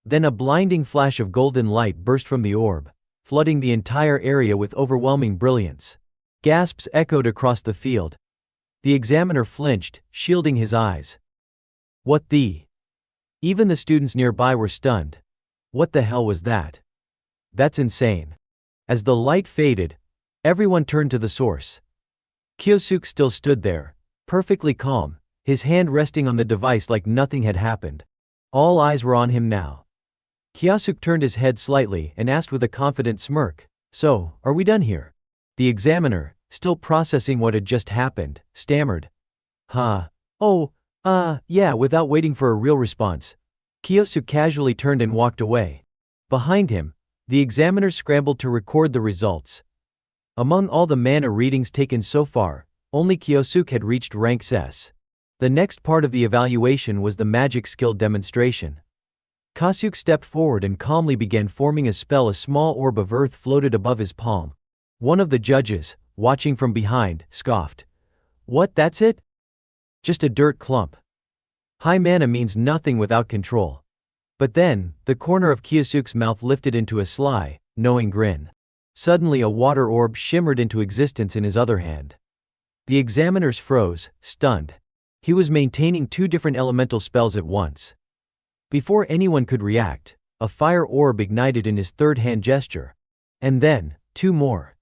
Then a blinding flash of golden light burst from the orb, flooding the entire area with overwhelming brilliance. Gasps echoed across the field. The examiner flinched, shielding his eyes. "What the?" Even the students nearby were stunned. What the hell was that? "That's insane." As the light faded, everyone turned to the source. Kyosuke still stood there, perfectly calm, his hand resting on the device like nothing had happened. All eyes were on him now. Kyosuke turned his head slightly and asked with a confident smirk, "So, are we done here?" The examiner, still processing what had just happened, stammered. Yeah," without waiting for a real response. Kyosuke casually turned and walked away. Behind him, the examiner scrambled to record the results. Among all the mana readings taken so far, only Kyosuke had reached rank S. The next part of the evaluation was the magic skill demonstration. Kyosuke stepped forward and calmly began forming a spell. A small orb of earth floated above his palm. One of the judges, watching from behind, scoffed. "What, that's it? Just a dirt clump. High mana means nothing without control." But then, the corner of Kyosuke's mouth lifted into a sly, knowing grin. Suddenly a water orb shimmered into existence in his other hand. The examiners froze, stunned. He was maintaining two different elemental spells at once. Before anyone could react, a fire orb ignited in his third hand gesture. And then, two more.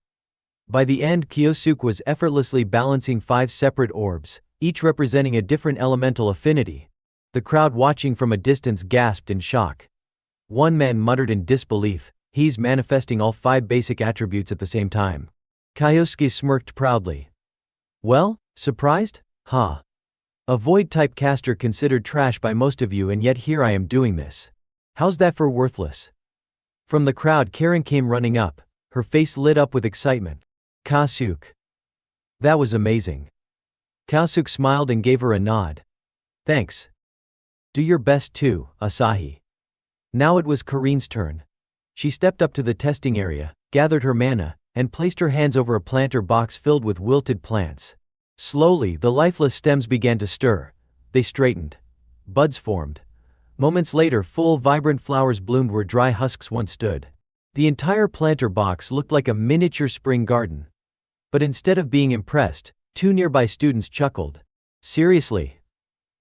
By the end, Kyosuke was effortlessly balancing 5 separate orbs, each representing a different elemental affinity. The crowd watching from a distance gasped in shock. One man muttered in disbelief, "He's manifesting all 5 basic attributes at the same time." Kyosuke smirked proudly. "Well, surprised? Huh. A void-type caster considered trash by most of you, and yet here I am doing this. How's that for worthless?" From the crowd, Karen came running up, her face lit up with excitement. "Kyosuke. That was amazing." Kyosuke smiled and gave her a nod. "Thanks. Do your best too, Asahi. Now it was Karin's turn. She stepped up to the testing area, gathered her mana, and placed her hands over a planter box filled with wilted plants. Slowly, the lifeless stems began to stir. They straightened. Buds formed. Moments later, full, vibrant flowers bloomed where dry husks once stood. The entire planter box looked like a miniature spring garden. But instead of being impressed, two nearby students chuckled. Seriously?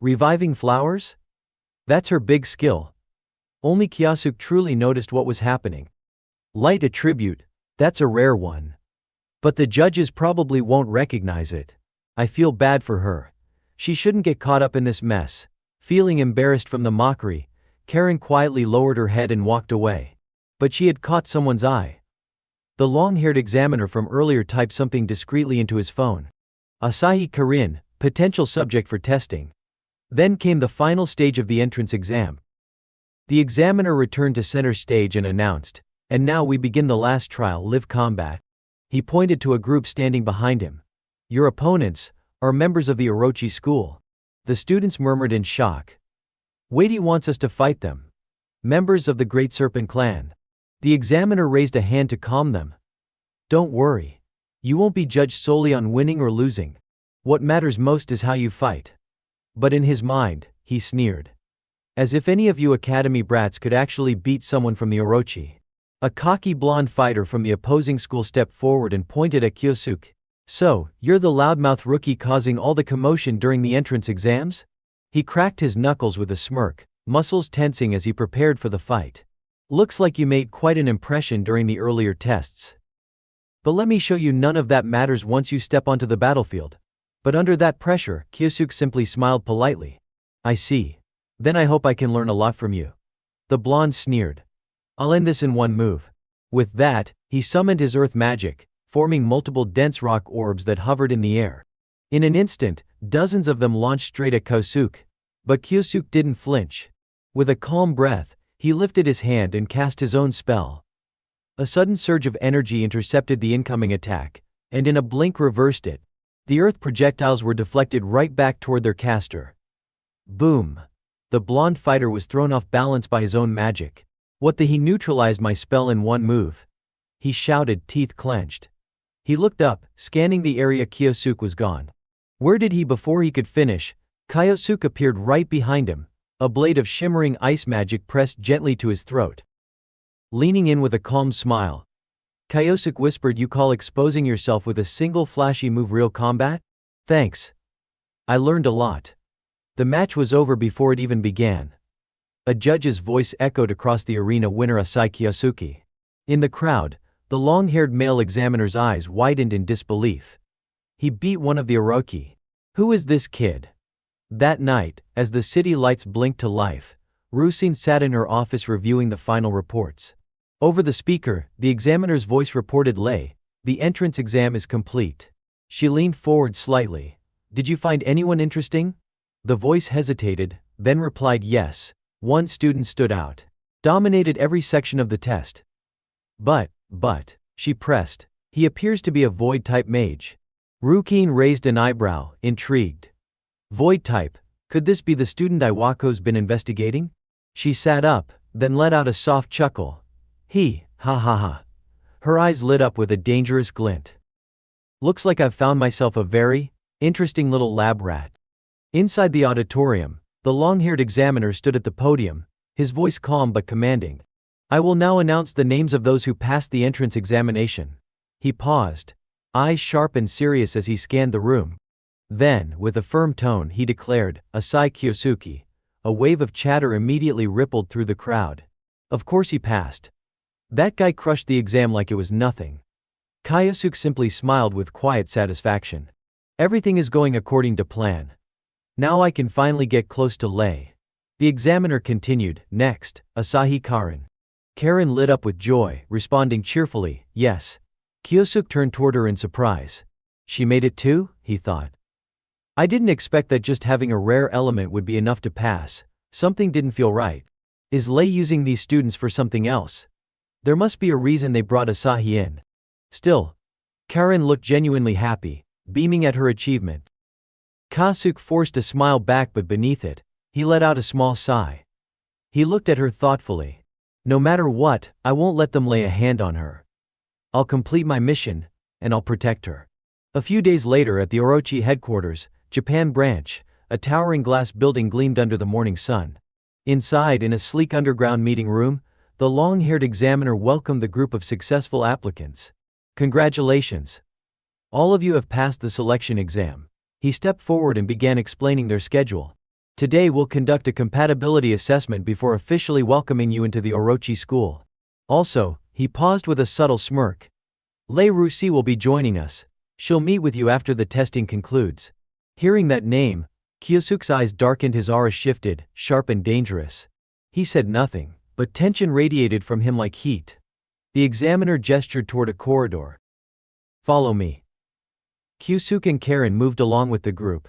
Reviving flowers? That's her big skill. Only Kyosuke truly noticed what was happening. Light attribute, that's a rare one. But the judges probably won't recognize it. I feel bad for her. She shouldn't get caught up in this mess. Feeling embarrassed from the mockery, Karen quietly lowered her head and walked away. But she had caught someone's eye. The long-haired examiner from earlier typed something discreetly into his phone. Asahi Karin, potential subject for testing. Then came the final stage of the entrance exam. The examiner returned to center stage and announced, "And now we begin the last trial, live combat." He pointed to a group standing behind him. "Your opponents are members of the Orochi school." The students murmured in shock. "Waity wants us to fight them. Members of the Great Serpent clan." The examiner raised a hand to calm them. "Don't worry. You won't be judged solely on winning or losing. What matters most is how you fight." But in his mind, he sneered. As if any of you academy brats could actually beat someone from the Orochi. A cocky blonde fighter from the opposing school stepped forward and pointed at Kyosuke. "So, you're the loudmouth rookie causing all the commotion during the entrance exams?" He cracked his knuckles with a smirk, muscles tensing as he prepared for the fight. "Looks like you made quite an impression during the earlier tests. But let me show you none of that matters once you step onto the battlefield." But under that pressure, Kyosuke simply smiled politely. "I see. Then I hope I can learn a lot from you." The blonde sneered. "I'll end this in one move." With that, he summoned his earth magic, forming multiple dense rock orbs that hovered in the air. In an instant, dozens of them launched straight at Kyosuke. But Kyosuke didn't flinch. With a calm breath, he lifted his hand and cast his own spell. A sudden surge of energy intercepted the incoming attack, and in a blink reversed it. The earth projectiles were deflected right back toward their caster. Boom! The blonde fighter was thrown off balance by his own magic. "What the he neutralized my spell in one move," he shouted, teeth clenched. He looked up, scanning the area. Kyosuke was gone. Where did he before he could finish? Kyosuke appeared right behind him, a blade of shimmering ice magic pressed gently to his throat. Leaning in with a calm smile, Kyosuke whispered, "You call exposing yourself with a single flashy move real combat? Thanks. I learned a lot." The match was over before it even began. A judge's voice echoed across the arena, "Winner Asahi Kyosuke." In the crowd, the long-haired male examiner's eyes widened in disbelief. He beat one of the Orochi. Who is this kid? That night, as the city lights blinked to life, Rusine sat in her office reviewing the final reports. Over the speaker, the examiner's voice reported, "The entrance exam is complete." She leaned forward slightly. "Did you find anyone interesting?" The voice hesitated, then replied, "Yes. One student stood out. Dominated every section of the test." But, she pressed. "He appears to be a void-type mage." Rusine raised an eyebrow, intrigued. "Void-type? Could this be the student Iwako's been investigating?" She sat up, then let out a soft chuckle. Ha ha ha. Her eyes lit up with a dangerous glint. "Looks like I've found myself a very interesting little lab rat." Inside the auditorium, the long-haired examiner stood at the podium, his voice calm but commanding. "I will now announce the names of those who passed the entrance examination." He paused, eyes sharp and serious as he scanned the room. Then, with a firm tone, he declared, "Asahi Kyosuke." A wave of chatter immediately rippled through the crowd. Of course he passed. That guy crushed the exam like it was nothing. Kyosuke simply smiled with quiet satisfaction. Everything is going according to plan. Now I can finally get close to Lei. The examiner continued, "Next, Asahi Karin." Karen lit up with joy, responding cheerfully, "Yes." Kyosuke turned toward her in surprise. "She made it too?" he thought. "I didn't expect that just having a rare element would be enough to pass. Something didn't feel right. Is Lei using these students for something else? There must be a reason they brought Asahi in." Still, Karen looked genuinely happy, beaming at her achievement. Kyosuke forced a smile back, but beneath it, He let out a small sigh. He looked at her thoughtfully. No matter what, I won't let them lay a hand on her. I'll complete my mission, and I'll protect her. A few days later at the Orochi headquarters, Japan branch, a towering glass building gleamed under the morning sun. Inside, in a sleek underground meeting room, the long-haired examiner welcomed the group of successful applicants. Congratulations. All of you have passed the selection exam. He stepped forward and began explaining their schedule. Today we'll conduct a compatibility assessment before officially welcoming you into the Orochi school. Also, he paused with a subtle smirk. Lei Rusi will be joining us. She'll meet with you after the testing concludes. Hearing that name, Kyosuke's eyes darkened, his aura shifted, sharp and dangerous. He said nothing, but tension radiated from him like heat. The examiner gestured toward a corridor. Follow me. Kyosuke and Karen moved along with the group.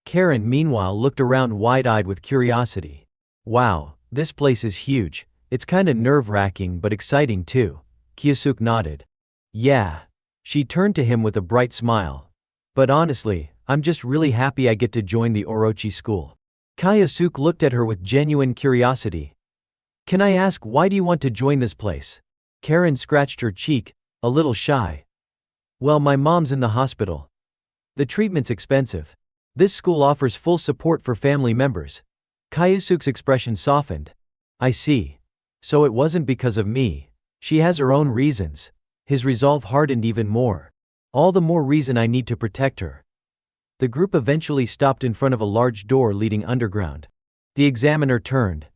Karen, meanwhile, looked around wide-eyed with curiosity. Wow, this place is huge. It's kinda nerve-wracking but exciting too. Kyosuke nodded. Yeah. She turned to him with a bright smile. But honestly, I'm just really happy I get to join the Orochi school. Kyosuke looked at her with genuine curiosity. Can I ask, why do you want to join this place? Karen scratched her cheek, a little shy. Well, my mom's in the hospital. The treatment's expensive. This school offers full support for family members. Kyosuke's expression softened. I see. So it wasn't because of me. She has her own reasons. His resolve hardened even more. All the more reason I need to protect her. The group eventually stopped in front of a large door leading underground. The examiner turned.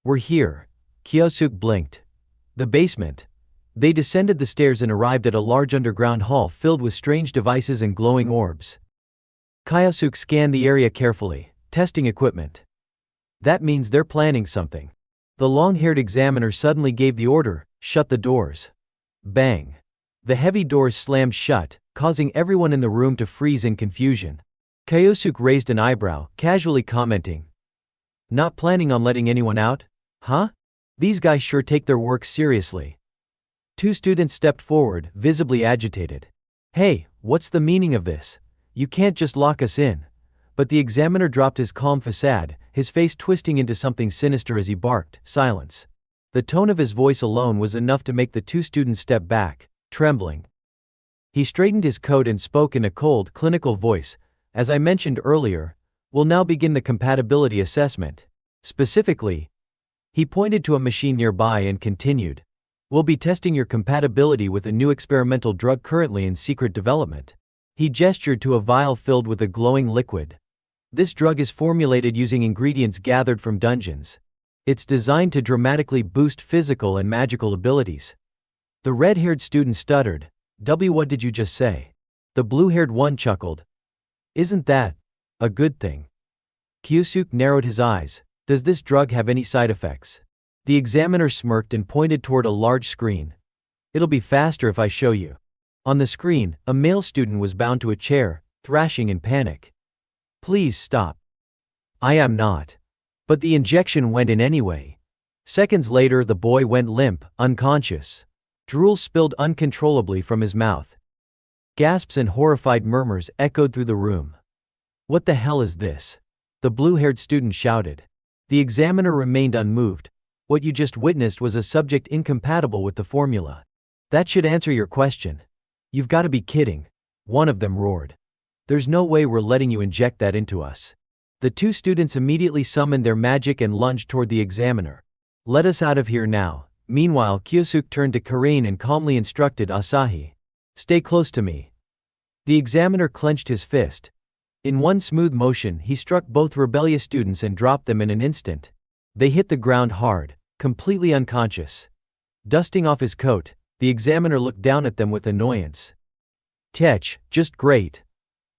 We're here. Kyosuke blinked. The basement. They descended the stairs and arrived at a large underground hall filled with strange devices and glowing orbs. Kyosuke scanned the area carefully, testing equipment. That means they're planning something. The long-haired examiner suddenly gave the order, shut the doors. Bang. The heavy doors slammed shut, causing everyone in the room to freeze in confusion. Kyosuke raised an eyebrow, casually commenting. Not planning on letting anyone out? Huh? These guys sure take their work seriously. Two students stepped forward, visibly agitated. Hey, what's the meaning of this? You can't just lock us in. But the examiner dropped his calm facade, his face twisting into something sinister as he barked, silence. The tone of his voice alone was enough to make the two students step back, trembling. He straightened his coat and spoke in a cold, clinical voice. As I mentioned earlier, we'll now begin the compatibility assessment. Specifically, he pointed to a machine nearby and continued. We'll be testing your compatibility with a new experimental drug currently in secret development. He gestured to a vial filled with a glowing liquid. This drug is formulated using ingredients gathered from dungeons. It's designed to dramatically boost physical and magical abilities. The red-haired student stuttered. What did you just say? The blue-haired one chuckled. Isn't that a good thing? Kyosuke narrowed his eyes. Does this drug have any side effects? The examiner smirked and pointed toward a large screen. It'll be faster if I show you. On the screen, a male student was bound to a chair, thrashing in panic. Please stop. I am not. But the injection went in anyway. Seconds later, the boy went limp, unconscious. Drool spilled uncontrollably from his mouth. Gasps and horrified murmurs echoed through the room. What the hell is this? The blue-haired student shouted. The examiner remained unmoved. What you just witnessed was a subject incompatible with the formula. That should answer your question. You've got to be kidding. One of them roared. There's no way we're letting you inject that into us. The two students immediately summoned their magic and lunged toward the examiner. Let us out of here now. Meanwhile, Kyosuke turned to Karen and calmly instructed Asahi. Stay close to me. The examiner clenched his fist. In one smooth motion, he struck both rebellious students and dropped them in an instant. They hit the ground hard, completely unconscious. Dusting off his coat, the examiner looked down at them with annoyance. Tech, just great.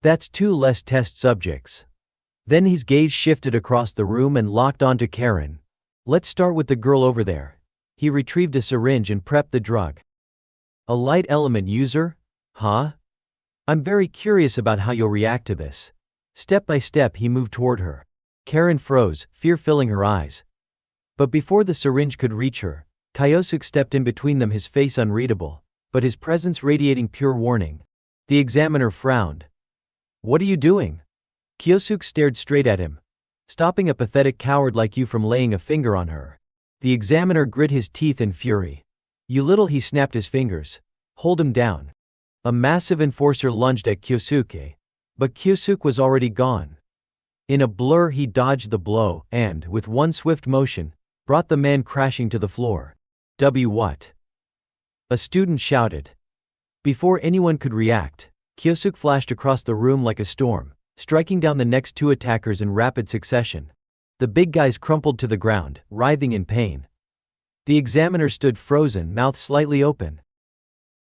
That's 2 less test subjects. Then his gaze shifted across the room and locked onto Karen. Let's start with the girl over there. He retrieved a syringe and prepped the drug. A light element user? Huh? I'm very curious about how you'll react to this. Step by step he moved toward her. Karen froze, fear filling her eyes. But before the syringe could reach her, Kyosuke stepped in between them, his face unreadable, but his presence radiating pure warning. The examiner frowned. What are you doing? Kyosuke stared straight at him. stopping a pathetic coward like you from laying a finger on her. The examiner grit his teeth in fury. You little, he snapped his fingers. Hold him down. A massive enforcer lunged at Kyosuke. But Kyosuke was already gone. In a blur he dodged the blow and, with one swift motion, brought the man crashing to the floor. What? A student shouted. Before anyone could react, Kyosuke flashed across the room like a storm, striking down the next two attackers in rapid succession. The big guys crumpled to the ground, writhing in pain. The examiner stood frozen, mouth slightly open.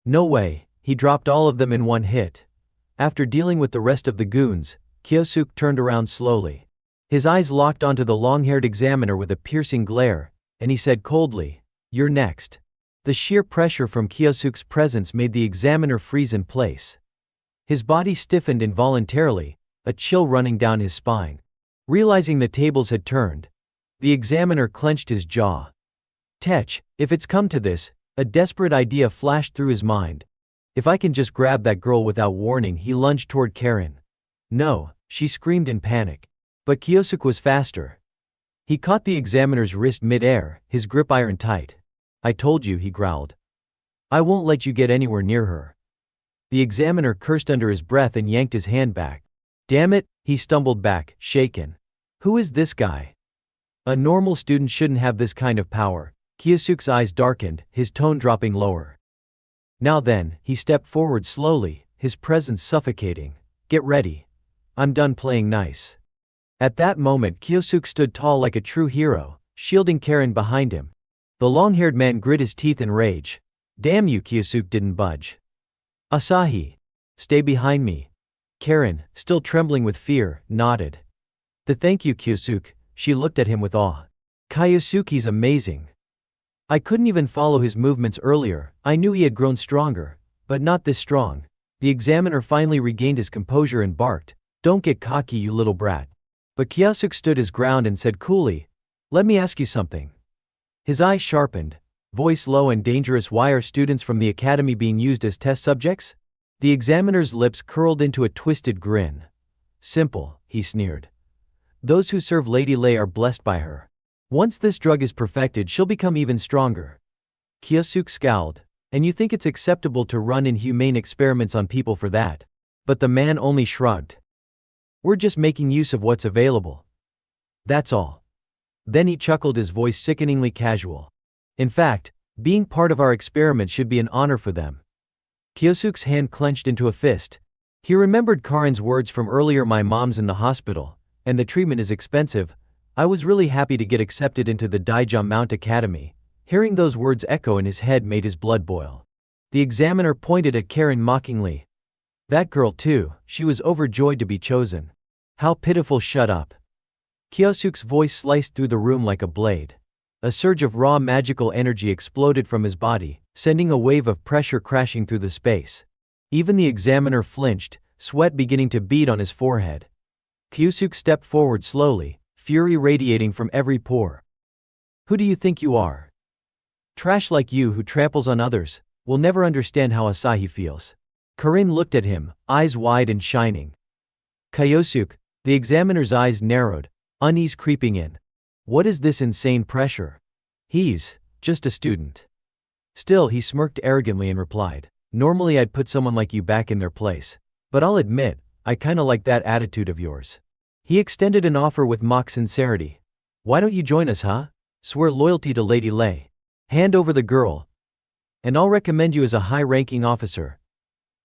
No way, he dropped all of them in one hit. After dealing with the rest of the goons, Kyosuke turned around slowly. His eyes locked onto the long-haired examiner with a piercing glare, and he said coldly, "You're next." The sheer pressure from Kyosuke's presence made the examiner freeze in place. His body stiffened involuntarily, a chill running down his spine. Realizing the tables had turned, the examiner clenched his jaw. Tech, if it's come to this, a desperate idea flashed through his mind. If I can just grab that girl without warning, he lunged toward Karen. No, she screamed in panic. But Kyosuke was faster. He caught the examiner's wrist mid-air, his grip iron tight. I told you, he growled. I won't let you get anywhere near her. The examiner cursed under his breath and yanked his hand back. Damn it, he stumbled back, shaken. Who is this guy? A normal student shouldn't have this kind of power. Kyosuke's eyes darkened, his tone dropping lower. Now then, he stepped forward slowly, his presence suffocating. Get ready. I'm done playing nice. At that moment, Kyosuke stood tall like a true hero, shielding Karen behind him. The long-haired man grit his teeth in rage. Damn you, Kyosuke didn't budge. Asahi. Stay behind me. Karen, still trembling with fear, nodded. Thank you, Kyosuke. She looked at him with awe. Kyosuke's amazing. I couldn't even follow his movements earlier. I knew he had grown stronger, but not this strong. The examiner finally regained his composure and barked, Don't get cocky, you little brat. But Kyosuke stood his ground and said coolly, Let me ask you something. His eyes sharpened, voice low and dangerous. Why are students from the academy being used as test subjects? The examiner's lips curled into a twisted grin. Simple, he sneered. Those who serve Lady Lei are blessed by her. Once this drug is perfected, she'll become even stronger. Kyosuke scowled. And you think it's acceptable to run inhumane experiments on people for that? But the man only shrugged. We're just making use of what's available. That's all. Then he chuckled, his voice sickeningly casual. In fact, being part of our experiment should be an honor for them. Kyosuke's hand clenched into a fist. He remembered Karen's words from earlier, my mom's in the hospital, and the treatment is expensive. I was really happy to get accepted into the Daijia Mount Academy. Hearing those words echo in his head made his blood boil. The examiner pointed at Karen mockingly. That girl too, she was overjoyed to be chosen. How pitiful, shut up. Kyosuke's voice sliced through the room like a blade. A surge of raw magical energy exploded from his body, sending a wave of pressure crashing through the space. Even the examiner flinched, sweat beginning to bead on his forehead. Kyosuke stepped forward slowly, fury radiating from every pore. Who do you think you are? Trash like you who tramples on others will never understand how Asahi feels. Karen looked at him, eyes wide and shining. Kyosuke, the examiner's eyes narrowed, unease creeping in. What is this insane pressure? He's just a student. Still, he smirked arrogantly and replied, Normally I'd put someone like you back in their place. But I'll admit, I kinda like that attitude of yours. He extended an offer with mock sincerity. Why don't you join us, huh? Swear loyalty to Lady Lei. Hand over the girl. And I'll recommend you as a high-ranking officer.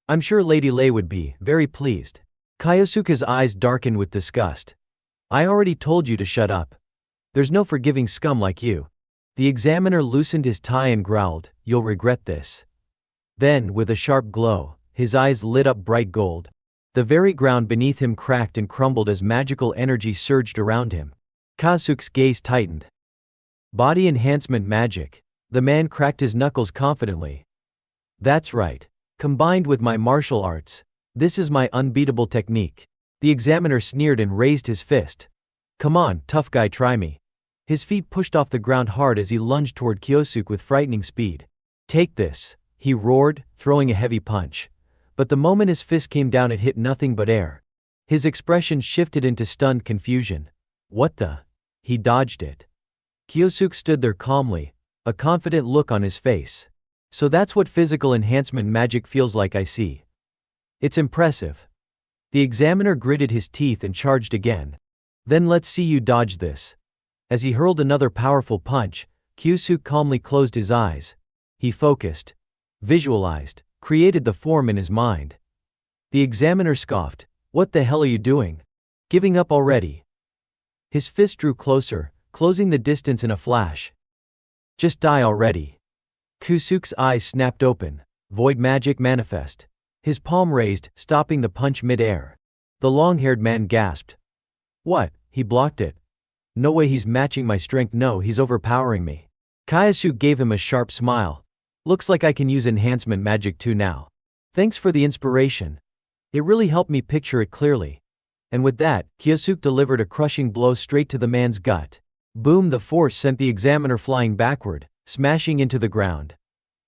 I'm sure Lady Lei would be very pleased. Kyosuke's eyes darkened with disgust. I already told you to shut up. There's no forgiving scum like you. The examiner loosened his tie and growled, You'll regret this. Then, with a sharp glow, his eyes lit up bright gold. The very ground beneath him cracked and crumbled as magical energy surged around him. Kyosuke's gaze tightened. Body enhancement magic. The man cracked his knuckles confidently. That's right. Combined with my martial arts, this is my unbeatable technique. The examiner sneered and raised his fist. Come on, tough guy, try me. His feet pushed off the ground hard as he lunged toward Kyosuke with frightening speed. Take this, he roared, throwing a heavy punch. But the moment his fist came down, it hit nothing but air. His expression shifted into stunned confusion. What the? He dodged it. Kyosuke stood there calmly, a confident look on his face. So that's what physical enhancement magic feels like, I see. It's impressive. The examiner gritted his teeth and charged again. Then let's see you dodge this. As he hurled another powerful punch, Kyosuke calmly closed his eyes. He focused, visualized, created the form in his mind. The examiner scoffed. What the hell are you doing? Giving up already? His fist drew closer, closing the distance in a flash. Just die already. Kyosuke's eyes snapped open. Void magic manifest. His palm raised, stopping the punch mid-air. The long-haired man gasped. What? He blocked it. No way, he's matching my strength. No, he's overpowering me. Kyosuke gave him a sharp smile. Looks like I can use enhancement magic too now. Thanks for the inspiration. It really helped me picture it clearly. And with that, Kyosuke delivered a crushing blow straight to the man's gut. Boom! The force sent the examiner flying backward, smashing into the ground.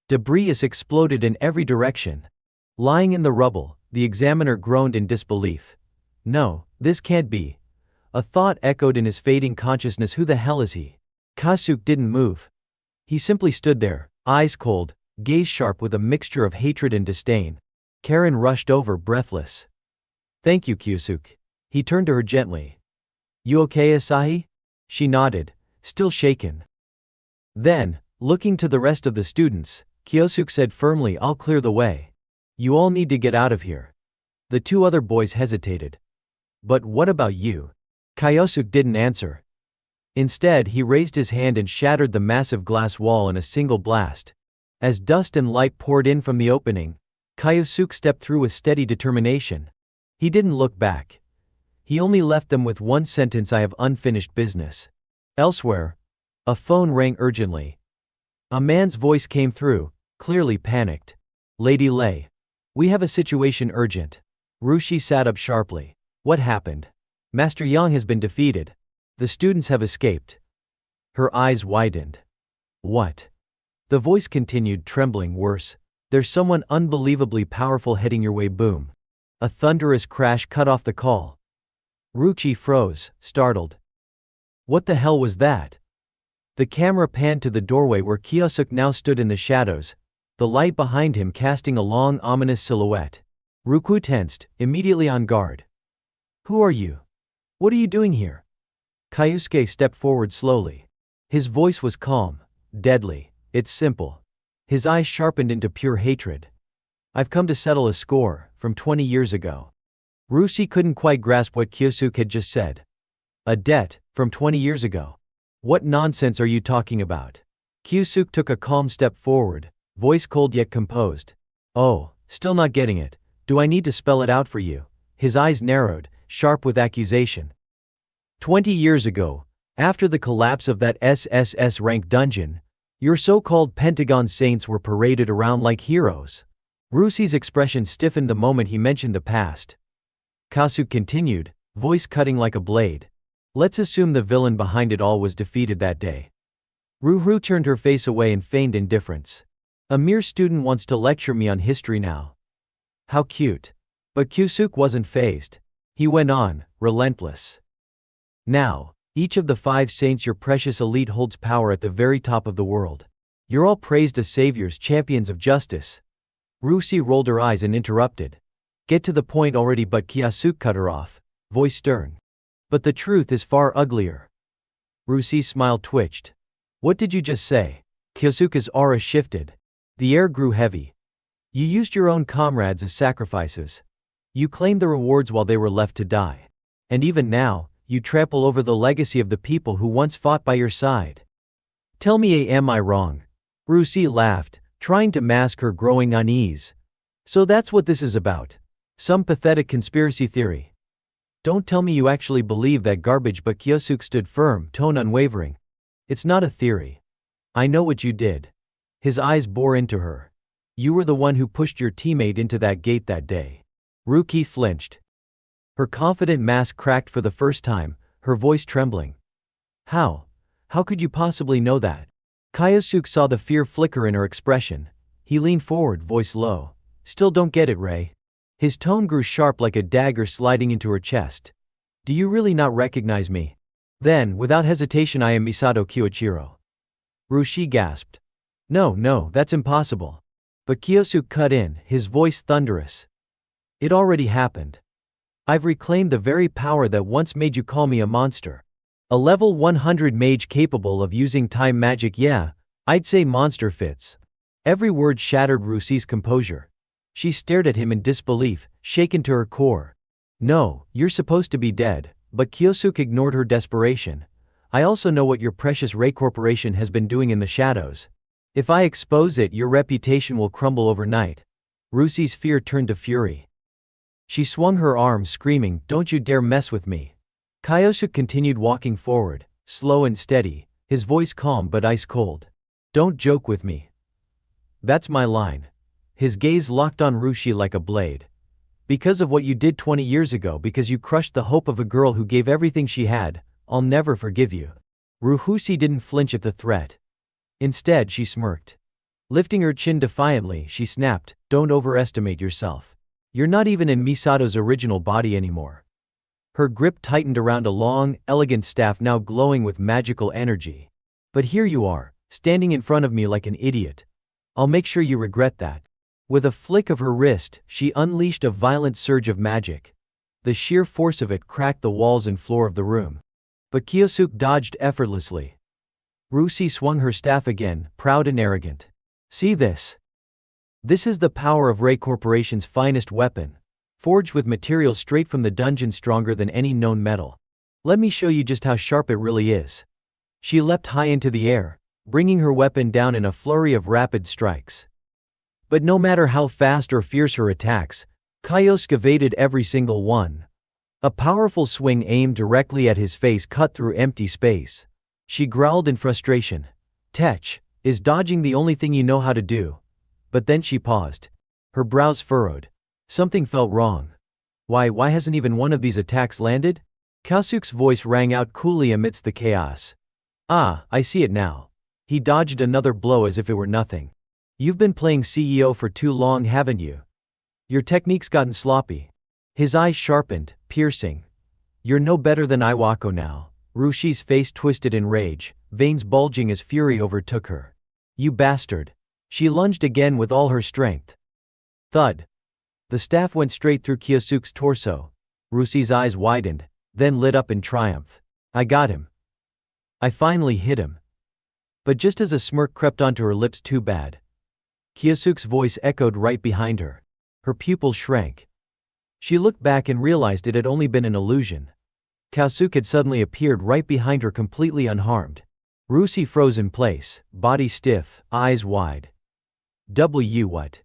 Debris exploded in every direction. Lying in the rubble, the examiner groaned in disbelief. No, this can't be. A thought echoed in his fading consciousness. Who the hell is he? Kyosuke didn't move. He simply stood there, eyes cold, gaze sharp with a mixture of hatred and disdain. Karen rushed over, breathless. Thank you, Kyosuke. He turned to her gently. You okay, Asahi? She nodded, still shaken. Then, looking to the rest of the students, Kyosuke said firmly, I'll clear the way. You all need to get out of here. The two other boys hesitated. But what about you? Kyosuke didn't answer. Instead, he raised his hand and shattered the massive glass wall in a single blast. As dust and light poured in from the opening, Kyosuke stepped through with steady determination. He didn't look back. He only left them with one sentence: I have unfinished business. Elsewhere, a phone rang urgently. A man's voice came through, clearly panicked. Lady Lei. We have a situation, urgent. Rushi sat up sharply. What happened? Master Yang has been defeated. The students have escaped. Her eyes widened. What? The voice continued, trembling. Worse. There's someone unbelievably powerful heading your way. Boom. A thunderous crash cut off the call. Ruchi froze, startled. What the hell was that? The camera panned to the doorway where Kyosuke now stood in the shadows, the light behind him casting a long, ominous silhouette. Ruku tensed, immediately on guard. Who are you? What are you doing here? Kyosuke stepped forward slowly. His voice was calm, deadly. It's simple. His eyes sharpened into pure hatred. I've come to settle a score from 20 years ago. Rushi couldn't quite grasp what Kyosuke had just said. A debt from 20 years ago. What nonsense are you talking about? Kyosuke took a calm step forward, voice cold yet composed. Oh, still not getting it. Do I need to spell it out for you? His eyes narrowed, sharp with accusation. 20 years ago, after the collapse of that SSS rank dungeon, your so-called Pentagon Saints were paraded around like heroes. Rushi's expression stiffened the moment he mentioned the past. Kyosuke continued, voice cutting like a blade. Let's assume the villain behind it all was defeated that day. Ruhu turned her face away and feigned indifference. A mere student wants to lecture me on history now. How cute. But Kyosuke wasn't fazed. He went on, relentless. Now, each of the 5 saints, your precious elite, holds power at the very top of the world. You're all praised as saviors, champions of justice. Rushi rolled her eyes and interrupted. Get to the point already, but Kyosuke cut her off, voice stern. But the truth is far uglier. Rushi's smile twitched. What did you just say? Kyosuke's aura shifted. The air grew heavy. You used your own comrades as sacrifices. You claimed the rewards while they were left to die. And even now, you trample over the legacy of the people who once fought by your side. Tell me, am I wrong? Rushi laughed, trying to mask her growing unease. So that's what this is about. Some pathetic conspiracy theory. Don't tell me you actually believe that garbage. But Kyosuke stood firm, tone unwavering. It's not a theory. I know what you did. His eyes bore into her. You were the one who pushed your teammate into that gate that day. Ruki flinched. Her confident mask cracked for the first time, her voice trembling. How? How could you possibly know that? Kyosuke saw the fear flicker in her expression. He leaned forward, voice low. Still don't get it, Rei. His tone grew sharp like a dagger sliding into her chest. Do you really not recognize me? Then, without hesitation, I am Misato Kyoichiro. Rushi gasped. No, that's impossible. But Kyosuke cut in, his voice thunderous. It already happened. I've reclaimed the very power that once made you call me a monster. A level 100 mage capable of using time magic, yeah, I'd say monster fits. Every word shattered Rusi's composure. She stared at him in disbelief, shaken to her core. No, you're supposed to be dead, but Kyosuke ignored her desperation. I also know what your precious Ray Corporation has been doing in the shadows. If I expose it, your reputation will crumble overnight. Rusi's fear turned to fury. She swung her arm, screaming, "Don't you dare mess with me." Kyosuke continued walking forward, slow and steady, his voice calm but ice cold. "Don't joke with me. That's my line." His gaze locked on Rushi like a blade. "Because of what you did 20 years ago, because you crushed the hope of a girl who gave everything she had, I'll never forgive you." Rusi didn't flinch at the threat. Instead, she smirked. Lifting her chin defiantly, she snapped, "Don't overestimate yourself. You're not even in Misato's original body anymore." Her grip tightened around a long, elegant staff now glowing with magical energy. "But here you are, standing in front of me like an idiot. I'll make sure you regret that." With a flick of her wrist, she unleashed a violent surge of magic. The sheer force of it cracked the walls and floor of the room. But Kyosuke dodged effortlessly. Rusi swung her staff again, proud and arrogant. "See this? This is the power of Ray Corporation's finest weapon, forged with materials straight from the dungeon, stronger than any known metal. Let me show you just how sharp it really is." She leapt high into the air, bringing her weapon down in a flurry of rapid strikes. But no matter how fast or fierce her attacks, Kyosuke evaded every single one. A powerful swing aimed directly at his face cut through empty space. She growled in frustration. "Tech, is dodging the only thing you know how to do?" But then she paused. Her brows furrowed. Something felt wrong. Why hasn't even one of these attacks landed? Kyosuke's voice rang out coolly amidst the chaos. "Ah, I see it now." He dodged another blow as if it were nothing. "You've been playing CEO for too long, haven't you? Your technique's gotten sloppy." His eyes sharpened, piercing. "You're no better than Iwako now." Rushi's face twisted in rage, veins bulging as fury overtook her. "You bastard." She lunged again with all her strength. Thud. The staff went straight through Kyosuke's torso. Rusi's eyes widened, then lit up in triumph. "I got him. I finally hit him." But just as a smirk crept onto her lips, "Too bad." Kyosuke's voice echoed right behind her. Her pupils shrank. She looked back and realized it had only been an illusion. Kyosuke had suddenly appeared right behind her, completely unharmed. Rusi froze in place, body stiff, eyes wide. What?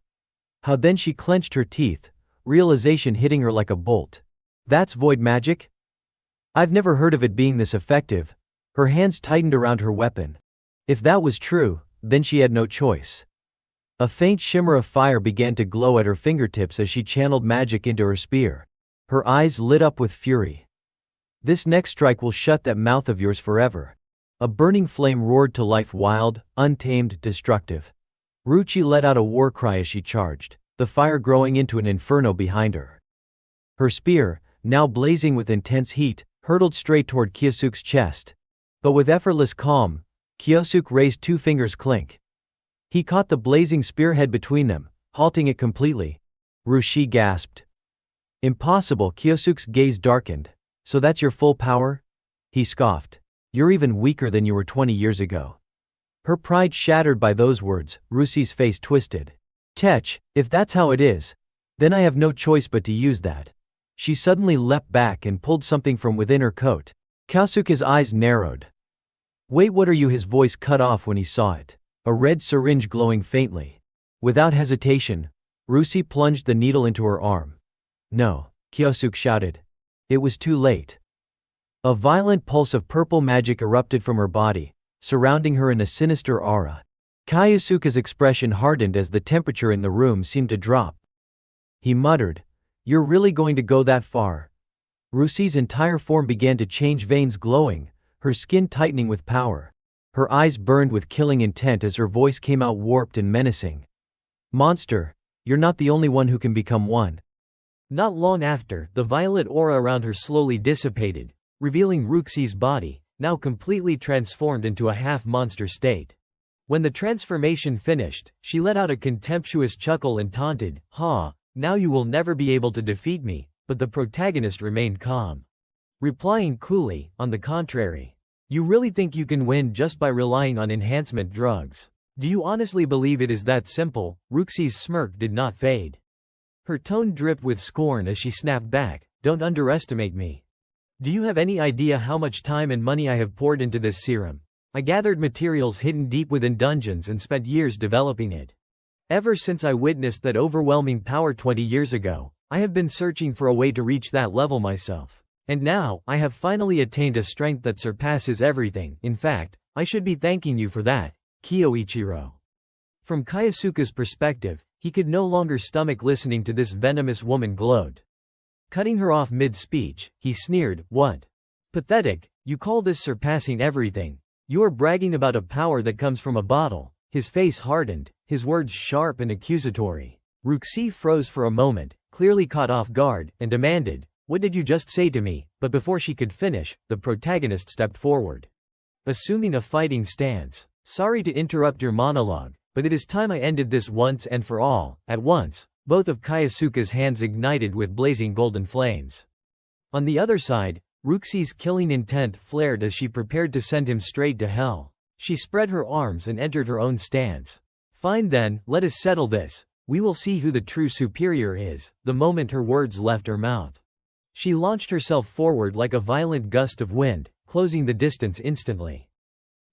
How? Then she clenched her teeth, realization hitting her like a bolt. That's void magic? I've never heard of it being this effective. Her hands tightened around her weapon. If that was true, then she had no choice. A faint shimmer of fire began to glow at her fingertips as she channeled magic into her spear. Her eyes lit up with fury. "This next strike will shut that mouth of yours forever." A burning flame roared to life, wild, untamed, destructive. Ruchi let out a war cry as she charged, the fire growing into an inferno behind her. Her spear, now blazing with intense heat, hurtled straight toward Kyosuke's chest. But with effortless calm, Kyosuke raised two fingers, clink. He caught the blazing spearhead between them, halting it completely. Rushi gasped. "Impossible." Kyosuke's gaze darkened. "So that's your full power?" He scoffed. "You're even weaker than you were 20 years ago." Her pride shattered by those words, Rusi's face twisted. "Tech, if that's how it is, then I have no choice but to use that." She suddenly leapt back and pulled something from within her coat. Kyosuke's eyes narrowed. "Wait, what are you?" His voice cut off when he saw it. A red syringe glowing faintly. Without hesitation, Rusi plunged the needle into her arm. "No," Kyosuke shouted. It was too late. A violent pulse of purple magic erupted from her body, surrounding her in a sinister aura. Kyosuke's expression hardened as the temperature in the room seemed to drop. He muttered, "You're really going to go that far?" Rusi's entire form began to change, veins glowing, her skin tightening with power. Her eyes burned with killing intent as her voice came out warped and menacing. "Monster, you're not the only one who can become one." Not long after, the violet aura around her slowly dissipated, revealing Ruxi's body, now completely transformed into a half-monster state. When the transformation finished, she let out a contemptuous chuckle and taunted, "Ha, now you will never be able to defeat me," but the protagonist remained calm, replying coolly, "On the contrary. You really think you can win just by relying on enhancement drugs? Do you honestly believe it is that simple?" Ruxi's smirk did not fade. Her tone dripped with scorn as she snapped back, "Don't underestimate me. Do you have any idea how much time and money I have poured into this serum? I gathered materials hidden deep within dungeons and spent years developing it. Ever since I witnessed that overwhelming power 20 years ago, I have been searching for a way to reach that level myself. And now, I have finally attained a strength that surpasses everything. In fact, I should be thanking you for that, Kyoichiro." From Kyosuke's perspective, he could no longer stomach listening to this venomous woman gloat. Cutting her off mid-speech, he sneered, "What? Pathetic, you call this surpassing everything? You are bragging about a power that comes from a bottle." His face hardened, his words sharp and accusatory. Ruxi froze for a moment, clearly caught off guard, and demanded, "What did you just say to me?" But before she could finish, the protagonist stepped forward, assuming a fighting stance. "Sorry to interrupt your monologue, but it is time I ended this once and for all." At once, both of Kyosuke's hands ignited with blazing golden flames. On the other side, Ruxi's killing intent flared as she prepared to send him straight to hell. She spread her arms and entered her own stance. "Fine then, let us settle this. We will see who the true superior is." The moment her words left her mouth, she launched herself forward like a violent gust of wind, closing the distance instantly.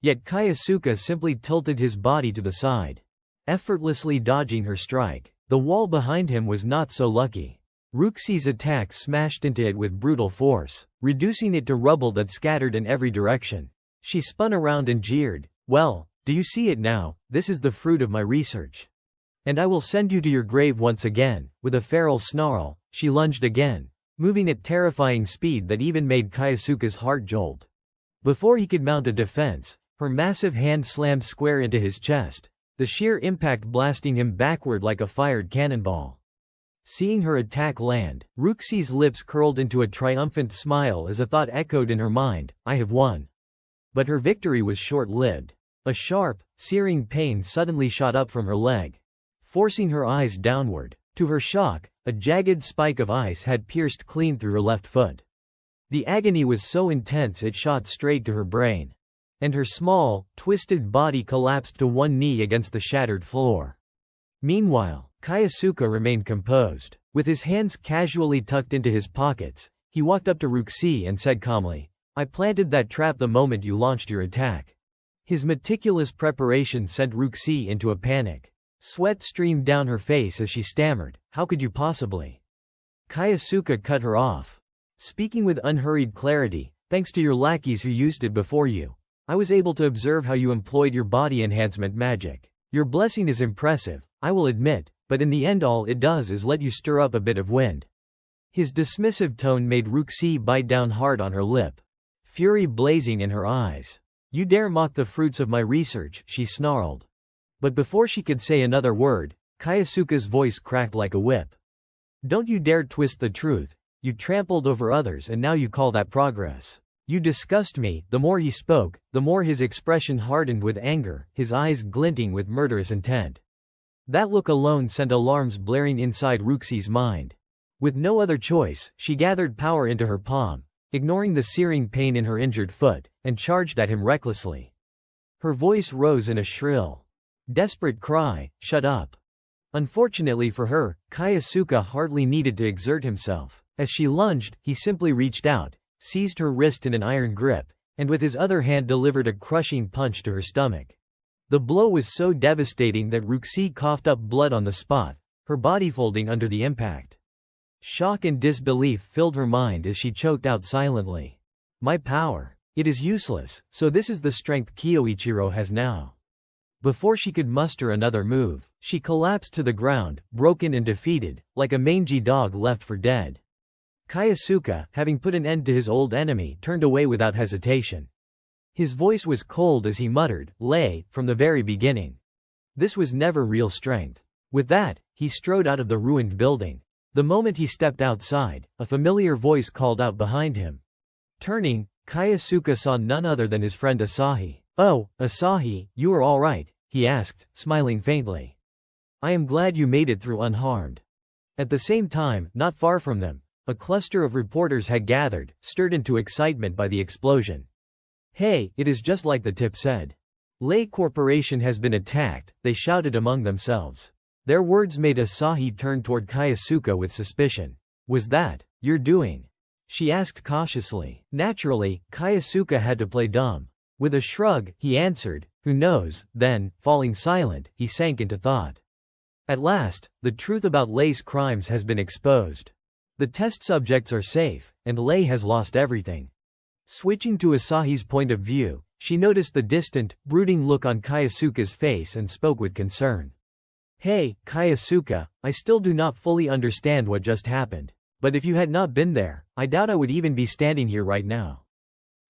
Yet Kyosuke simply tilted his body to the side, effortlessly dodging her strike. The wall behind him was not so lucky. Ruxi's attack smashed into it with brutal force, reducing it to rubble that scattered in every direction. She spun around and jeered, "Well, do you see it now? This is the fruit of my research. And I will send you to your grave once again." With a feral snarl, she lunged again, moving at terrifying speed that even made Kyosuke's heart jolt. Before he could mount a defense, her massive hand slammed square into his chest, the sheer impact blasting him backward like a fired cannonball. Seeing her attack land, Ruxi's lips curled into a triumphant smile as a thought echoed in her mind, "I have won." But her victory was short-lived. A sharp, searing pain suddenly shot up from her leg, forcing her eyes downward. To her shock, a jagged spike of ice had pierced clean through her left foot. The agony was so intense it shot straight to her brain, and her small, twisted body collapsed to one knee against the shattered floor. Meanwhile, Kyosuke remained composed. With his hands casually tucked into his pockets, he walked up to Ruxi and said calmly, "I planted that trap the moment you launched your attack." His meticulous preparation sent Ruxi into a panic. Sweat streamed down her face as she stammered, "How could you possibly?" Kyosuke cut her off, speaking with unhurried clarity, "Thanks to your lackeys who used it before you, I was able to observe how you employed your body enhancement magic. Your blessing is impressive, I will admit, but in the end all it does is let you stir up a bit of wind." His dismissive tone made Ruxi bite down hard on her lip, fury blazing in her eyes. "You dare mock the fruits of my research," she snarled. But before she could say another word, Kyosuke's voice cracked like a whip. "Don't you dare twist the truth. You trampled over others and now you call that progress. You disgust me." The more he spoke, the more his expression hardened with anger, his eyes glinting with murderous intent. That look alone sent alarms blaring inside Ruxi's mind. With no other choice, she gathered power into her palm, ignoring the searing pain in her injured foot, and charged at him recklessly. Her voice rose in a shrill, desperate cry, "Shut up." Unfortunately for her, Kyosuke hardly needed to exert himself. As she lunged, he simply reached out, seized her wrist in an iron grip, and with his other hand delivered a crushing punch to her stomach. The blow was so devastating that Ruxi coughed up blood on the spot, her body folding under the impact. Shock and disbelief filled her mind as she choked out silently, "My power. It is useless, so this is the strength Kyoichiro has now." Before she could muster another move, she collapsed to the ground, broken and defeated, like a mangy dog left for dead. Kyosuke, having put an end to his old enemy, turned away without hesitation. His voice was cold as he muttered, "Lay, from the very beginning. This was never real strength." With that, he strode out of the ruined building. The moment he stepped outside, a familiar voice called out behind him. Turning, Kayasuke saw none other than his friend Asahi. "Oh, Asahi, you are all right," he asked, smiling faintly. "I am glad you made it through unharmed." At the same time, not far from them, a cluster of reporters had gathered, stirred into excitement by the explosion. "Hey, it is just like the tip said. Lei Corporation has been attacked," they shouted among themselves. Their words made Asahi turn toward Kayasuke with suspicion. "Was that your doing?" she asked cautiously. Naturally, Kayasuke had to play dumb. With a shrug, he answered, "Who knows?" Then, falling silent, he sank into thought. At last, the truth about Lei's crimes has been exposed. The test subjects are safe, and Lei has lost everything. Switching to Asahi's point of view, she noticed the distant, brooding look on Kayasuke's face and spoke with concern. "Hey, Kayasuke, I still do not fully understand what just happened. But if you had not been there, I doubt I would even be standing here right now.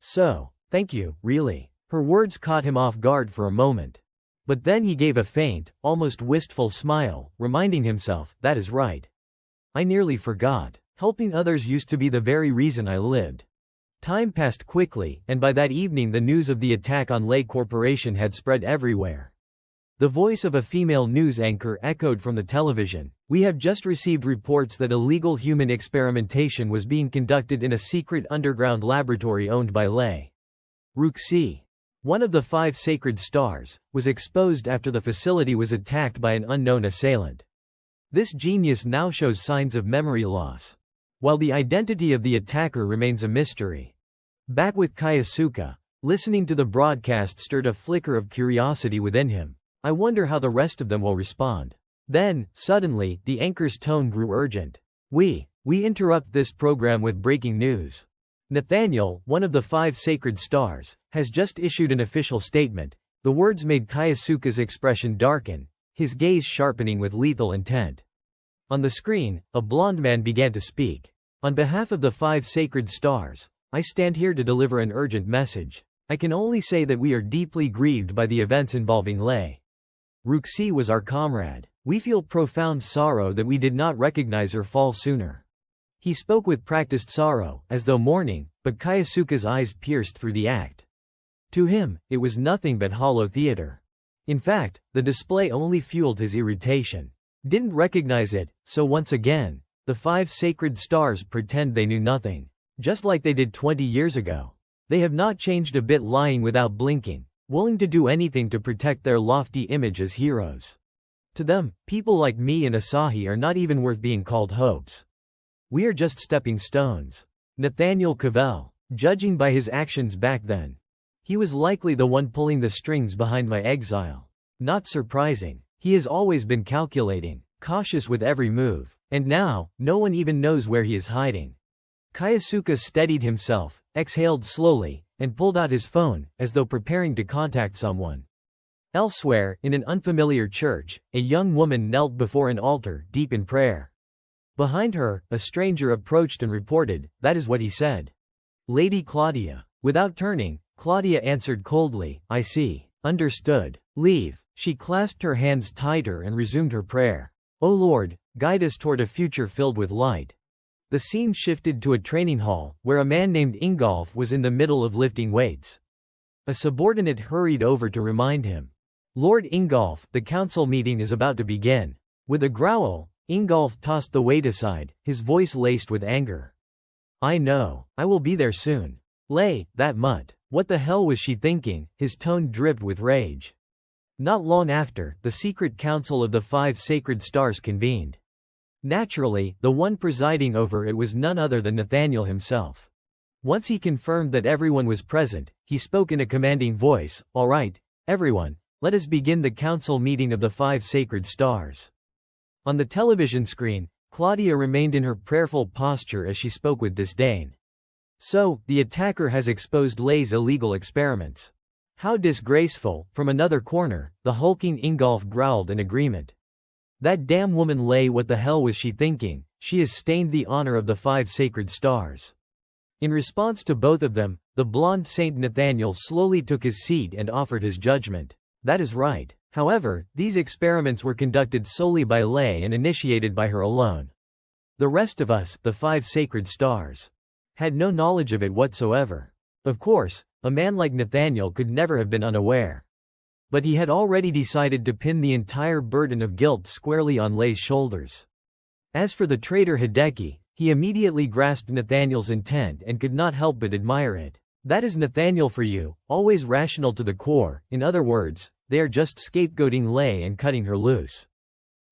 So, thank you, really." Her words caught him off guard for a moment. But then he gave a faint, almost wistful smile, reminding himself, "That is right. I nearly forgot. Helping others used to be the very reason I lived." Time passed quickly, and by that evening the news of the attack on Lei Corporation had spread everywhere. The voice of a female news anchor echoed from the television. "We have just received reports that illegal human experimentation was being conducted in a secret underground laboratory owned by Lei. Ruxi, one of the 5 sacred stars, was exposed after the facility was attacked by an unknown assailant. This genius now shows signs of memory loss, while the identity of the attacker remains a mystery." Back with Kayasuke, listening to the broadcast stirred a flicker of curiosity within him. "I wonder how the rest of them will respond." Then, suddenly, the anchor's tone grew urgent. We interrupt this program with breaking news. Nathaniel, one of the 5 sacred stars, has just issued an official statement." The words made Kayasuke's expression darken, his gaze sharpening with lethal intent. On the screen, a blond man began to speak. "On behalf of the 5 sacred stars, I stand here to deliver an urgent message. I can only say that we are deeply grieved by the events involving Lei. Ruxi was our comrade. We feel profound sorrow that we did not recognize her fall sooner." He spoke with practiced sorrow, as though mourning, but Kayasuke's eyes pierced through the act. To him, it was nothing but hollow theater. In fact, the display only fueled his irritation. Didn't recognize it, so once again, the 5 sacred stars pretend they knew nothing. Just like they did 20 years ago. They have not changed a bit, lying without blinking, willing to do anything to protect their lofty image as heroes. To them, people like me and Asahi are not even worth being called hopes. We are just stepping stones. Nathaniel Cavell, judging by his actions back then, he was likely the one pulling the strings behind my exile. Not surprising. He has always been calculating, cautious with every move, and now, no one even knows where he is hiding. Kayasuke steadied himself, exhaled slowly, and pulled out his phone, as though preparing to contact someone. Elsewhere, in an unfamiliar church, a young woman knelt before an altar, deep in prayer. Behind her, a stranger approached and reported, "That is what he said." "Lady Claudia." Without turning, Claudia answered coldly, "I see. Understood. Leave." She clasped her hands tighter and resumed her prayer. "O Lord, guide us toward a future filled with light." The scene shifted to a training hall, where a man named Ingolf was in the middle of lifting weights. A subordinate hurried over to remind him. "Lord Ingolf, the council meeting is about to begin." With a growl, Ingolf tossed the weight aside, his voice laced with anger. "I know. I will be there soon." Lei, that mutt. What the hell was she thinking? His tone dripped with rage. Not long after, the secret council of the 5 sacred stars convened. Naturally, the one presiding over it was none other than Nathaniel himself. Once he confirmed that everyone was present, he spoke in a commanding voice, "All right, everyone, let us begin the council meeting of the 5 sacred stars." On the television screen, Claudia remained in her prayerful posture as she spoke with disdain. "So, the attacker has exposed Lei's illegal experiments. How disgraceful." From another corner, the hulking Ingolf growled in agreement. "That damn woman Lei, what the hell was she thinking? She has stained the honor of the 5 sacred stars." In response to both of them, the blonde Saint Nathaniel slowly took his seat and offered his judgment. "That is right. However, these experiments were conducted solely by Lei and initiated by her alone. The rest of us, the 5 sacred stars, had no knowledge of it whatsoever. Of course, a man like Nathaniel could never have been unaware. But he had already decided to pin the entire burden of guilt squarely on Lei's shoulders. As for the traitor Hideki, he immediately grasped Nathaniel's intent and could not help but admire it. That is Nathaniel for you, always rational to the core. In other words, they are just scapegoating Lei and cutting her loose.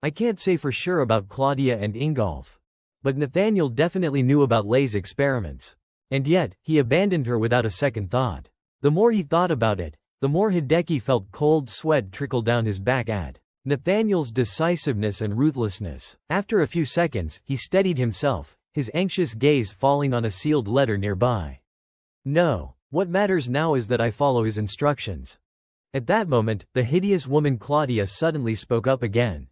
I can't say for sure about Claudia and Ingolf. But Nathaniel definitely knew about Lei's experiments. And yet, he abandoned her without a second thought. The more he thought about it, the more Hideki felt cold sweat trickle down his back at Nathaniel's decisiveness and ruthlessness. After a few seconds, he steadied himself, his anxious gaze falling on a sealed letter nearby. No, what matters now is that I follow his instructions. At that moment, the hideous woman Claudia suddenly spoke up again.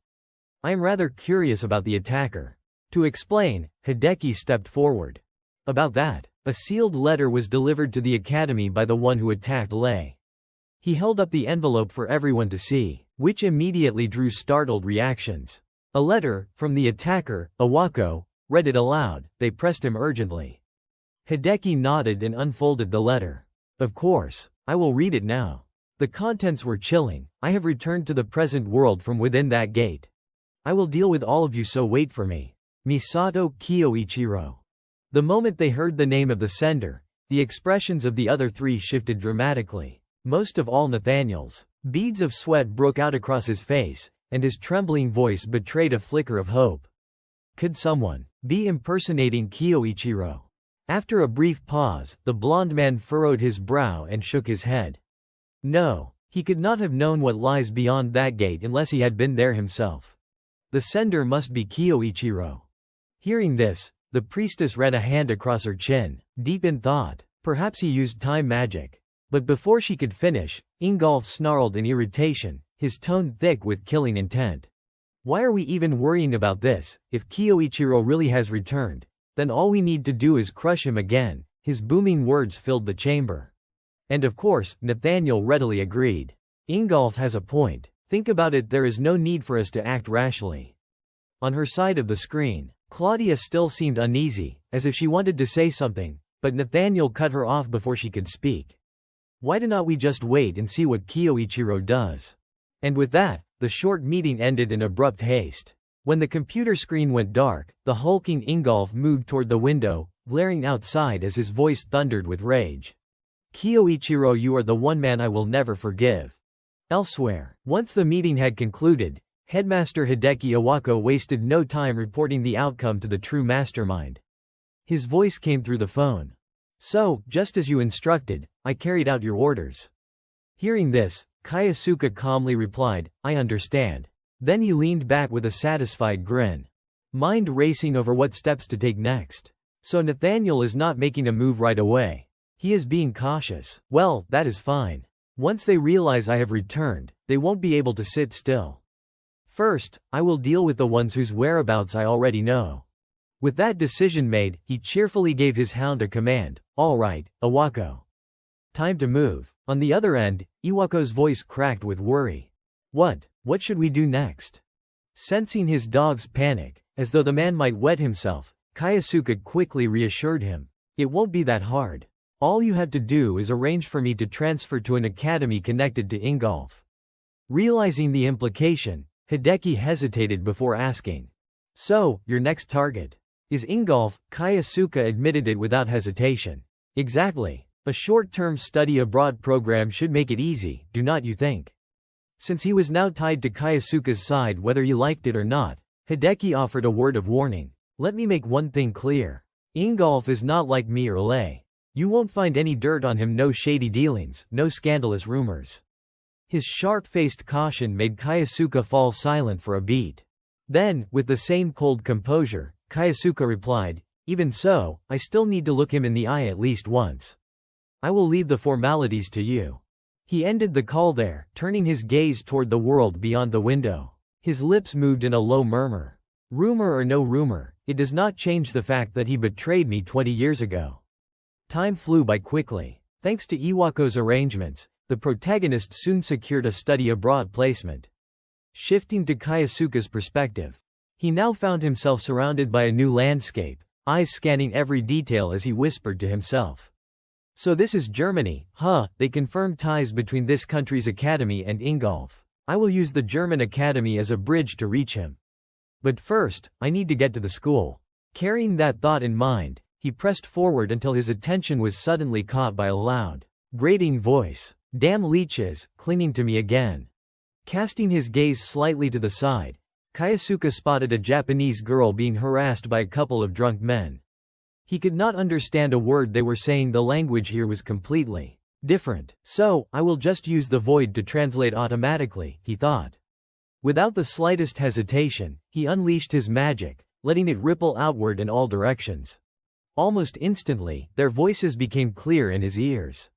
I am rather curious about the attacker. To explain, Hideki stepped forward. About that, a sealed letter was delivered to the academy by the one who attacked Lei. He held up the envelope for everyone to see, which immediately drew startled reactions. A letter, from the attacker, Awako, read it aloud. They pressed him urgently. Hideki nodded and unfolded the letter. Of course, I will read it now. The contents were chilling. I have returned to the present world from within that gate. I will deal with all of you, so wait for me. Misato Kyoichiro. The moment they heard the name of the sender, the expressions of the other three shifted dramatically. Most of all Nathaniel's. Beads of sweat broke out across his face, and his trembling voice betrayed a flicker of hope. Could someone be impersonating Kyoichiro? After a brief pause, the blond man furrowed his brow and shook his head. No, he could not have known what lies beyond that gate unless he had been there himself. The sender must be Kyoichiro. Hearing this, the priestess ran a hand across her chin, deep in thought. Perhaps he used time magic. But before she could finish, Ingolf snarled in irritation, his tone thick with killing intent. Why are we even worrying about this? If Kyoichiro really has returned, then all we need to do is crush him again. His booming words filled the chamber. And of course, Nathaniel readily agreed. Ingolf has a point. Think about it, there is no need for us to act rashly. On her side of the screen, Claudia still seemed uneasy, as if she wanted to say something, but Nathaniel cut her off before she could speak. Why do not we just wait and see what Kyoichiro does? And with that, the short meeting ended in abrupt haste. When the computer screen went dark, the hulking Ingolf moved toward the window, glaring outside as his voice thundered with rage. Kyoichiro, you are the one man I will never forgive. Elsewhere, once the meeting had concluded, Headmaster Hideki Awako wasted no time reporting the outcome to the true mastermind. His voice came through the phone. So, just as you instructed, I carried out your orders. Hearing this, Kayasuka calmly replied, I understand. Then he leaned back with a satisfied grin. Mind racing over what steps to take next. So Nathaniel is not making a move right away. He is being cautious. Well, that is fine. Once they realize I have returned, they won't be able to sit still. First, I will deal with the ones whose whereabouts I already know. With that decision made, he cheerfully gave his hound a command. All right, Awako. Time to move. On the other end, Iwako's voice cracked with worry. What should we do next? Sensing his dog's panic, as though the man might wet himself, Kayasuka quickly reassured him. It won't be that hard. All you have to do is arrange for me to transfer to an academy connected to Ingolf. Realizing the implication, Hideki hesitated before asking. So, your next target is Ingolf? Kayasuka admitted it without hesitation. Exactly. A short-term study abroad program should make it easy, do not you think? Since he was now tied to Kayasuka's side whether he liked it or not, Hideki offered a word of warning. Let me make one thing clear. Ingolf is not like me or Lei. You won't find any dirt on him, no shady dealings, no scandalous rumors. His sharp-faced caution made Kayasuka fall silent for a beat. Then, with the same cold composure, Kayasuka replied, even so, I still need to look him in the eye at least once. I will leave the formalities to you. He ended the call there, turning his gaze toward the world beyond the window. His lips moved in a low murmur. Rumor or no rumor, it does not change the fact that he betrayed me 20 years ago. Time flew by quickly. Thanks to Iwako's arrangements, the protagonist soon secured a study abroad placement. Shifting to Kayasuka's perspective, he now found himself surrounded by a new landscape, eyes scanning every detail as he whispered to himself. So this is Germany, huh? They confirmed ties between this country's academy and Ingolf. I will use the German academy as a bridge to reach him. But first, I need to get to the school. Carrying that thought in mind, he pressed forward until his attention was suddenly caught by a loud, grating voice. Damn leeches, clinging to me again. Casting his gaze slightly to the side, Kaisuke spotted a Japanese girl being harassed by a couple of drunk men. He could not understand a word they were saying. The language here was completely different. So, I will just use the void to translate automatically, he thought. Without the slightest hesitation, he unleashed his magic, letting it ripple outward in all directions. Almost instantly, their voices became clear in his ears.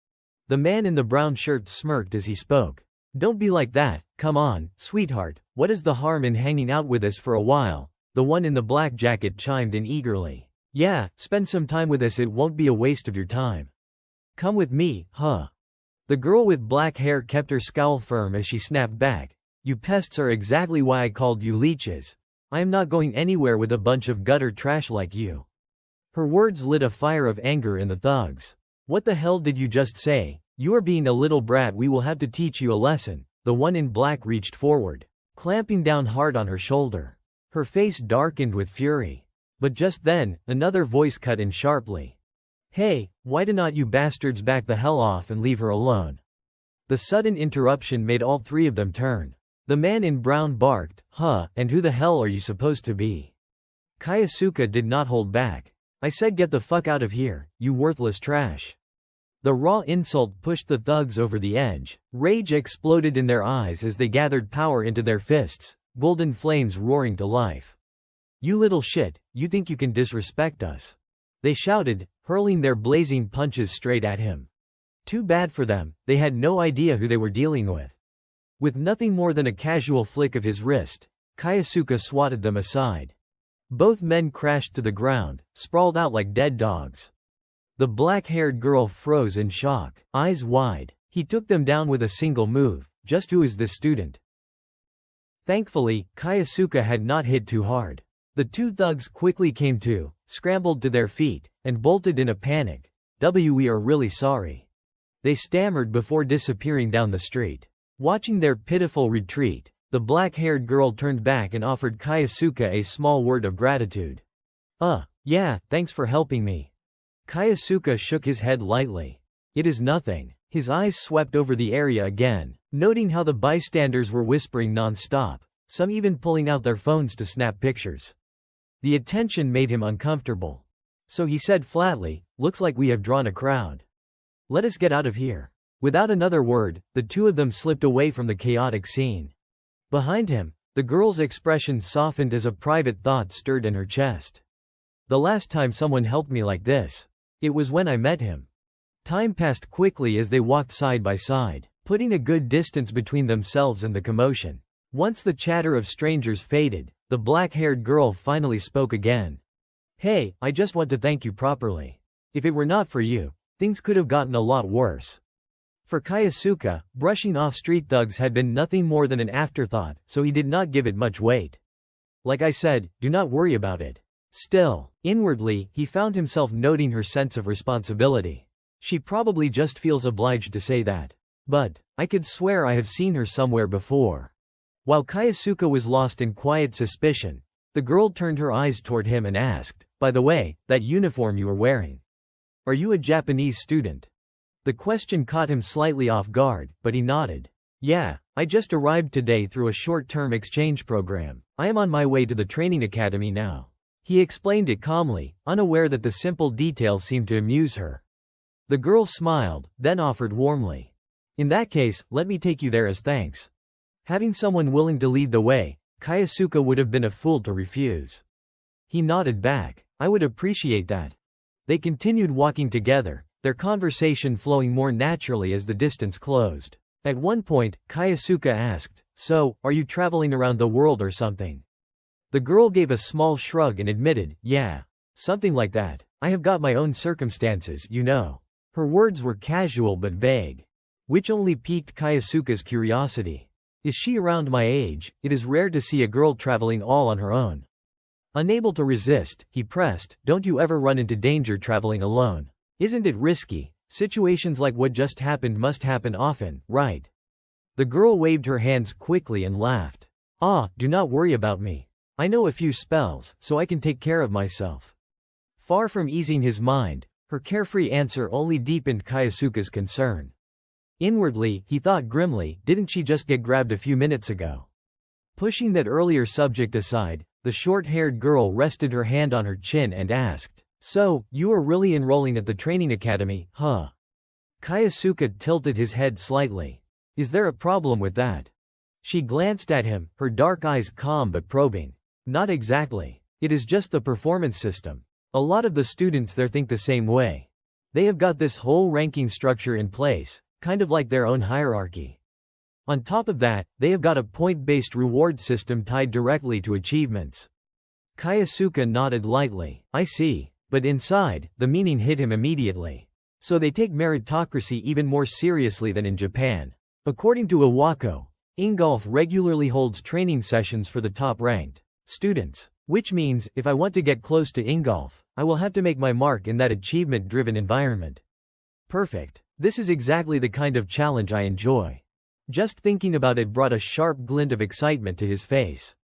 The man in the brown shirt smirked as he spoke. Don't be like that, come on, sweetheart, what is the harm in hanging out with us for a while? The one in the black jacket chimed in eagerly. Yeah, spend some time with us, it won't be a waste of your time. Come with me, huh? The girl with black hair kept her scowl firm as she snapped back. You pests are exactly why I called you leeches. I am not going anywhere with a bunch of gutter trash like you. Her words lit a fire of anger in the thugs. What the hell did you just say? You are being a little brat, we will have to teach you a lesson. The one in black reached forward, clamping down hard on her shoulder. Her face darkened with fury. But just then, another voice cut in sharply. Hey, why do not you bastards back the hell off and leave her alone? The sudden interruption made all three of them turn. The man in brown barked, huh, and who the hell are you supposed to be? Kaisuke did not hold back. I said get the fuck out of here, you worthless trash. The raw insult pushed the thugs over the edge. Rage exploded in their eyes as they gathered power into their fists, golden flames roaring to life. You little shit, you think you can disrespect us? They shouted, hurling their blazing punches straight at him. Too bad for them, they had no idea who they were dealing with. With nothing more than a casual flick of his wrist, Kaisuke swatted them aside. Both men crashed to the ground, sprawled out like dead dogs. The black-haired girl froze in shock, eyes wide. He took them down with a single move. Just who is this student? Thankfully, Kaisuke had not hit too hard. The two thugs quickly came to, scrambled to their feet, and bolted in a panic. We are really sorry. They stammered before disappearing down the street. Watching their pitiful retreat, the black-haired girl turned back and offered Kaisuke a small word of gratitude. Yeah, thanks for helping me. Kaisuke shook his head lightly. It is nothing. His eyes swept over the area again, noting how the bystanders were whispering non-stop, some even pulling out their phones to snap pictures. The attention made him uncomfortable. So he said flatly, looks like we have drawn a crowd. Let us get out of here. Without another word, the two of them slipped away from the chaotic scene. Behind him, the girl's expression softened as a private thought stirred in her chest. The last time someone helped me like this, it was when I met him. Time passed quickly as they walked side by side, putting a good distance between themselves and the commotion. Once the chatter of strangers faded, the black-haired girl finally spoke again. Hey, I just want to thank you properly. If it were not for you, things could have gotten a lot worse. For Kaisuke, brushing off street thugs had been nothing more than an afterthought, so he did not give it much weight. Like I said, do not worry about it. Still, inwardly, he found himself noting her sense of responsibility. She probably just feels obliged to say that. But, I could swear I have seen her somewhere before. While Kaisuke was lost in quiet suspicion, the girl turned her eyes toward him and asked, by the way, that uniform you are wearing. Are you a Japanese student? The question caught him slightly off guard, but he nodded. Yeah, I just arrived today through a short-term exchange program. I am on my way to the training academy now. He explained it calmly, unaware that the simple details seemed to amuse her. The girl smiled, then offered warmly. In that case, let me take you there as thanks. Having someone willing to lead the way, Kaisuke would have been a fool to refuse. He nodded back. I would appreciate that. They continued walking together, their conversation flowing more naturally as the distance closed. At one point, Kaisuke asked, so, are you traveling around the world or something? The girl gave a small shrug and admitted, yeah, something like that. I have got my own circumstances, you know. Her words were casual but vague, which only piqued Kaisuke's curiosity. Is she around my age? It is rare to see a girl traveling all on her own. Unable to resist, he pressed, don't you ever run into danger traveling alone? Isn't it risky? Situations like what just happened must happen often, right? The girl waved her hands quickly and laughed. Ah, do not worry about me. I know a few spells, so I can take care of myself. Far from easing his mind, her carefree answer only deepened Kyosuke's concern. Inwardly, he thought grimly, didn't she just get grabbed a few minutes ago? Pushing that earlier subject aside, the short-haired girl rested her hand on her chin and asked, "So, you are really enrolling at the training academy, huh?" Kyosuke tilted his head slightly. "Is there a problem with that?" She glanced at him, her dark eyes calm but probing. "Not exactly. It is just the performance system. A lot of the students there think the same way. They have got this whole ranking structure in place, kind of like their own hierarchy. On top of that, they have got a point-based reward system tied directly to achievements." Kyosuke nodded lightly. "I see. But inside, the meaning hit him immediately. So they take meritocracy even more seriously than in Japan. According to Iwako, Ingolf regularly holds training sessions for the top-ranked students. Which means, if I want to get close to Ingolf, I will have to make my mark in that achievement-driven environment. Perfect. This is exactly the kind of challenge I enjoy." Just thinking about it brought a sharp glint of excitement to his face.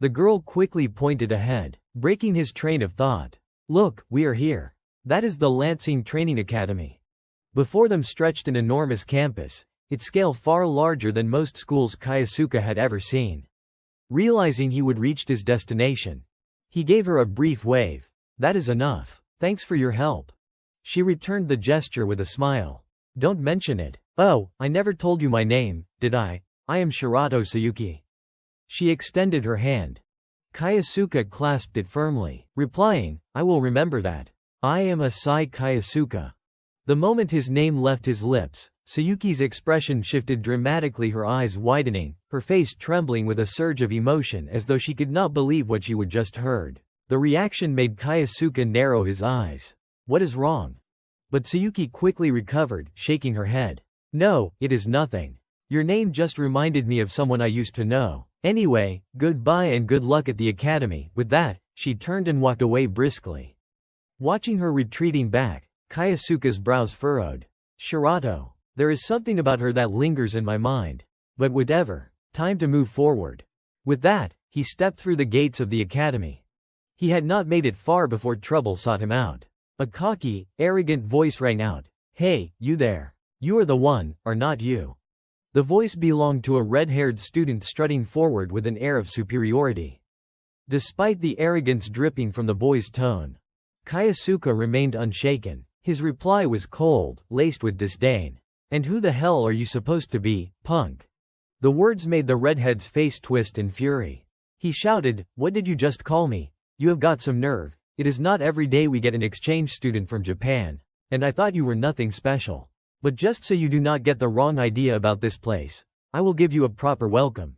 The girl quickly pointed ahead, breaking his train of thought. "Look, we are here. That is the Lansing Training Academy." Before them stretched an enormous campus, its scale far larger than most schools Kyosuke had ever seen. Realizing he would reach his destination, he gave her a brief wave. "That is enough. Thanks for your help." She returned the gesture with a smile. "Don't mention it. Oh, I never told you my name, did I? I am Shirato Sayuki." She extended her hand. Kyosuke clasped it firmly, replying, "I will remember that. I am Asai Kyosuke." The moment his name left his lips, Sayuki's expression shifted dramatically, her eyes widening, her face trembling with a surge of emotion as though she could not believe what she would just heard. The reaction made Kyosuke narrow his eyes. "What is wrong?" But Sayuki quickly recovered, shaking her head. "No, it is nothing. Your name just reminded me of someone I used to know. Anyway, goodbye and good luck at the academy." With that, she turned and walked away briskly. Watching her retreating back, Kyosuke's brows furrowed. Shirato. There is something about her that lingers in my mind. But whatever. Time to move forward. With that, he stepped through the gates of the academy. He had not made it far before trouble sought him out. A cocky, arrogant voice rang out. "Hey, you there. You are the one, or not you?" The voice belonged to a red-haired student strutting forward with an air of superiority. Despite the arrogance dripping from the boy's tone, Kyosuke remained unshaken. His reply was cold, laced with disdain. "And who the hell are you supposed to be, punk?" The words made the redhead's face twist in fury. He shouted, "What did you just call me? You have got some nerve. It is not every day we get an exchange student from Japan. And I thought you were nothing special. But just so you do not get the wrong idea about this place, I will give you a proper welcome."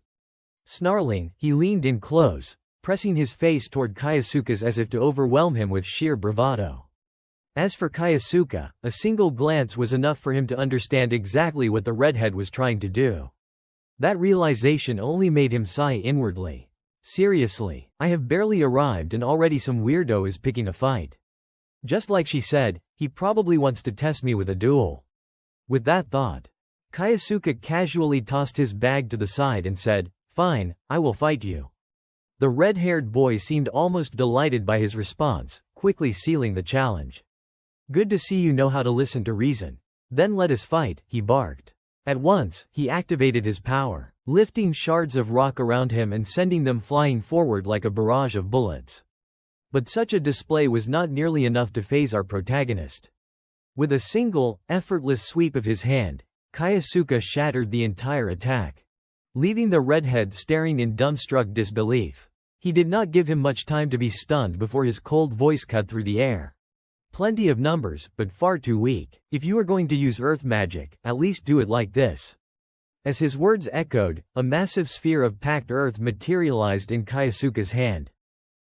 Snarling, he leaned in close, pressing his face toward Kyosuke's as if to overwhelm him with sheer bravado. As for Kyosuke, a single glance was enough for him to understand exactly what the redhead was trying to do. That realization only made him sigh inwardly. Seriously, I have barely arrived and already some weirdo is picking a fight. Just like she said, he probably wants to test me with a duel. With that thought, Kyosuke casually tossed his bag to the side and said, "Fine, I will fight you." The red-haired boy seemed almost delighted by his response, quickly sealing the challenge. "Good to see you know how to listen to reason. Then let us fight," he barked. At once, he activated his power, lifting shards of rock around him and sending them flying forward like a barrage of bullets. But such a display was not nearly enough to faze our protagonist. With a single, effortless sweep of his hand, Kyosuke shattered the entire attack, leaving the redhead staring in dumbstruck disbelief. He did not give him much time to be stunned before his cold voice cut through the air. "Plenty of numbers, but far too weak. If you are going to use earth magic, at least do it like this." As his words echoed, a massive sphere of packed earth materialized in Kyosuke's hand.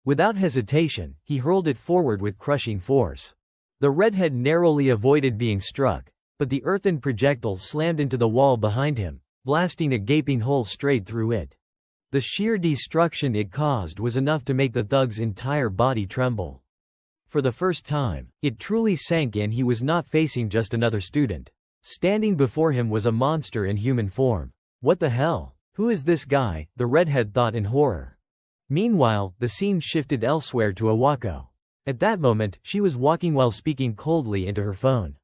Without hesitation, he hurled it forward with crushing force. The redhead narrowly avoided being struck, but the earthen projectile slammed into the wall behind him, blasting a gaping hole straight through it. The sheer destruction it caused was enough to make the thug's entire body tremble. For the first time, it truly sank in. He was not facing just another student. Standing before him was a monster in human form. What the hell? Who is this guy? The redhead thought in horror. Meanwhile, the scene shifted elsewhere to Awako. At that moment, she was walking while speaking coldly into her phone.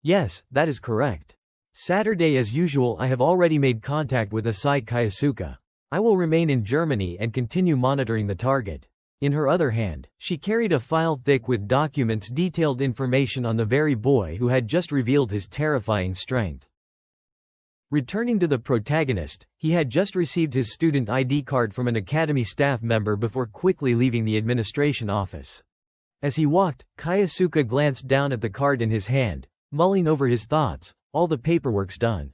Yes, that is correct. Saturday as usual. I have already made contact with Asai Kayasuka. I will remain in Germany and continue monitoring the target. In her other hand, she carried a file thick with documents, detailed information on the very boy who had just revealed his terrifying strength. Returning to the protagonist, he had just received his student ID card from an academy staff member before quickly leaving the administration office. As he walked, Kayasuka glanced down at the card in his hand, mulling over his thoughts. All the paperwork's done.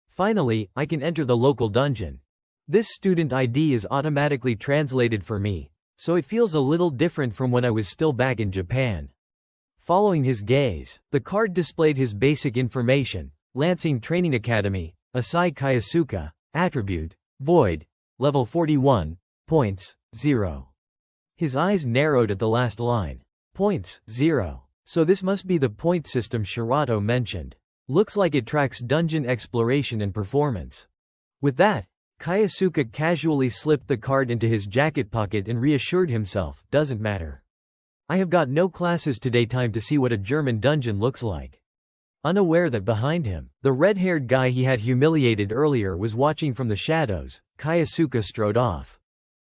Finally, I can enter the local dungeon. This student ID is automatically translated for me, so it feels a little different from when I was still back in Japan. Following his gaze, the card displayed his basic information: Lancing Training Academy, Asai Kayasuka, Attribute, Void, Level 41, Points, 0. His eyes narrowed at the last line. Points, 0. So this must be the point system Shirato mentioned. Looks like it tracks dungeon exploration and performance. With that, Kayasuka casually slipped the card into his jacket pocket and reassured himself, doesn't matter. I have got no classes today, time to see what a German dungeon looks like. Unaware that behind him, the red-haired guy he had humiliated earlier was watching from the shadows, Kayasuka strode off.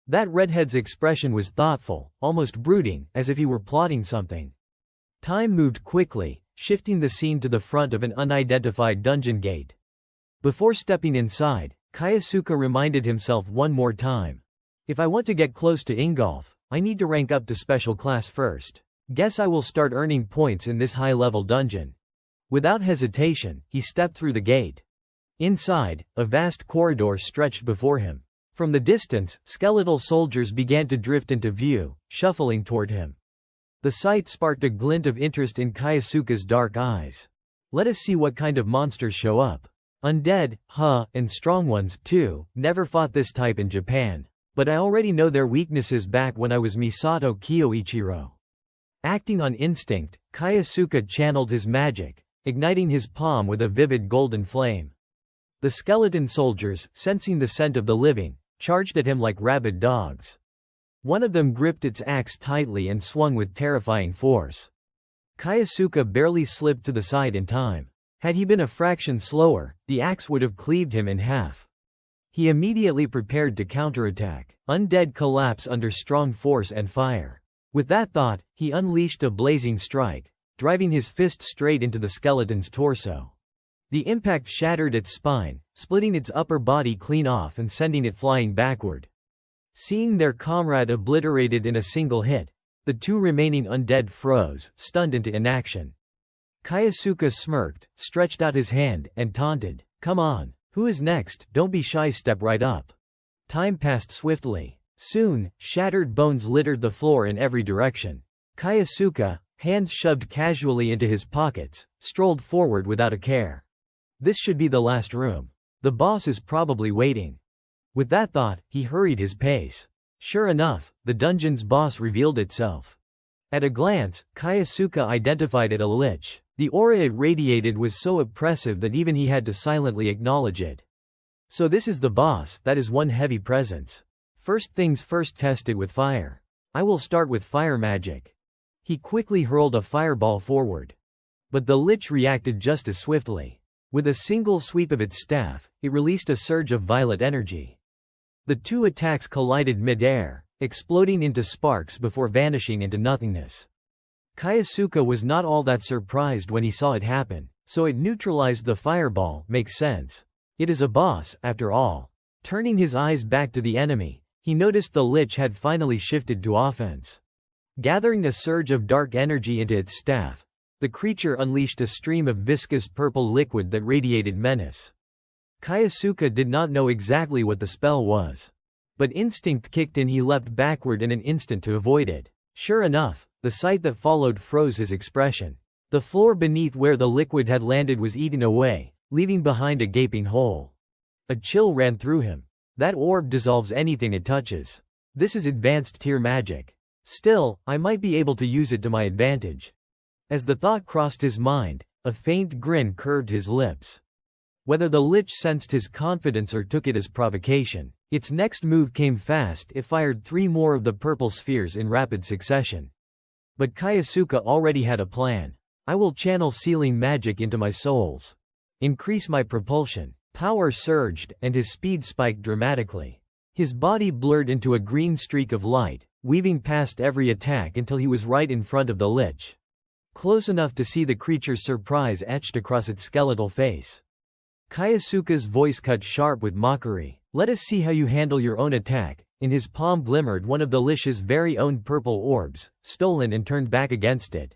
That redhead's expression was thoughtful, almost brooding, as if he were plotting something. Time moved quickly, shifting the scene to the front of an unidentified dungeon gate. Before stepping inside, Kayasuka reminded himself one more time. If I want to get close to Ingolf, I need to rank up to special class first. Guess I will start earning points in this high-level dungeon. Without hesitation, he stepped through the gate. Inside, a vast corridor stretched before him. From the distance, skeletal soldiers began to drift into view, shuffling toward him. The sight sparked a glint of interest in Kayasuka's dark eyes. Let us see what kind of monsters show up. Undead, and strong ones, too. Never fought this type in Japan. But I already know their weaknesses back when I was Misato Kyoichiro. Acting on instinct, Kayasuka channeled his magic, igniting his palm with a vivid golden flame. The skeleton soldiers, sensing the scent of the living, charged at him like rabid dogs. One of them gripped its axe tightly and swung with terrifying force. Kayasuka barely slipped to the side in time. Had he been a fraction slower, the axe would have cleaved him in half. He immediately prepared to counterattack. Undead collapse under strong force and fire. With that thought, he unleashed a blazing strike, driving his fist straight into the skeleton's torso. The impact shattered its spine, splitting its upper body clean off and sending it flying backward. Seeing their comrade obliterated in a single hit, the two remaining undead froze, stunned into inaction. Kayasuka smirked, stretched out his hand, and taunted, "Come on, who is next? Don't be shy, step right up." Time passed swiftly. Soon, shattered bones littered the floor in every direction. Kayasuka, hands shoved casually into his pockets, strolled forward without a care. This should be the last room. The boss is probably waiting. With that thought, he hurried his pace. Sure enough, the dungeon's boss revealed itself. At a glance, Kayasuka identified it: a lich. The aura it radiated was so oppressive that even he had to silently acknowledge it. So this is the boss. That is one heavy presence. First things first, test it with fire. I will start with fire magic. He quickly hurled a fireball forward. But the lich reacted just as swiftly. With a single sweep of its staff, it released a surge of violet energy. The two attacks collided mid-air, exploding into sparks before vanishing into nothingness. Kayasuka was not all that surprised when he saw it happen, so it neutralized the fireball. Makes sense. It is a boss, after all. Turning his eyes back to the enemy, he noticed the lich had finally shifted to offense. Gathering a surge of dark energy into its staff, the creature unleashed a stream of viscous purple liquid that radiated menace. Kayasuka did not know exactly what the spell was. But instinct kicked in. He leapt backward in an instant to avoid it. Sure enough, the sight that followed froze his expression. The floor beneath where the liquid had landed was eaten away, leaving behind a gaping hole. A chill ran through him. That orb dissolves anything it touches. This is advanced tier magic. Still, I might be able to use it to my advantage. As the thought crossed his mind, a faint grin curved his lips. Whether the lich sensed his confidence or took it as provocation, its next move came fast. It fired 3 more of the purple spheres in rapid succession. But Kyosuke already had a plan. I will channel sealing magic into my souls. Increase my propulsion. Power surged, and his speed spiked dramatically. His body blurred into a green streak of light, weaving past every attack until he was right in front of the lich. Close enough to see the creature's surprise etched across its skeletal face. Kyosuke's voice cut sharp with mockery. Let us see how you handle your own attack. In his palm glimmered one of the lich's very own purple orbs, stolen and turned back against it.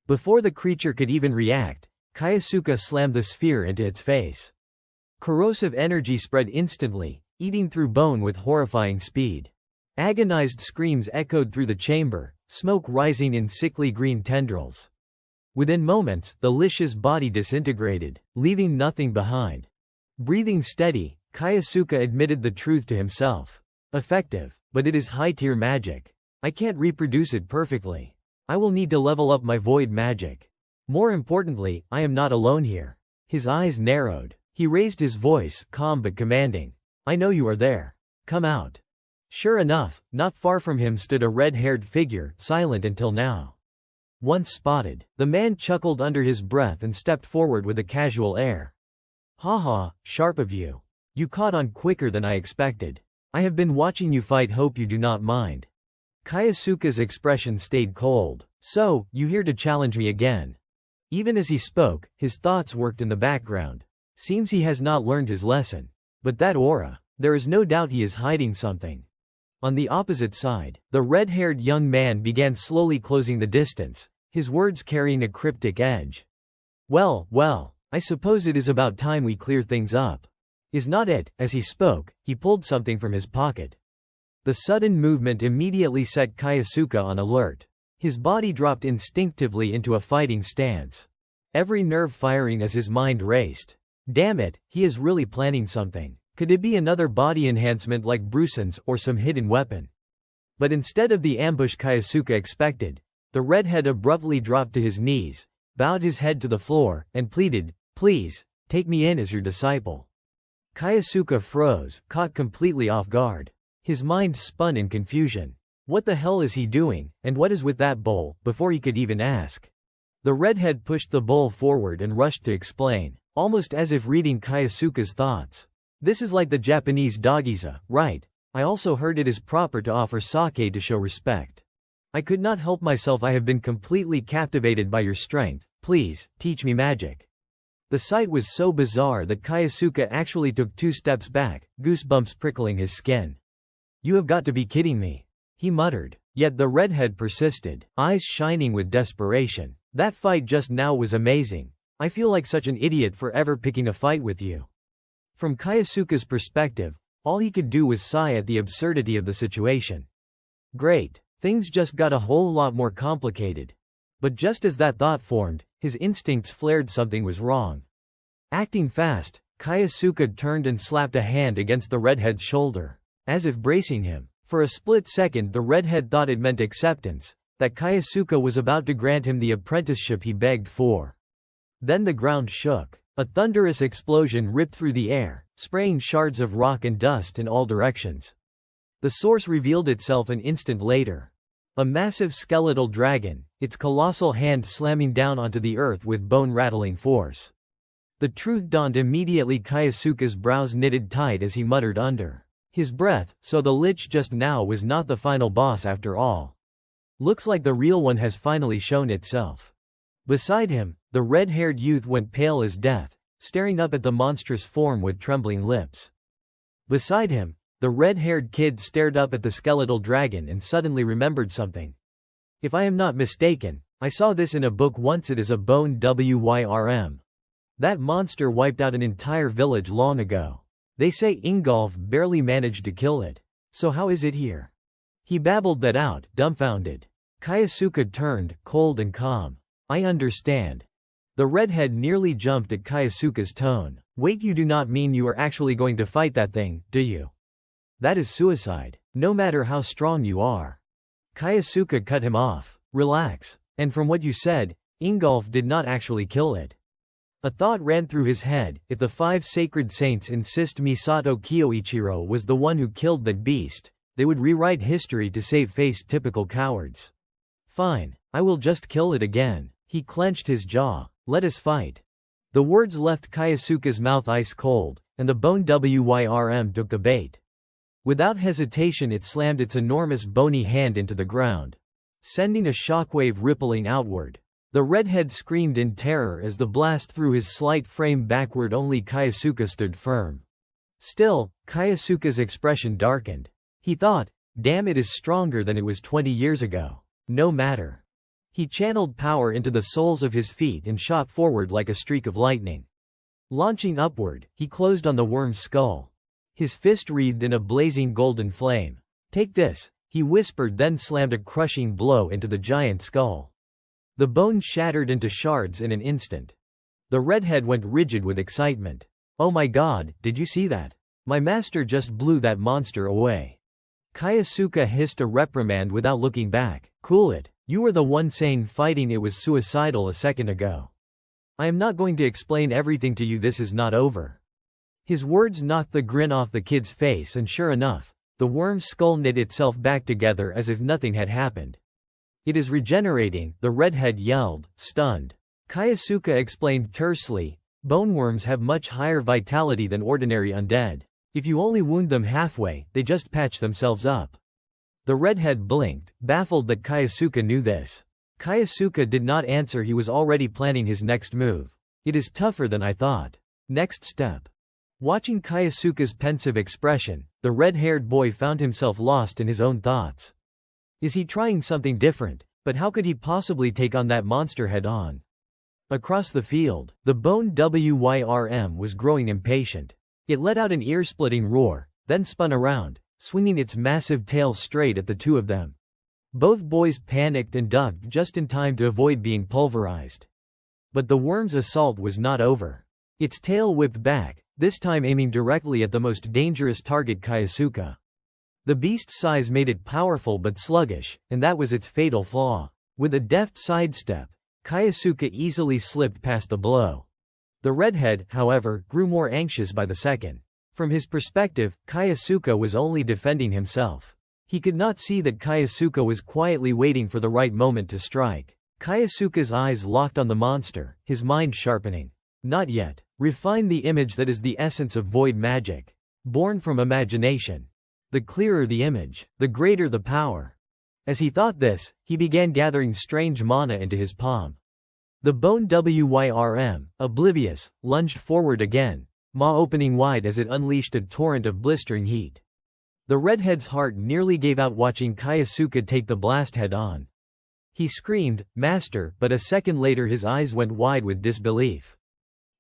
Before the creature could even react, Kyosuke slammed the sphere into its face. Corrosive energy spread instantly, eating through bone with horrifying speed. Agonized screams echoed through the chamber, smoke rising in sickly green tendrils. Within moments, the lich's body disintegrated, leaving nothing behind. Breathing steady, Kyosuke admitted the truth to himself. Effective, but it is high-tier magic. I can't reproduce it perfectly. I will need to level up my void magic. More importantly, I am not alone here. His eyes narrowed. He raised his voice, calm but commanding. I know you are there. Come out. Sure enough, not far from him stood a red-haired figure, silent until now. Once spotted, the man chuckled under his breath and stepped forward with a casual air. Haha, sharp of you. You caught on quicker than I expected. I have been watching you fight, hope you do not mind. Kyosuke's expression stayed cold. So, you here to challenge me again? Even as he spoke, his thoughts worked in the background. Seems he has not learned his lesson. But that aura, there is no doubt he is hiding something. On the opposite side, the red-haired young man began slowly closing the distance, his words carrying a cryptic edge. Well, I suppose it is about time we clear things up. Is not it? As he spoke, he pulled something from his pocket. The sudden movement immediately set Kyosuke on alert. His body dropped instinctively into a fighting stance. Every nerve firing as his mind raced. Damn it, he is really planning something. Could it be another body enhancement like Brusen's or some hidden weapon? But instead of the ambush Kyosuke expected, the redhead abruptly dropped to his knees, bowed his head to the floor, and pleaded, "Please, take me in as your disciple." Kyosuke froze, caught completely off guard. His mind spun in confusion. What the hell is he doing, and what is with that bowl? Before he could even ask, the redhead pushed the bowl forward and rushed to explain, almost as if reading Kyosuke's thoughts. This is like the Japanese dagiza, right? I also heard it is proper to offer sake to show respect. I could not help myself. I have been completely captivated by your strength. Please, teach me magic. The sight was so bizarre that Kyosuke actually took 2 steps back, goosebumps prickling his skin. You have got to be kidding me, he muttered. Yet the redhead persisted, eyes shining with desperation. That fight just now was amazing. I feel like such an idiot for ever picking a fight with you. From Kyosuke's perspective, all he could do was sigh at the absurdity of the situation. Great. Things just got a whole lot more complicated. But just as that thought formed, his instincts flared something was wrong. Acting fast, Kyosuke turned and slapped a hand against the redhead's shoulder, as if bracing him. For a split second the redhead thought it meant acceptance, that Kyosuke was about to grant him the apprenticeship he begged for. Then the ground shook. A thunderous explosion ripped through the air, spraying shards of rock and dust in all directions. The source revealed itself an instant later. A massive skeletal dragon, its colossal hand slamming down onto the earth with bone-rattling force. The truth dawned immediately. Kyosuke's brows knitted tight as he muttered under his breath, so the lich just now was not the final boss after all. Looks like the real one has finally shown itself. Beside him, the red-haired youth went pale as death, staring up at the monstrous form with trembling lips. Beside him, the red-haired kid stared up at the skeletal dragon and suddenly remembered something. If I am not mistaken, I saw this in a book once. It is a bone wyrm. That monster wiped out an entire village long ago. They say Ingolf barely managed to kill it. So how is it here? He babbled that out, dumbfounded. Kyosuke turned, cold and calm. I understand. The redhead nearly jumped at Kyosuke's tone. Wait, you do not mean you are actually going to fight that thing, do you? That is suicide, no matter how strong you are. Kayasuke cut him off. Relax. And from what you said, Ingolf did not actually kill it. A thought ran through his head: if the 5 sacred saints insist Misato Kyoichiro was the one who killed that beast, they would rewrite history to save face typical cowards. Fine, I will just kill it again. He clenched his jaw. Let us fight. The words left Kayasuke's mouth ice cold, and the bone Wyrm took the bait. Without hesitation it slammed its enormous bony hand into the ground, sending a shockwave rippling outward. The redhead screamed in terror as the blast threw his slight frame backward. Only Kayasuke stood firm. Still, Kayasuke's expression darkened. He thought, damn, it is stronger than it was 20 years ago. No matter. He channeled power into the soles of his feet and shot forward like a streak of lightning. Launching upward, he closed on the worm's skull. His fist wreathed in a blazing golden flame. Take this, he whispered, then slammed a crushing blow into the giant skull. The bone shattered into shards in an instant. The redhead went rigid with excitement. Oh my god, did you see that? My master just blew that monster away. Kayasuke hissed a reprimand without looking back. Cool it. You were the one saying fighting it was suicidal a second ago. I am not going to explain everything to you. This is not over. His words knocked the grin off the kid's face, and sure enough, the worm's skull knit itself back together as if nothing had happened. It is regenerating, the redhead yelled, stunned. Kayasuke explained tersely, boneworms have much higher vitality than ordinary undead. If you only wound them halfway, they just patch themselves up. The redhead blinked, baffled that Kayasuke knew this. Kayasuke did not answer. He was already planning his next move. It is tougher than I thought. Next step. Watching Kayasuke's pensive expression, the red-haired boy found himself lost in his own thoughts. Is he trying something different? But how could he possibly take on that monster head-on? Across the field, the bone Wyrm was growing impatient. It let out an ear-splitting roar, then spun around, swinging its massive tail straight at the two of them. Both boys panicked and ducked just in time to avoid being pulverized. But the worm's assault was not over. Its tail whipped back, this time aiming directly at the most dangerous target, Kayasuke. The beast's size made it powerful but sluggish, and that was its fatal flaw. With a deft sidestep, Kayasuke easily slipped past the blow. The redhead, however, grew more anxious by the second. From his perspective, Kayasuke was only defending himself. He could not see that Kayasuke was quietly waiting for the right moment to strike. Kayasuke's eyes locked on the monster, his mind sharpening. Not yet. Refine the image. That is the essence of void magic. Born from imagination. The clearer the image, the greater the power. As he thought this, he began gathering strange mana into his palm. The bone Wyrm, oblivious, lunged forward again, maw opening wide as it unleashed a torrent of blistering heat. The redhead's heart nearly gave out watching Kayasuke take the blast head-on. He screamed, "Master," but a second later his eyes went wide with disbelief.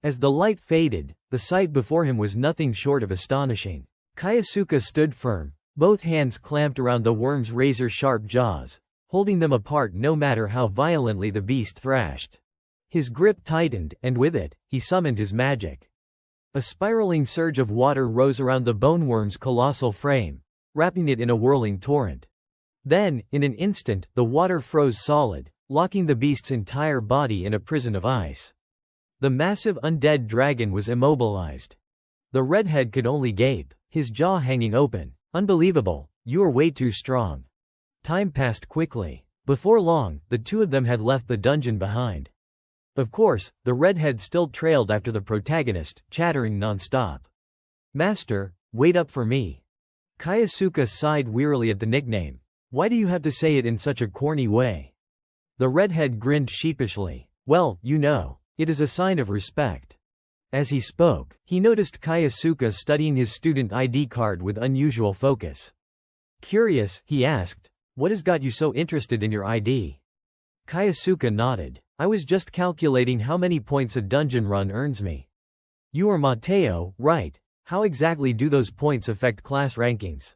As the light faded, the sight before him was nothing short of astonishing. Kayasuke stood firm, both hands clamped around the worm's razor-sharp jaws, holding them apart no matter how violently the beast thrashed. His grip tightened, and with it, he summoned his magic. A spiraling surge of water rose around the boneworm's colossal frame, wrapping it in a whirling torrent. Then, in an instant, the water froze solid, locking the beast's entire body in a prison of ice. The massive undead dragon was immobilized. The redhead could only gape, his jaw hanging open. Unbelievable, you are way too strong. Time passed quickly. Before long, the two of them had left the dungeon behind. Of course, the redhead still trailed after the protagonist, chattering non-stop. Master, wait up for me. Kayasuke sighed wearily at the nickname. Why do you have to say it in such a corny way? The redhead grinned sheepishly. Well, you know, it is a sign of respect. As he spoke, he noticed Kayasuke studying his student ID card with unusual focus. Curious, he asked, what has got you so interested in your ID? Kayasuke nodded. I was just calculating how many points a dungeon run earns me. You are Mateo, right? How exactly do those points affect class rankings?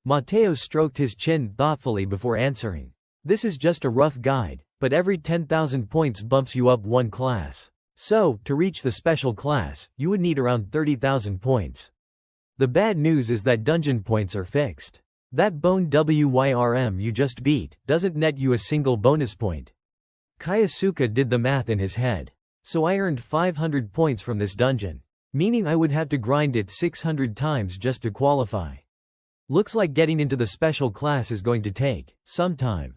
Mateo stroked his chin thoughtfully before answering. This is just a rough guide, but every 10,000 points bumps you up one class. So, to reach the special class, you would need around 30,000 points. The bad news is that dungeon points are fixed. That bone WYRM you just beat doesn't net you a single bonus point. Kaisuke did the math in his head. So I earned 500 points from this dungeon. Meaning I would have to grind it 600 times just to qualify. Looks like getting into the special class is going to take some time.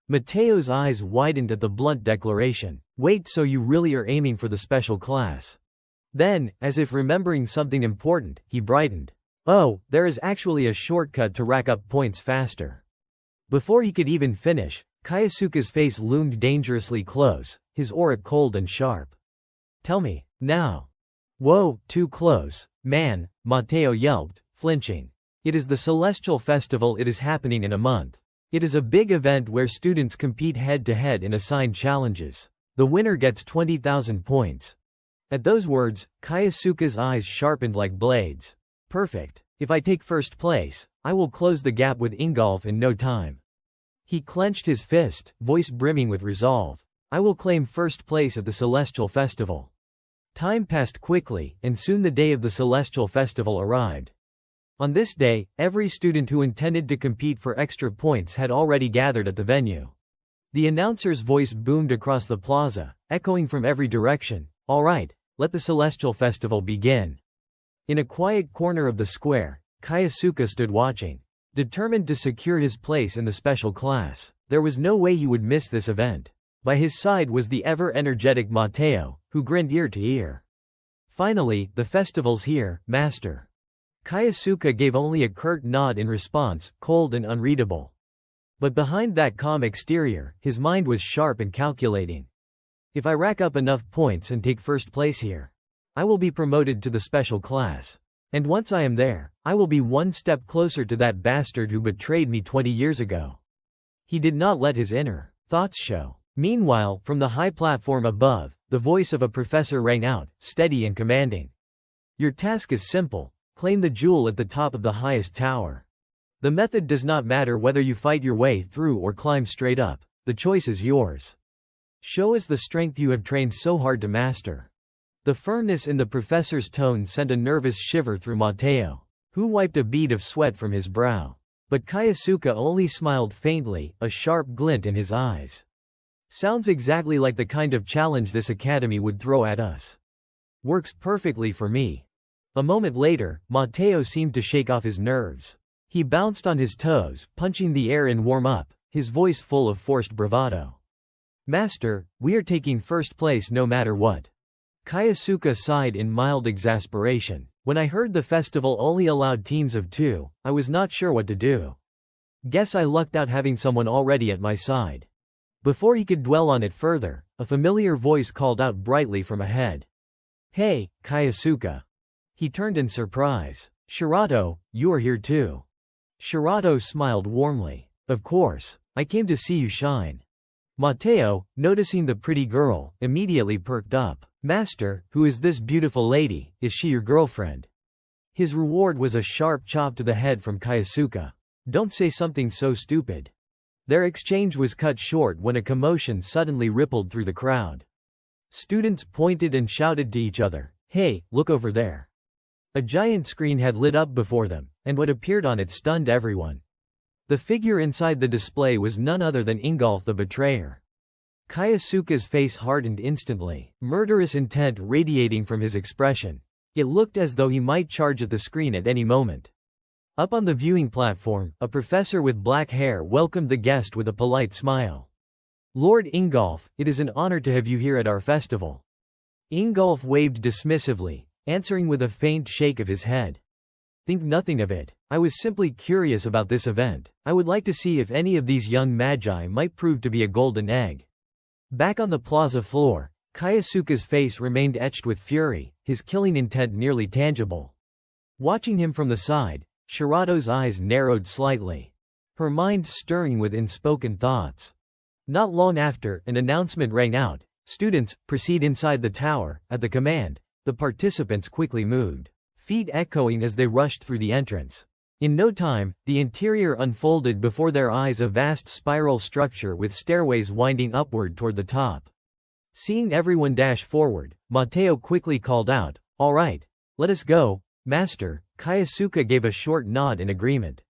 Mateo's eyes widened at the blunt declaration. Wait, so you really are aiming for the special class? Then, as if remembering something important, he brightened. Oh, there is actually a shortcut to rack up points faster. Before he could even finish, Kaisuke's face loomed dangerously close, his aura cold and sharp. Tell me, now. Whoa, too close, man, Mateo yelped, flinching. It is the Celestial Festival. It is happening in a month. It is a big event where students compete head-to-head in assigned challenges. The winner gets 20,000 points. At those words, Kaisuke's eyes sharpened like blades. Perfect. If I take first place, I will close the gap with Ingolf in no time. He clenched his fist, voice brimming with resolve. I will claim first place at the Celestial Festival. Time passed quickly, and soon the day of the Celestial Festival arrived. On this day, every student who intended to compete for extra points had already gathered at the venue. The announcer's voice boomed across the plaza, echoing from every direction. All right, let the Celestial Festival begin. In a quiet corner of the square, Kaisuke stood watching. Determined to secure his place in the special class, there was no way he would miss this event. By his side was the ever-energetic Mateo, who grinned ear to ear. Finally, the festival's here, master. Kaisuke gave only a curt nod in response, cold and unreadable. But behind that calm exterior, his mind was sharp and calculating. If I rack up enough points and take first place here, I will be promoted to the special class. And once I am there, I will be one step closer to that bastard who betrayed me 20 years ago. He did not let his inner thoughts show. Meanwhile, from the high platform above, the voice of a professor rang out, steady and commanding. Your task is simple. Claim the jewel at the top of the highest tower. The method does not matter whether you fight your way through or climb straight up. The choice is yours. Show us the strength you have trained so hard to master. The firmness in the professor's tone sent a nervous shiver through Mateo, who wiped a bead of sweat from his brow. But Kaisuke only smiled faintly, a sharp glint in his eyes. Sounds exactly like the kind of challenge this academy would throw at us. Works perfectly for me. A moment later, Mateo seemed to shake off his nerves. He bounced on his toes, punching the air in warm-up, his voice full of forced bravado. Master, we are taking first place no matter what. Kaisuke sighed in mild exasperation. When I heard the festival only allowed teams of 2, I was not sure what to do. Guess I lucked out having someone already at my side. Before he could dwell on it further, a familiar voice called out brightly from ahead. Hey, Kaisuke. He turned in surprise. Shirato, you are here too. Shirato smiled warmly. Of course, I came to see you shine. Mateo, noticing the pretty girl, immediately perked up. Master, who is this beautiful lady? Is she your girlfriend? His reward was a sharp chop to the head from Kaisuke. Don't say something so stupid. Their exchange was cut short when a commotion suddenly rippled through the crowd. Students pointed and shouted to each other. Hey, look over there. A giant screen had lit up before them, and what appeared on it stunned everyone. The figure inside the display was none other than Ingolf the betrayer. Kaisuke's face hardened instantly, murderous intent radiating from his expression. It looked as though he might charge at the screen at any moment. Up on the viewing platform, a professor with black hair welcomed the guest with a polite smile. Lord Ingolf, it is an honor to have you here at our festival. Ingolf waved dismissively, answering with a faint shake of his head. Think nothing of it. I was simply curious about this event. I would like to see if any of these young magi might prove to be a golden egg. Back on the plaza floor, Kaisuke's face remained etched with fury, his killing intent nearly tangible. Watching him from the side, Shirato's eyes narrowed slightly, her mind stirring with unspoken thoughts. Not long after, an announcement rang out. Students, proceed inside the tower. At the command, the participants quickly moved, feet echoing as they rushed through the entrance. In no time, the interior unfolded before their eyes, a vast spiral structure with stairways winding upward toward the top. Seeing everyone dash forward, Mateo quickly called out, All right, let us go, master. Kaisuke gave a short nod in agreement.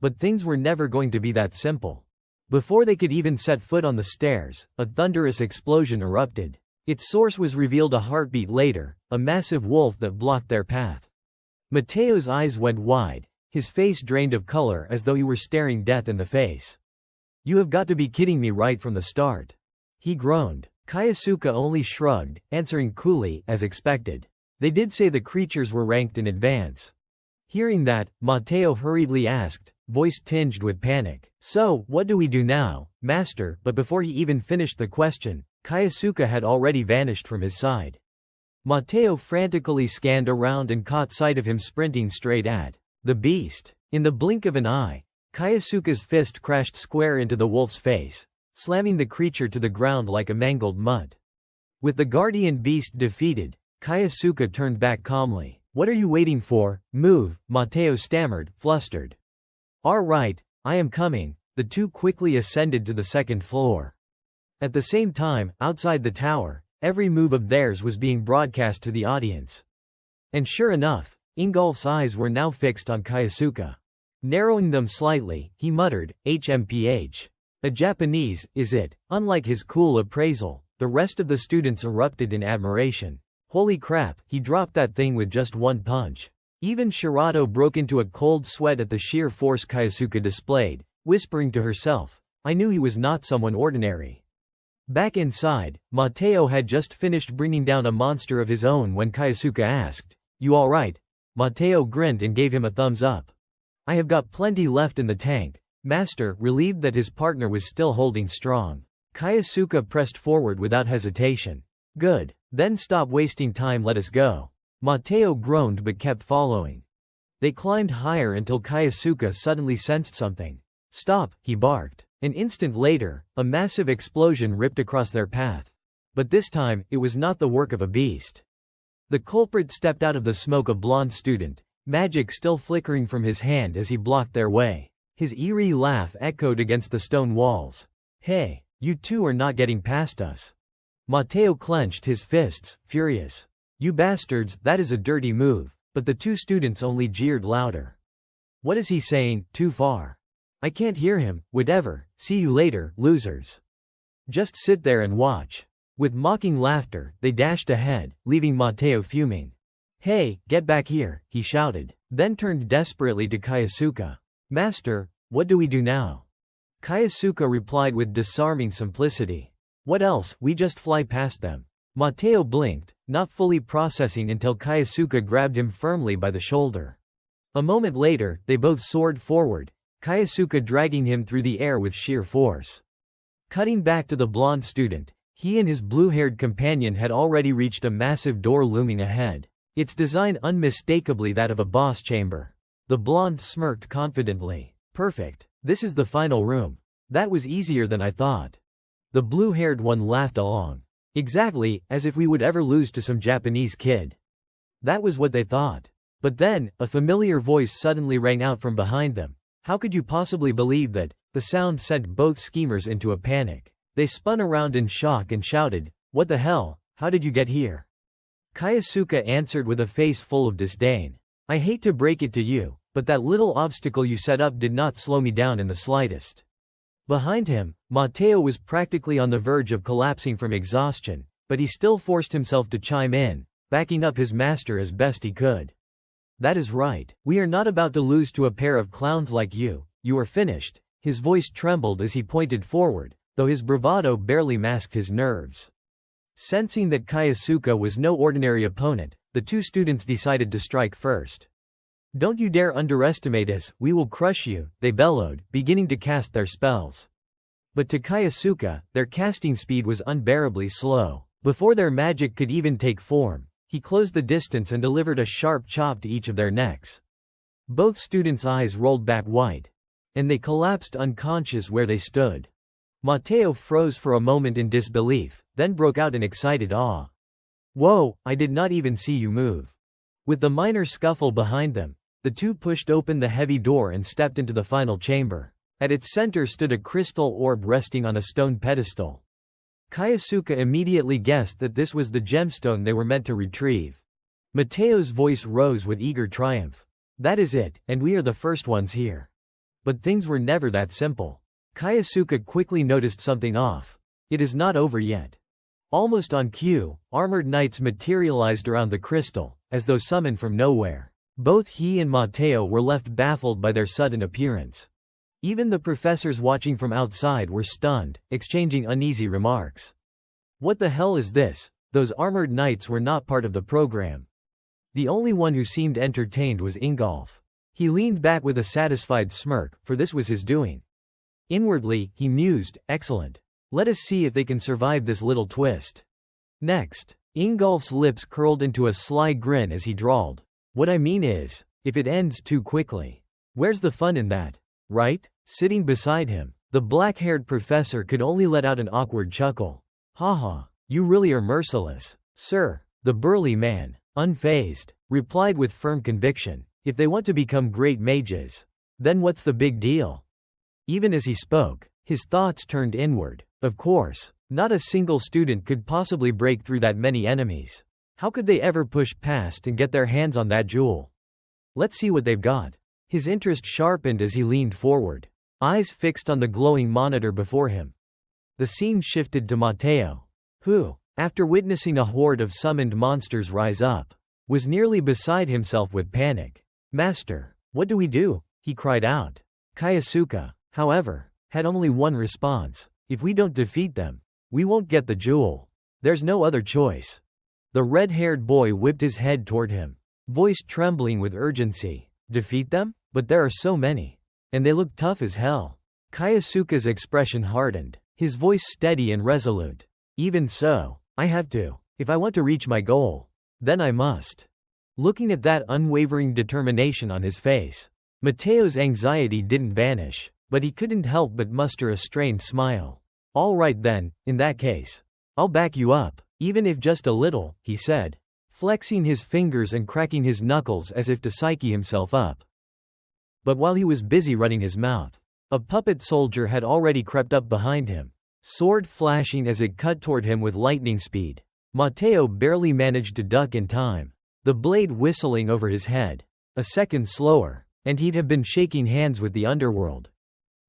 But things were never going to be that simple. Before they could even set foot on the stairs, a thunderous explosion erupted. Its source was revealed a heartbeat later, a massive wolf that blocked their path. Mateo's eyes went wide, his face drained of color as though he were staring death in the face. "You have got to be kidding me right from the start," he groaned. Kaisuke only shrugged, answering coolly, as expected. "They did say the creatures were ranked in advance." Hearing that, Mateo hurriedly asked, voice tinged with panic, "So, what do we do now, master?" But before he even finished the question, Kaisuke had already vanished from his side. Mateo frantically scanned around and caught sight of him sprinting straight at the beast. In the blink of an eye, Kaisuke's fist crashed square into the wolf's face, slamming the creature to the ground like a mangled mutt. With the guardian beast defeated, Kaisuke turned back calmly. "What are you waiting for? Move," Mateo stammered, flustered. "All right, I am coming." The two quickly ascended to the second floor. At the same time, outside the tower, every move of theirs was being broadcast to the audience. And sure enough, Ingolf's eyes were now fixed on Kaisuke. Narrowing them slightly, he muttered, "HMPH. A Japanese, is it?" Unlike his cool appraisal, the rest of the students erupted in admiration. "Holy crap, he dropped that thing with just one punch." Even Shirato broke into a cold sweat at the sheer force Kaisuke displayed, whispering to herself, "I knew he was not someone ordinary." Back inside, Mateo had just finished bringing down a monster of his own when Kaisuke asked, "You alright?" Mateo grinned and gave him a thumbs up. "I have got plenty left in the tank, master," relieved that his partner was still holding strong. Kaisuke pressed forward without hesitation. "Good. Then stop wasting time, let us go." Mateo groaned but kept following. They climbed higher until Kaisuke suddenly sensed something. "Stop," he barked. An instant later, a massive explosion ripped across their path. But this time, it was not the work of a beast. The culprit stepped out of the smoke, a blonde student, magic still flickering from his hand as he blocked their way. His eerie laugh echoed against the stone walls. "Hey, you two are not getting past us." Mateo clenched his fists, furious. "You bastards, that is a dirty move," but the two students only jeered louder. "What is he saying? Too far. I can't hear him, whatever, see you later, losers. Just sit there and watch." With mocking laughter, they dashed ahead, leaving Mateo fuming. "Hey, get back here," he shouted, then turned desperately to Kaisuke. "Master, what do we do now?" Kaisuke replied with disarming simplicity. "What else, we just fly past them." Mateo blinked, not fully processing until Kaisuke grabbed him firmly by the shoulder. A moment later, they both soared forward, Kaisuke dragging him through the air with sheer force. Cutting back to the blonde student, he and his blue-haired companion had already reached a massive door looming ahead, its design unmistakably that of a boss chamber. The blonde smirked confidently. "Perfect. This is the final room. That was easier than I thought." The blue-haired one laughed along. "Exactly, as if we would ever lose to some Japanese kid." That was what they thought. But then, a familiar voice suddenly rang out from behind them. "How could you possibly believe that?" The sound sent both schemers into a panic. They spun around in shock and shouted, "What the hell? How did you get here?" Kaisuke answered with a face full of disdain. "I hate to break it to you, but that little obstacle you set up did not slow me down in the slightest." Behind him, Mateo was practically on the verge of collapsing from exhaustion, but he still forced himself to chime in, backing up his master as best he could. "That is right. We are not about to lose to a pair of clowns like you. You are finished." His voice trembled as he pointed forward, though his bravado barely masked his nerves. Sensing that Kaisuke was no ordinary opponent, the two students decided to strike first. "Don't you dare underestimate us, we will crush you," they bellowed, beginning to cast their spells. But to Kaisuke, their casting speed was unbearably slow. Before their magic could even take form, he closed the distance and delivered a sharp chop to each of their necks. Both students' eyes rolled back white, and they collapsed unconscious where they stood. Mateo froze for a moment in disbelief, then broke out in excited awe. "Whoa, I did not even see you move." With the minor scuffle behind them, the two pushed open the heavy door and stepped into the final chamber. At its center stood a crystal orb resting on a stone pedestal. Kaisuke immediately guessed that this was the gemstone they were meant to retrieve. Mateo's voice rose with eager triumph. "That is it, and we are the first ones here." But things were never that simple. Kaisuke quickly noticed something off. It is not over yet. Almost on cue, armored knights materialized around the crystal, as though summoned from nowhere. Both he and Mateo were left baffled by their sudden appearance. Even the professors watching from outside were stunned, exchanging uneasy remarks. What the hell is this? Those armored knights were not part of the program. The only one who seemed entertained was Ingolf. He leaned back with a satisfied smirk, for this was his doing. Inwardly, he mused, excellent. Let us see if they can survive this little twist. Next, Ingolf's lips curled into a sly grin as he drawled. What I mean is, if it ends too quickly. Where's the fun in that? Right? Sitting beside him, the black-haired professor could only let out an awkward chuckle. Haha, you really are merciless, sir. The burly man, unfazed, replied with firm conviction. If they want to become great mages, then what's the big deal? Even as he spoke, his thoughts turned inward. Of course, not a single student could possibly break through that many enemies. How could they ever push past and get their hands on that jewel? Let's see what they've got. His interest sharpened as he leaned forward, eyes fixed on the glowing monitor before him. The scene shifted to Mateo, who, after witnessing a horde of summoned monsters rise up, was nearly beside himself with panic. Master, what do we do? He cried out. Kaisuke, however, had only one response. If we don't defeat them, we won't get the jewel. There's no other choice. The red-haired boy whipped his head toward him, voice trembling with urgency. Defeat them? But there are so many. And they look tough as hell. Kaisuke's expression hardened, his voice steady and resolute. Even so, I have to. If I want to reach my goal, then I must. Looking at that unwavering determination on his face, Mateo's anxiety didn't vanish, but he couldn't help but muster a strained smile. All right then, in that case, I'll back you up, even if just a little, he said, flexing his fingers and cracking his knuckles as if to psyche himself up. But while he was busy running his mouth, a puppet soldier had already crept up behind him, sword flashing as it cut toward him with lightning speed. Mateo barely managed to duck in time, the blade whistling over his head. A second slower, and he'd have been shaking hands with the underworld.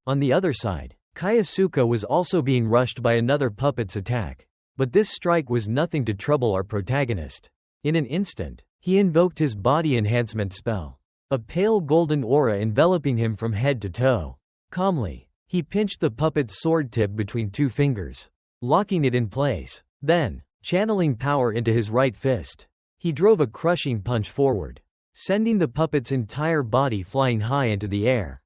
On the other side, Kaisuke was also being rushed by another puppet's attack. But this strike was nothing to trouble our protagonist. In an instant, he invoked his body enhancement spell, a pale golden aura enveloping him from head to toe. Calmly, he pinched the puppet's sword tip between two fingers, locking it in place. Then, channeling power into his right fist, he drove a crushing punch forward, sending the puppet's entire body flying high into the air.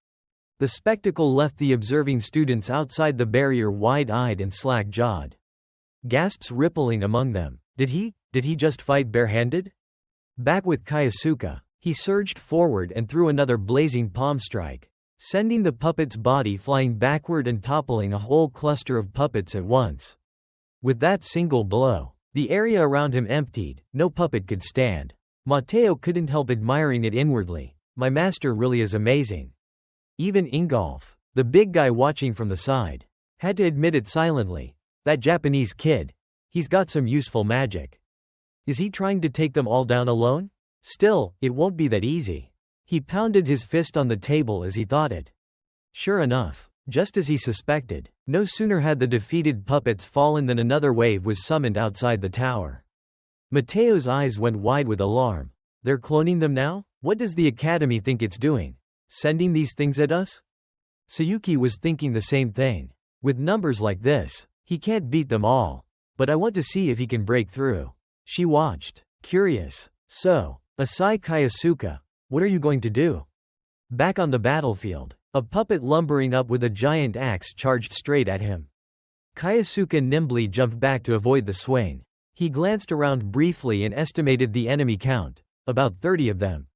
The spectacle left the observing students outside the barrier wide-eyed and slack-jawed. Gasps rippling among them. Did he just fight barehanded? Back with Kaisuke, he surged forward and threw another blazing palm strike, sending the puppet's body flying backward and toppling a whole cluster of puppets at once. With that single blow, the area around him emptied. No puppet could stand. Mateo couldn't help admiring it inwardly. My master really is amazing. Even Ingolf, the big guy watching from the side, had to admit it silently. That Japanese kid, he's got some useful magic. Is he trying to take them all down alone? Still, it won't be that easy. He pounded his fist on the table as he thought it. Sure enough, just as he suspected, no sooner had the defeated puppets fallen than another wave was summoned outside the tower. Mateo's eyes went wide with alarm. They're cloning them now? What does the academy think it's doing? Sending these things at us? Sayuki was thinking the same thing. With numbers like this, he can't beat them all. But I want to see if he can break through. She watched, curious. So, Asai Kaisuke, what are you going to do? Back on the battlefield, a puppet lumbering up with a giant axe charged straight at him. Kaisuke nimbly jumped back to avoid the swing. He glanced around briefly and estimated the enemy count, about 30 of them.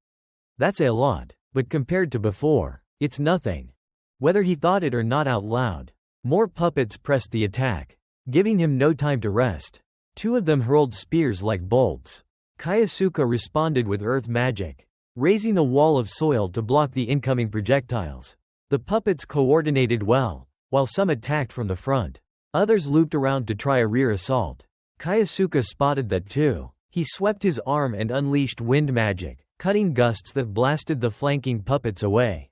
That's a lot, but compared to before, it's nothing. Whether he thought it or not out loud, more puppets pressed the attack, giving him no time to rest. 2 of them hurled spears like bolts. Kaisuke responded with earth magic, raising a wall of soil to block the incoming projectiles. The puppets coordinated well, while some attacked from the front. Others looped around to try a rear assault. Kaisuke spotted that too. He swept his arm and unleashed wind magic, cutting gusts that blasted the flanking puppets away.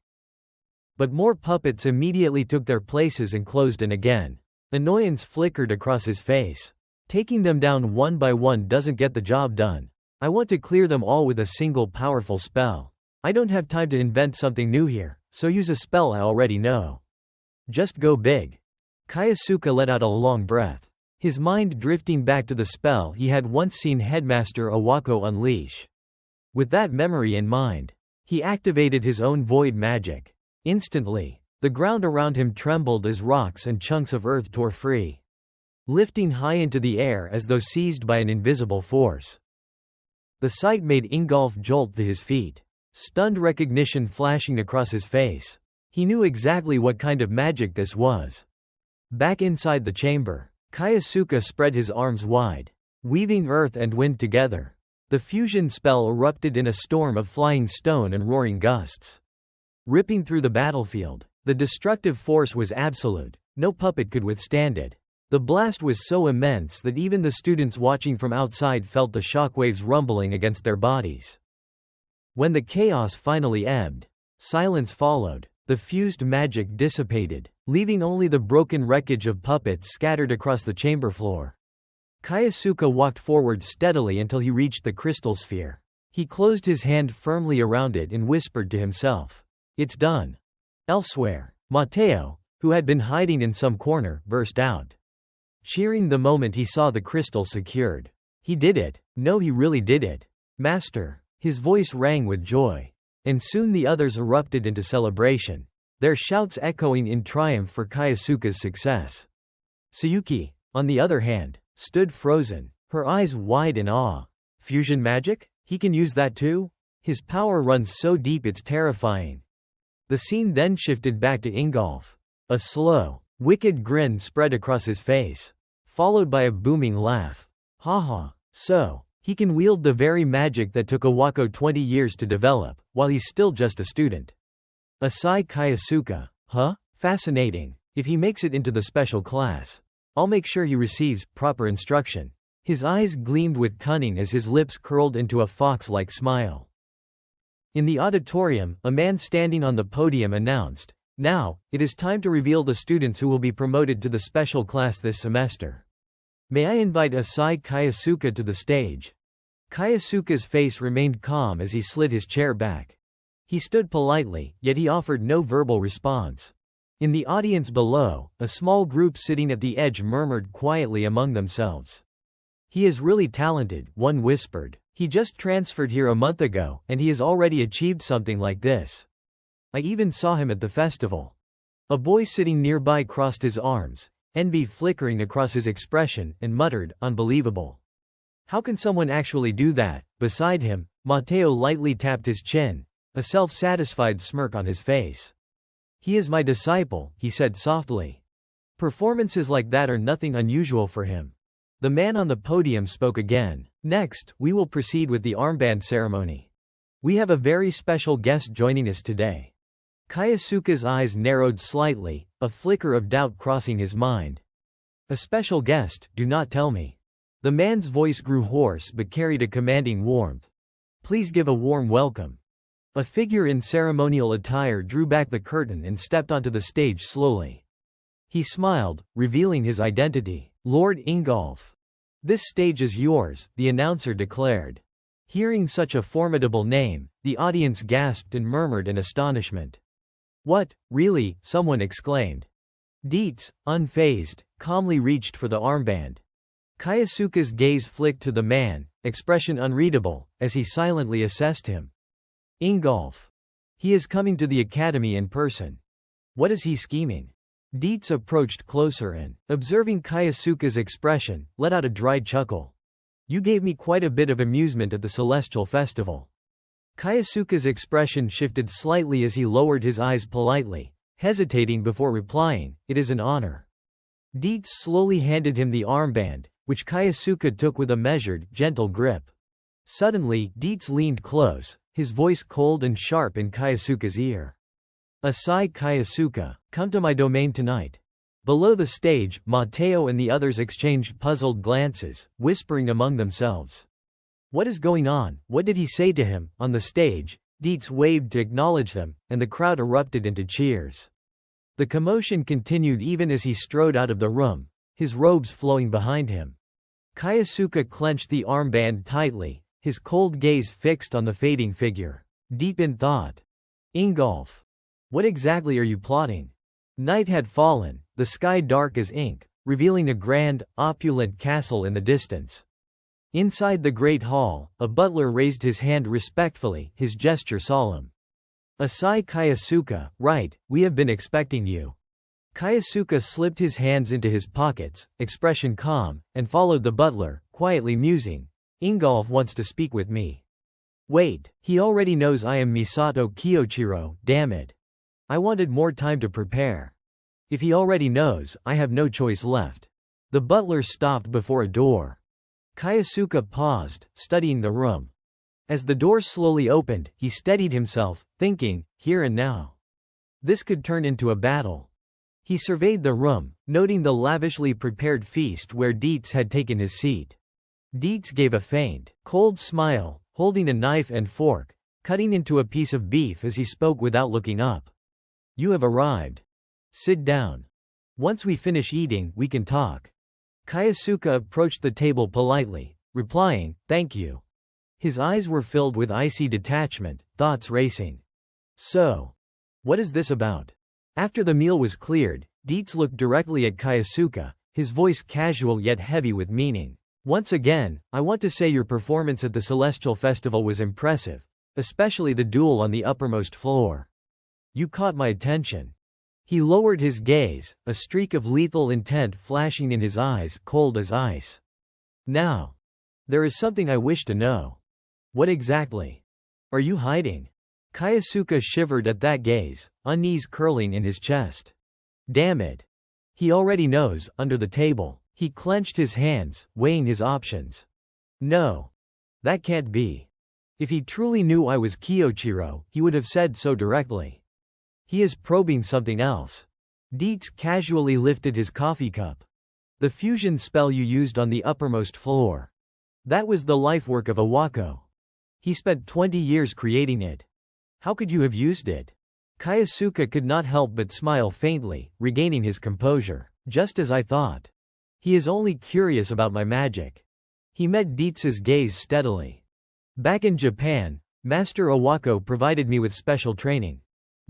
But more puppets immediately took their places and closed in again. Annoyance flickered across his face. Taking them down one by one doesn't get the job done. I want to clear them all with a single powerful spell. I don't have time to invent something new here, so use a spell I already know. Just go big. Kaisuke let out a long breath, his mind drifting back to the spell he had once seen Headmaster Awako unleash. With that memory in mind, he activated his own void magic. Instantly, the ground around him trembled as rocks and chunks of earth tore free, lifting high into the air as though seized by an invisible force. The sight made Ingolf jolt to his feet, stunned recognition flashing across his face. He knew exactly what kind of magic this was. Back inside the chamber, Kaisuke spread his arms wide, weaving earth and wind together. The fusion spell erupted in a storm of flying stone and roaring gusts. Ripping through the battlefield, the destructive force was absolute. No puppet could withstand it. The blast was so immense that even the students watching from outside felt the shockwaves rumbling against their bodies. When the chaos finally ebbed, silence followed. The fused magic dissipated, leaving only the broken wreckage of puppets scattered across the chamber floor. Kaisuke walked forward steadily until he reached the crystal sphere. He closed his hand firmly around it and whispered to himself, "It's done." Elsewhere, Mateo, who had been hiding in some corner, burst out, cheering the moment he saw the crystal secured. "He did it. No, he really did it. Master." His voice rang with joy. And soon the others erupted into celebration, their shouts echoing in triumph for Kaisuke's success. Sayuki, on the other hand, stood frozen, her eyes wide in awe. Fusion magic? He can use that too? His power runs so deep it's terrifying. The scene then shifted back to Ingolf. A slow, wicked grin spread across his face, followed by a booming laugh. Haha, so he can wield the very magic that took Awako 20 years to develop, while he's still just a student. Asai Kaisuke, huh? Fascinating. If he makes it into the special class, I'll make sure he receives proper instruction. His eyes gleamed with cunning as his lips curled into a fox-like smile. In the auditorium, a man standing on the podium announced, "Now, it is time to reveal the students who will be promoted to the special class this semester. May I invite Asai Kaisuke to the stage?" Kaisuke's face remained calm as he slid his chair back. He stood politely, yet he offered no verbal response. In the audience below, a small group sitting at the edge murmured quietly among themselves. "He is really talented," one whispered. "He just transferred here a month ago, and he has already achieved something like this. I even saw him at the festival." A boy sitting nearby crossed his arms, envy flickering across his expression, and muttered, "Unbelievable. How can someone actually do that?" Beside him, Mateo lightly tapped his chin, a self-satisfied smirk on his face. "He is my disciple," he said softly. Performances like that are nothing unusual for him. The man on the podium spoke again. "Next, we will proceed with the armband ceremony. We have a very special guest joining us today." Kaisuke's eyes narrowed slightly, a flicker of doubt crossing his mind. "A special guest, do not tell me." The man's voice grew hoarse but carried a commanding warmth. "Please give a warm welcome." A figure in ceremonial attire drew back the curtain and stepped onto the stage slowly. He smiled, revealing his identity. "Lord Ingolf. This stage is yours," the announcer declared. Hearing such a formidable name, the audience gasped and murmured in astonishment. "What, really?" someone exclaimed. Dietz, unfazed, calmly reached for the armband. Kaisuke's gaze flicked to the man, expression unreadable, as he silently assessed him. Ingolf. He is coming to the academy in person. What is he scheming? Dietz approached closer and, observing Kaisuke's expression, let out a dry chuckle. "You gave me quite a bit of amusement at the Celestial Festival." Kaisuke's expression shifted slightly as he lowered his eyes politely, hesitating before replying, "It is an honor." Dietz slowly handed him the armband, which Kaisuke took with a measured, gentle grip. Suddenly, Dietz leaned close, his voice cold and sharp in Kaisuke's ear. "Asai Kaisuke, come to my domain tonight." Below the stage, Mateo and the others exchanged puzzled glances, whispering among themselves. "What is going on? What did he say to him?" On the stage, Dietz waved to acknowledge them, and the crowd erupted into cheers. The commotion continued even as he strode out of the room, his robes flowing behind him. Kyosuke clenched the armband tightly, his cold gaze fixed on the fading figure. Deep in thought. Ingolf. What exactly are you plotting? Night had fallen, the sky dark as ink, revealing a grand, opulent castle in the distance. Inside the great hall, a butler raised his hand respectfully, his gesture solemn. Asai Kyosuke, right, we have been expecting you. Kyosuke slipped his hands into his pockets, expression calm, and followed the butler, quietly musing. Ingolf wants to speak with me. Wait, he already knows I am Misato Kiyochiro, damn it. I wanted more time to prepare. If he already knows, I have no choice left. The butler stopped before a door. Kyosuke paused, studying the room. As the door slowly opened, he steadied himself, thinking, here and now. This could turn into a battle. He surveyed the room, noting the lavishly prepared feast where Dietz had taken his seat. Dietz gave a faint, cold smile, holding a knife and fork, cutting into a piece of beef as he spoke without looking up. You have arrived. Sit down. Once we finish eating, we can talk. Kyosuke approached the table politely, replying, thank you. His eyes were filled with icy detachment, thoughts racing. So, what is this about? After the meal was cleared, Dietz looked directly at Kyosuke, his voice casual yet heavy with meaning. Once again, I want to say your performance at the Celestial Festival was impressive, especially the duel on the uppermost floor. You caught my attention. He lowered his gaze, a streak of lethal intent flashing in his eyes, cold as ice. Now, there is something I wish to know. What exactly? Are you hiding? Kyosuke shivered at that gaze, unease curling in his chest. Damn it. He already knows, under the table. He clenched his hands, weighing his options. No. That can't be. If he truly knew I was Kiyochiro, he would have said so directly. He is probing something else. Dietz casually lifted his coffee cup. The fusion spell you used on the uppermost floor. That was the life work of Awako. He spent 20 years creating it. How could you have used it? Kyosuke could not help but smile faintly, regaining his composure. Just as I thought. He is only curious about my magic. He met Dietz's gaze steadily. Back in Japan, Master Awako provided me with special training.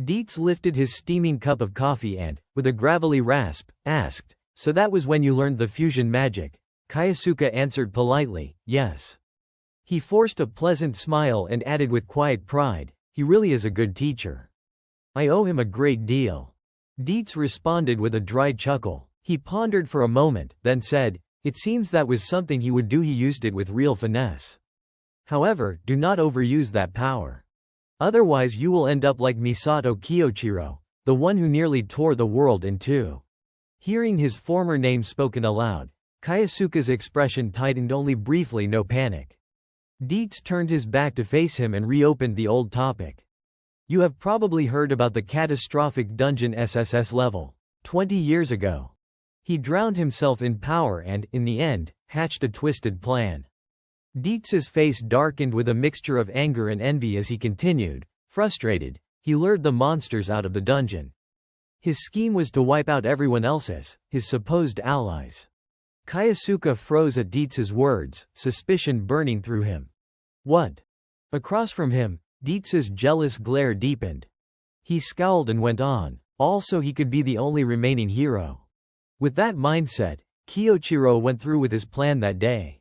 Dietz lifted his steaming cup of coffee and, with a gravelly rasp, asked, so that was when you learned the fusion magic? Kyosuke answered politely, yes. He forced a pleasant smile and added with quiet pride, he really is a good teacher. I owe him a great deal. Dietz responded with a dry chuckle. He pondered for a moment, then said, it seems that was something he would do. He used it with real finesse. However, do not overuse that power. Otherwise you will end up like Misato Kiyochiro, the one who nearly tore the world in two. Hearing his former name spoken aloud, Kyosuke's expression tightened only briefly, no panic. Dietz turned his back to face him and reopened the old topic. You have probably heard about the catastrophic dungeon SSS level. 20 years ago. He drowned himself in power and, in the end, hatched a twisted plan. Dietz's face darkened with a mixture of anger and envy as he continued, frustrated, he lured the monsters out of the dungeon. His scheme was to wipe out everyone else's, his supposed allies. Kyosuke froze at Dietz's words, suspicion burning through him. What? Across from him, Dietz's jealous glare deepened. He scowled and went on, also he could be the only remaining hero. With that mindset, Kiyochiro went through with his plan that day.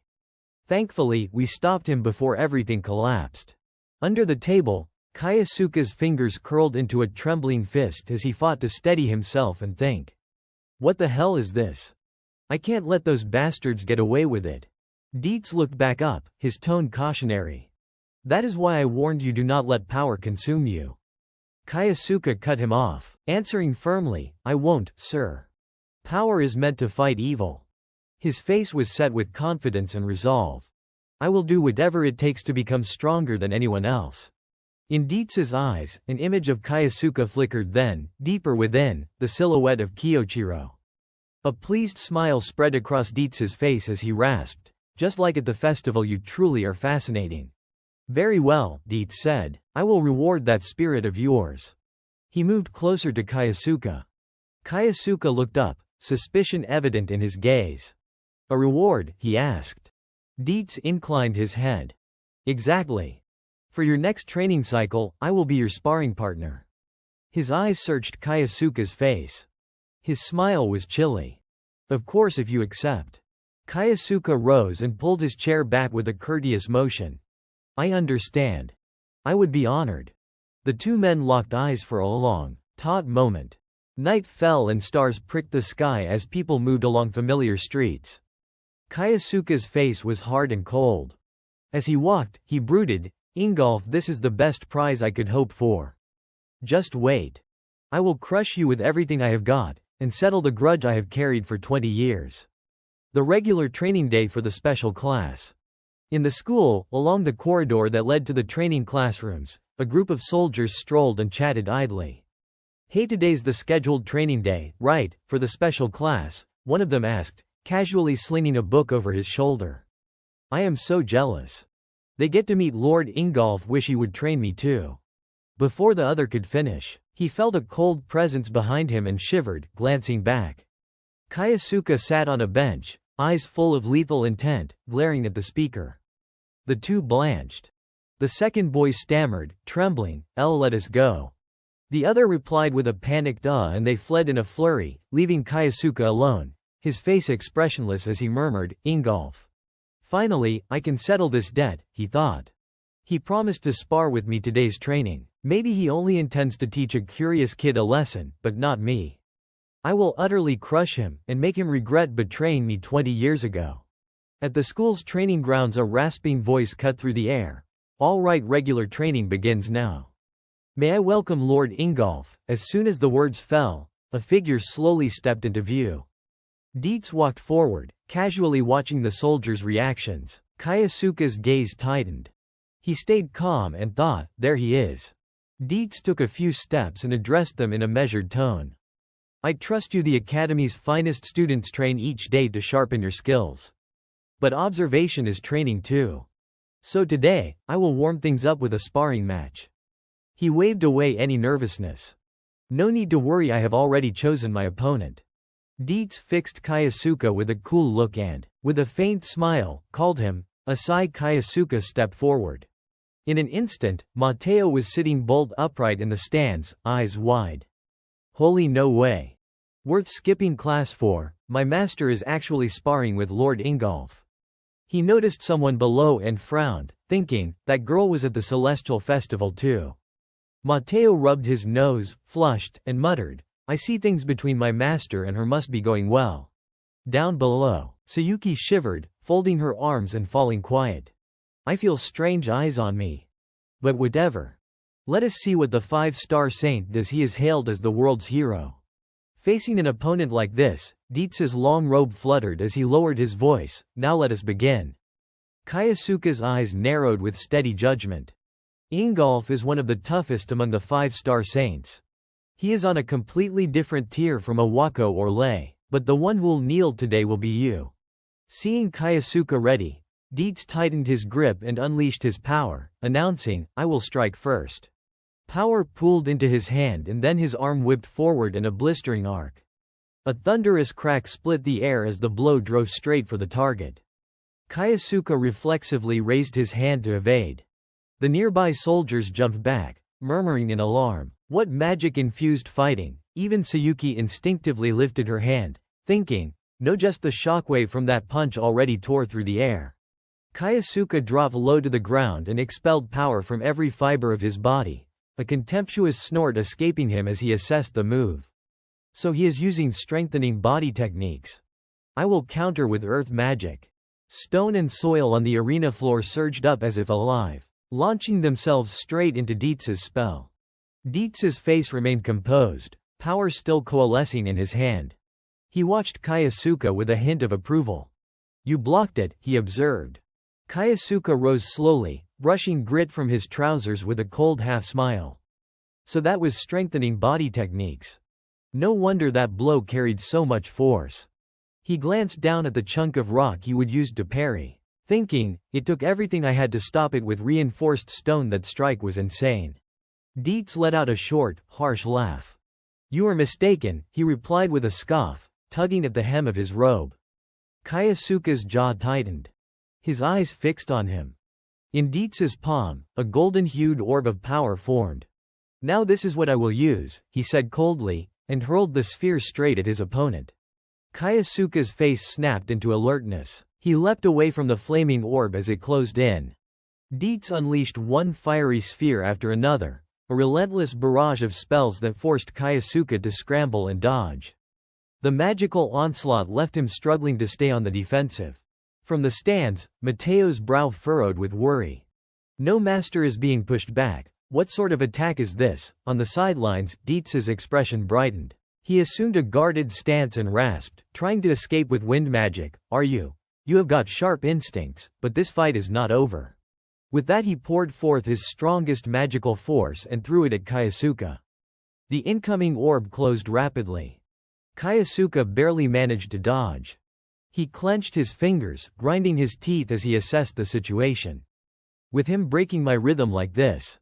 Thankfully, we stopped him before everything collapsed. Under the table, Kyosuke's fingers curled into a trembling fist as he fought to steady himself and think. What the hell is this? I can't let those bastards get away with it. Dietz looked back up, his tone cautionary. That is why I warned you, do not let power consume you. Kyosuke cut him off, answering firmly, I won't, sir. Power is meant to fight evil. His face was set with confidence and resolve. I will do whatever it takes to become stronger than anyone else. In Dietz's eyes, an image of Kyosuke flickered, then, deeper within, the silhouette of Kiyochiro. A pleased smile spread across Dietz's face as he rasped, just like at the festival, you truly are fascinating. Very well, Dietz said. I will reward that spirit of yours. He moved closer to Kyosuke. Kyosuke looked up, suspicion evident in his gaze. A reward, he asked. Dietz inclined his head. Exactly. For your next training cycle, I will be your sparring partner. His eyes searched Kyosuke's face. His smile was chilly. Of course, if you accept. Kyosuke rose and pulled his chair back with a courteous motion. I understand. I would be honored. The two men locked eyes for a long, taut moment. Night fell and stars pricked the sky as people moved along familiar streets. Kyosuke's face was hard and cold. As he walked, he brooded, Ingolf, this is the best prize I could hope for. Just wait. I will crush you with everything I have got, and settle the grudge I have carried for 20 years. The regular training day for the special class. In the school, along the corridor that led to the training classrooms, a group of soldiers strolled and chatted idly. Hey, today's the scheduled training day, right, for the special class? One of them asked, casually slinging a book over his shoulder. I am so jealous. They get to meet Lord Ingolf, wish he would train me too. Before the other could finish, he felt a cold presence behind him and shivered, glancing back. Kyosuke sat on a bench, eyes full of lethal intent, glaring at the speaker. The two blanched. The second boy stammered, trembling, let us go. The other replied with a panicked and they fled in a flurry, leaving Kyosuke alone, his face expressionless as he murmured, Ingolf. Finally, I can settle this debt, he thought. He promised to spar with me today's training. Maybe he only intends to teach a curious kid a lesson, but not me. I will utterly crush him, and make him regret betraying me 20 years ago. At the school's training grounds, a rasping voice cut through the air. All right, regular training begins now. May I welcome Lord Ingolf. As soon as the words fell, a figure slowly stepped into view. Dietz walked forward, casually watching the soldiers' reactions. Kyosuke's gaze tightened. He stayed calm and thought, there he is. Dietz took a few steps and addressed them in a measured tone. I trust you, the Academy's finest students train each day to sharpen your skills. But observation is training too. So today, I will warm things up with a sparring match. He waved away any nervousness. No need to worry, I have already chosen my opponent. Dietz fixed Kyosuke with a cool look and, with a faint smile, called him. Aside, Kyosuke stepped forward. In an instant, Mateo was sitting bolt upright in the stands, eyes wide. Holy no way. Worth skipping class for, my master is actually sparring with Lord Ingolf. He noticed someone below and frowned, thinking, that girl was at the Celestial Festival too. Mateo rubbed his nose, flushed, and muttered, I see things between my master and her must be going well. Down below, Sayuki shivered, folding her arms and falling quiet. I feel strange eyes on me. But whatever. Let us see what the 5-star saint does. He is hailed as the world's hero. Facing an opponent like this, Dietz's long robe fluttered as he lowered his voice. Now let us begin. Kyosuke's eyes narrowed with steady judgment. Ingolf is one of the toughest among the 5-star saints. He is on a completely different tier from Awako or Lei, but the one who'll kneel today will be you. Seeing Kyosuke ready, Dietz tightened his grip and unleashed his power, announcing, I will strike first. Power pooled into his hand and then his arm whipped forward in a blistering arc. A thunderous crack split the air as the blow drove straight for the target. Kyosuke reflexively raised his hand to evade. The nearby soldiers jumped back, murmuring in alarm, what magic-infused fighting? Even Sayuki instinctively lifted her hand, thinking, no, just the shockwave from that punch already tore through the air. Kyosuke dropped low to the ground and expelled power from every fiber of his body, a contemptuous snort escaping him as he assessed the move. So he is using strengthening body techniques. I will counter with earth magic. Stone and soil on the arena floor surged up as if alive, launching themselves straight into Dietz's spell. Dietz's face remained composed, power still coalescing in his hand. He watched Kyosuke with a hint of approval. You blocked it, he observed. Kyosuke rose slowly, brushing grit from his trousers with a cold half-smile. So that was strengthening body techniques. No wonder that blow carried so much force. He glanced down at the chunk of rock he would use to parry. Thinking, it took everything I had to stop it with reinforced stone. That strike was insane. Dietz let out a short, harsh laugh. You are mistaken, he replied with a scoff, tugging at the hem of his robe. Kayasuka's jaw tightened. His eyes fixed on him. In Dietz's palm, a golden-hued orb of power formed. Now this is what I will use, he said coldly, and hurled the sphere straight at his opponent. Kayasuka's face snapped into alertness. He leapt away from the flaming orb as it closed in. Dietz unleashed one fiery sphere after another, a relentless barrage of spells that forced Kayasuka to scramble and dodge. The magical onslaught left him struggling to stay on the defensive. From the stands, Mateo's brow furrowed with worry. No master is being pushed back. What sort of attack is this? On the sidelines, Dietz's expression brightened. He assumed a guarded stance and rasped, trying to escape with wind magic. Are you? You have got sharp instincts, but this fight is not over. With that he poured forth his strongest magical force and threw it at Kayasuka. The incoming orb closed rapidly. Kayasuka barely managed to dodge. He clenched his fingers, grinding his teeth as he assessed the situation. With him breaking my rhythm like this,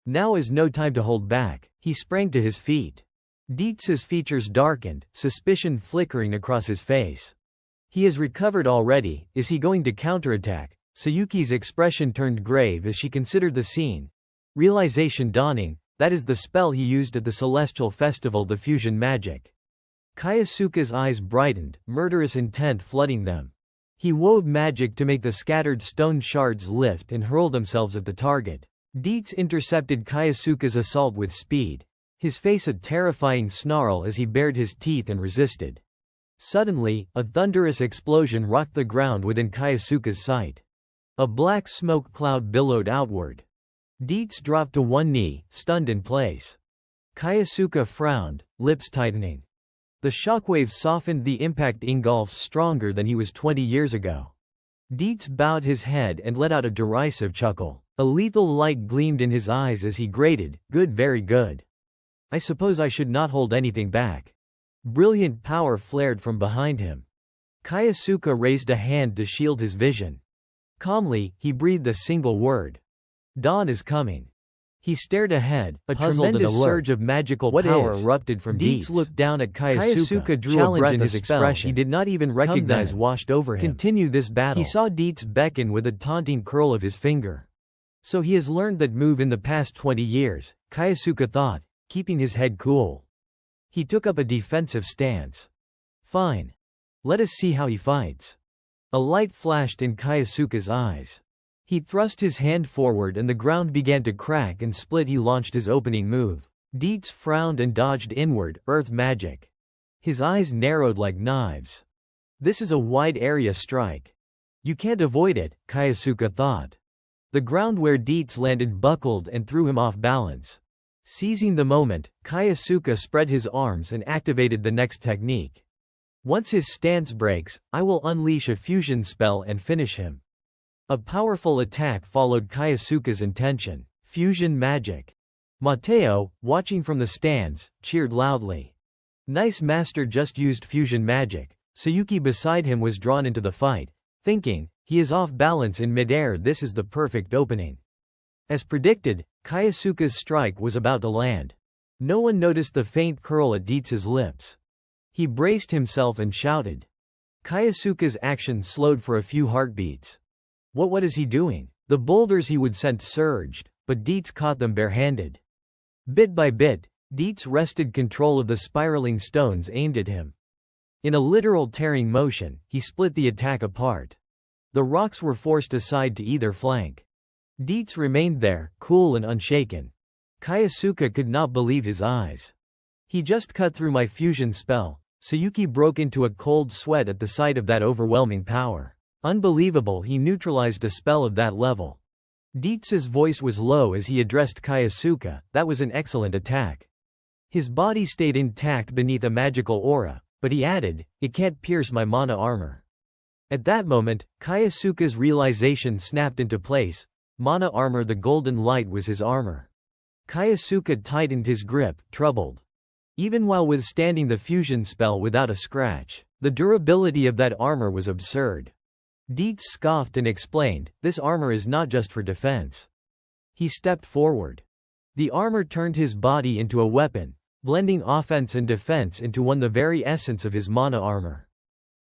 now is no time to hold back. He sprang to his feet. Dietz's features darkened, suspicion flickering across his face. He has recovered already, is he going to counterattack? Sayuki's expression turned grave as she considered the scene. Realization dawning, that is the spell he used at the Celestial Festival, the fusion magic. Kayasuka's eyes brightened, murderous intent flooding them. He wove magic to make the scattered stone shards lift and hurl themselves at the target. Dietz intercepted Kayasuka's assault with speed, his face a terrifying snarl as he bared his teeth and resisted. Suddenly, a thunderous explosion rocked the ground within Kayasuka's sight. A black smoke cloud billowed outward. Dietz dropped to one knee, stunned in place. Kayasuka frowned, lips tightening. The shockwave softened the impact engulfs stronger than he was 20 years ago. Dietz bowed his head and let out a derisive chuckle. A lethal light gleamed in his eyes as he grated, good, very good. I suppose I should not hold anything back. Brilliant power flared from behind him. Kayasuka raised a hand to shield his vision. Calmly, he breathed a single word. Dawn is coming. He stared ahead, a tremendous surge of magical power erupted from Dietz. Dietz looked down at Kayasuka, drew a breath in his expression he did not even recognize washed over him. Continue this battle. He saw Dietz beckon with a taunting curl of his finger. So he has learned that move in the past 20 years, Kayasuka thought, keeping his head cool. He took up a defensive stance. Fine. Let us see how he fights. A light flashed in Kayasuka's eyes. He thrust his hand forward and the ground began to crack and split. He launched his opening move. Dietz frowned and dodged inward, earth magic. His eyes narrowed like knives. This is a wide area strike. You can't avoid it, Kayasuka thought. The ground where Dietz landed buckled and threw him off balance. Seizing the moment, Kayasuka spread his arms and activated the next technique. Once his stance breaks, I will unleash a fusion spell and finish him. A powerful attack followed Kayasuka's intention. Fusion magic. Mateo, watching from the stands, cheered loudly. Nice master just used fusion magic. Sayuki beside him was drawn into the fight, thinking, he is off balance in midair. This is the perfect opening. As predicted, Kayasuka's strike was about to land. No one noticed the faint curl at Dietz's lips. He braced himself and shouted. Kayasuka's action slowed for a few heartbeats. What is he doing? The boulders he would send surged, but Dietz caught them barehanded. Bit by bit, Dietz wrested control of the spiraling stones aimed at him. In a literal tearing motion, he split the attack apart. The rocks were forced aside to either flank. Dietz remained there, cool and unshaken. Kayasuka could not believe his eyes. He just cut through my fusion spell. Sayuki broke into a cold sweat at the sight of that overwhelming power. Unbelievable, he neutralized a spell of that level. Dietz's voice was low as he addressed Kayasuka, that was an excellent attack. His body stayed intact beneath a magical aura, but he added, it can't pierce my mana armor. At that moment, Kayasuka's realization snapped into place. Mana armor, the golden light was his armor. Kayasuka tightened his grip, troubled. Even while withstanding the fusion spell without a scratch, the durability of that armor was absurd. Dietz scoffed and explained, "This armor is not just for defense." He stepped forward. The armor turned his body into a weapon, blending offense and defense into one, the very essence of his mana armor.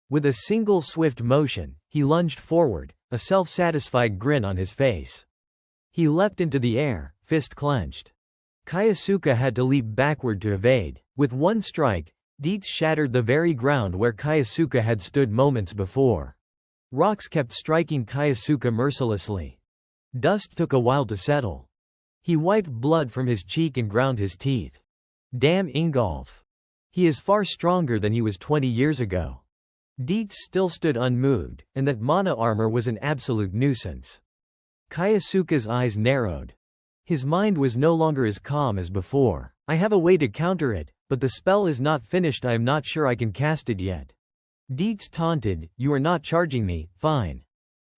With a single swift motion, he lunged forward, a self-satisfied grin on his face. He leapt into the air, fist clenched. Kyosuke had to leap backward to evade. With one strike, Dietz shattered the very ground where Kyosuke had stood moments before. Rocks kept striking Kyosuke mercilessly. Dust took a while to settle. He wiped blood from his cheek and ground his teeth. Damn Ingolf. He is far stronger than he was 20 years ago. Dietz still stood unmoved, and that mana armor was an absolute nuisance. Kyosuke's eyes narrowed. His mind was no longer as calm as before. "I have a way to counter it, but the spell is not finished. I am not sure I can cast it yet." Dietz taunted, "You are not charging me, fine."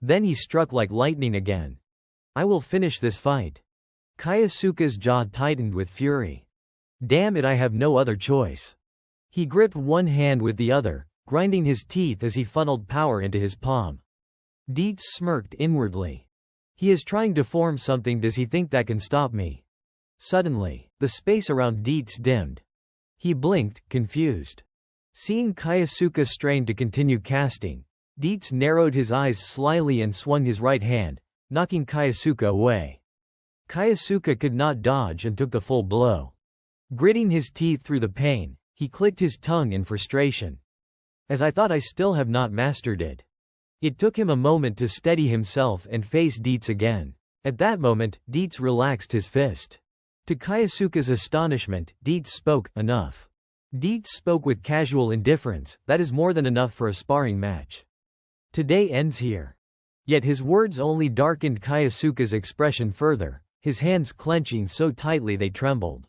Then he struck like lightning again. "I will finish this fight." Kyosuke's jaw tightened with fury. "Damn it, I have no other choice." He gripped one hand with the other, grinding his teeth as he funneled power into his palm. Dietz smirked inwardly. He is trying to form something. Does he think that can stop me? Suddenly, the space around Dietz dimmed. He blinked, confused. Seeing Kyosuke strain to continue casting, Dietz narrowed his eyes slyly and swung his right hand, knocking Kyosuke away. Kyosuke could not dodge and took the full blow. Gritting his teeth through the pain, he clicked his tongue in frustration. "As I thought, I still have not mastered it." It took him a moment to steady himself and face Dietz again. At that moment, Dietz relaxed his fist. To Kyosuke's astonishment, Dietz spoke, "Enough." Dietz spoke with casual indifference, "That is more than enough for a sparring match. Today ends here." Yet his words only darkened Kyosuke's expression further, his hands clenching so tightly they trembled.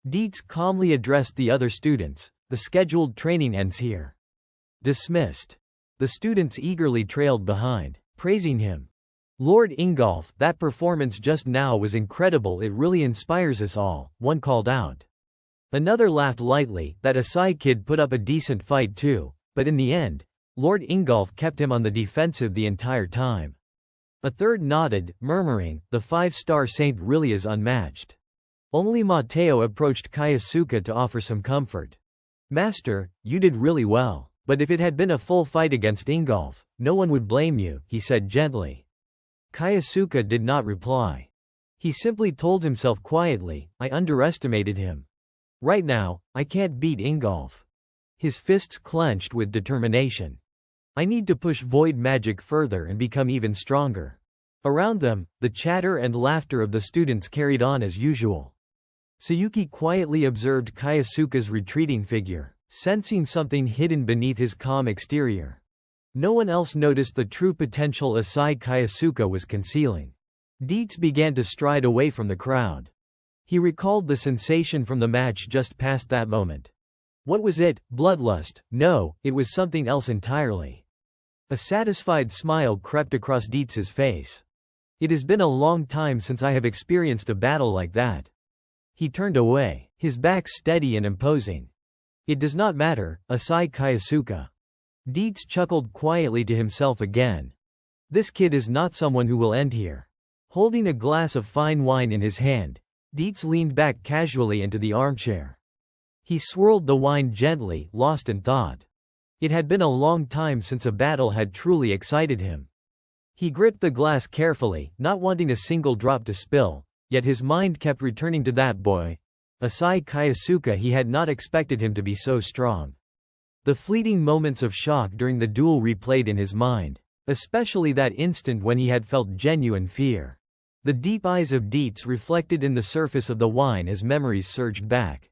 Dietz calmly addressed the other students, "The scheduled training ends here." Dismissed. The students eagerly trailed behind, praising him. "Lord Ingolf, that performance just now was incredible. It really inspires us all," one called out. Another laughed lightly, "That Asai kid put up a decent fight too, but in the end, Lord Ingolf kept him on the defensive the entire time." A third nodded, murmuring, "The 5-star saint really is unmatched." Only Mateo approached Kyosuke to offer some comfort. "Master, you did really well. But if it had been a full fight against Ingolf, no one would blame you," he said gently. Kyosuke did not reply. He simply told himself quietly, "I underestimated him. Right now, I can't beat Ingolf." His fists clenched with determination. "I need to push void magic further and become even stronger." Around them, the chatter and laughter of the students carried on as usual. Sayuki quietly observed Kyosuke's retreating figure, sensing something hidden beneath his calm exterior. No one else noticed the true potential Asai Kyosuke was concealing. Dietz began to stride away from the crowd. He recalled the sensation from the match just past that moment. What was it? Bloodlust? No, it was something else entirely. A satisfied smile crept across Dietz's face. "It has been a long time since I have experienced a battle like that." He turned away, his back steady and imposing. "It does not matter, Asai Kyosuke." Dietz chuckled quietly to himself again. "This kid is not someone who will end here." Holding a glass of fine wine in his hand, Dietz leaned back casually into the armchair. He swirled the wine gently, lost in thought. It had been a long time since a battle had truly excited him. He gripped the glass carefully, not wanting a single drop to spill, yet his mind kept returning to that boy. Asai Kyosuke. He had not expected him to be so strong. The fleeting moments of shock during the duel replayed in his mind, especially that instant when he had felt genuine fear. The deep eyes of Dietz reflected in the surface of the wine as memories surged back.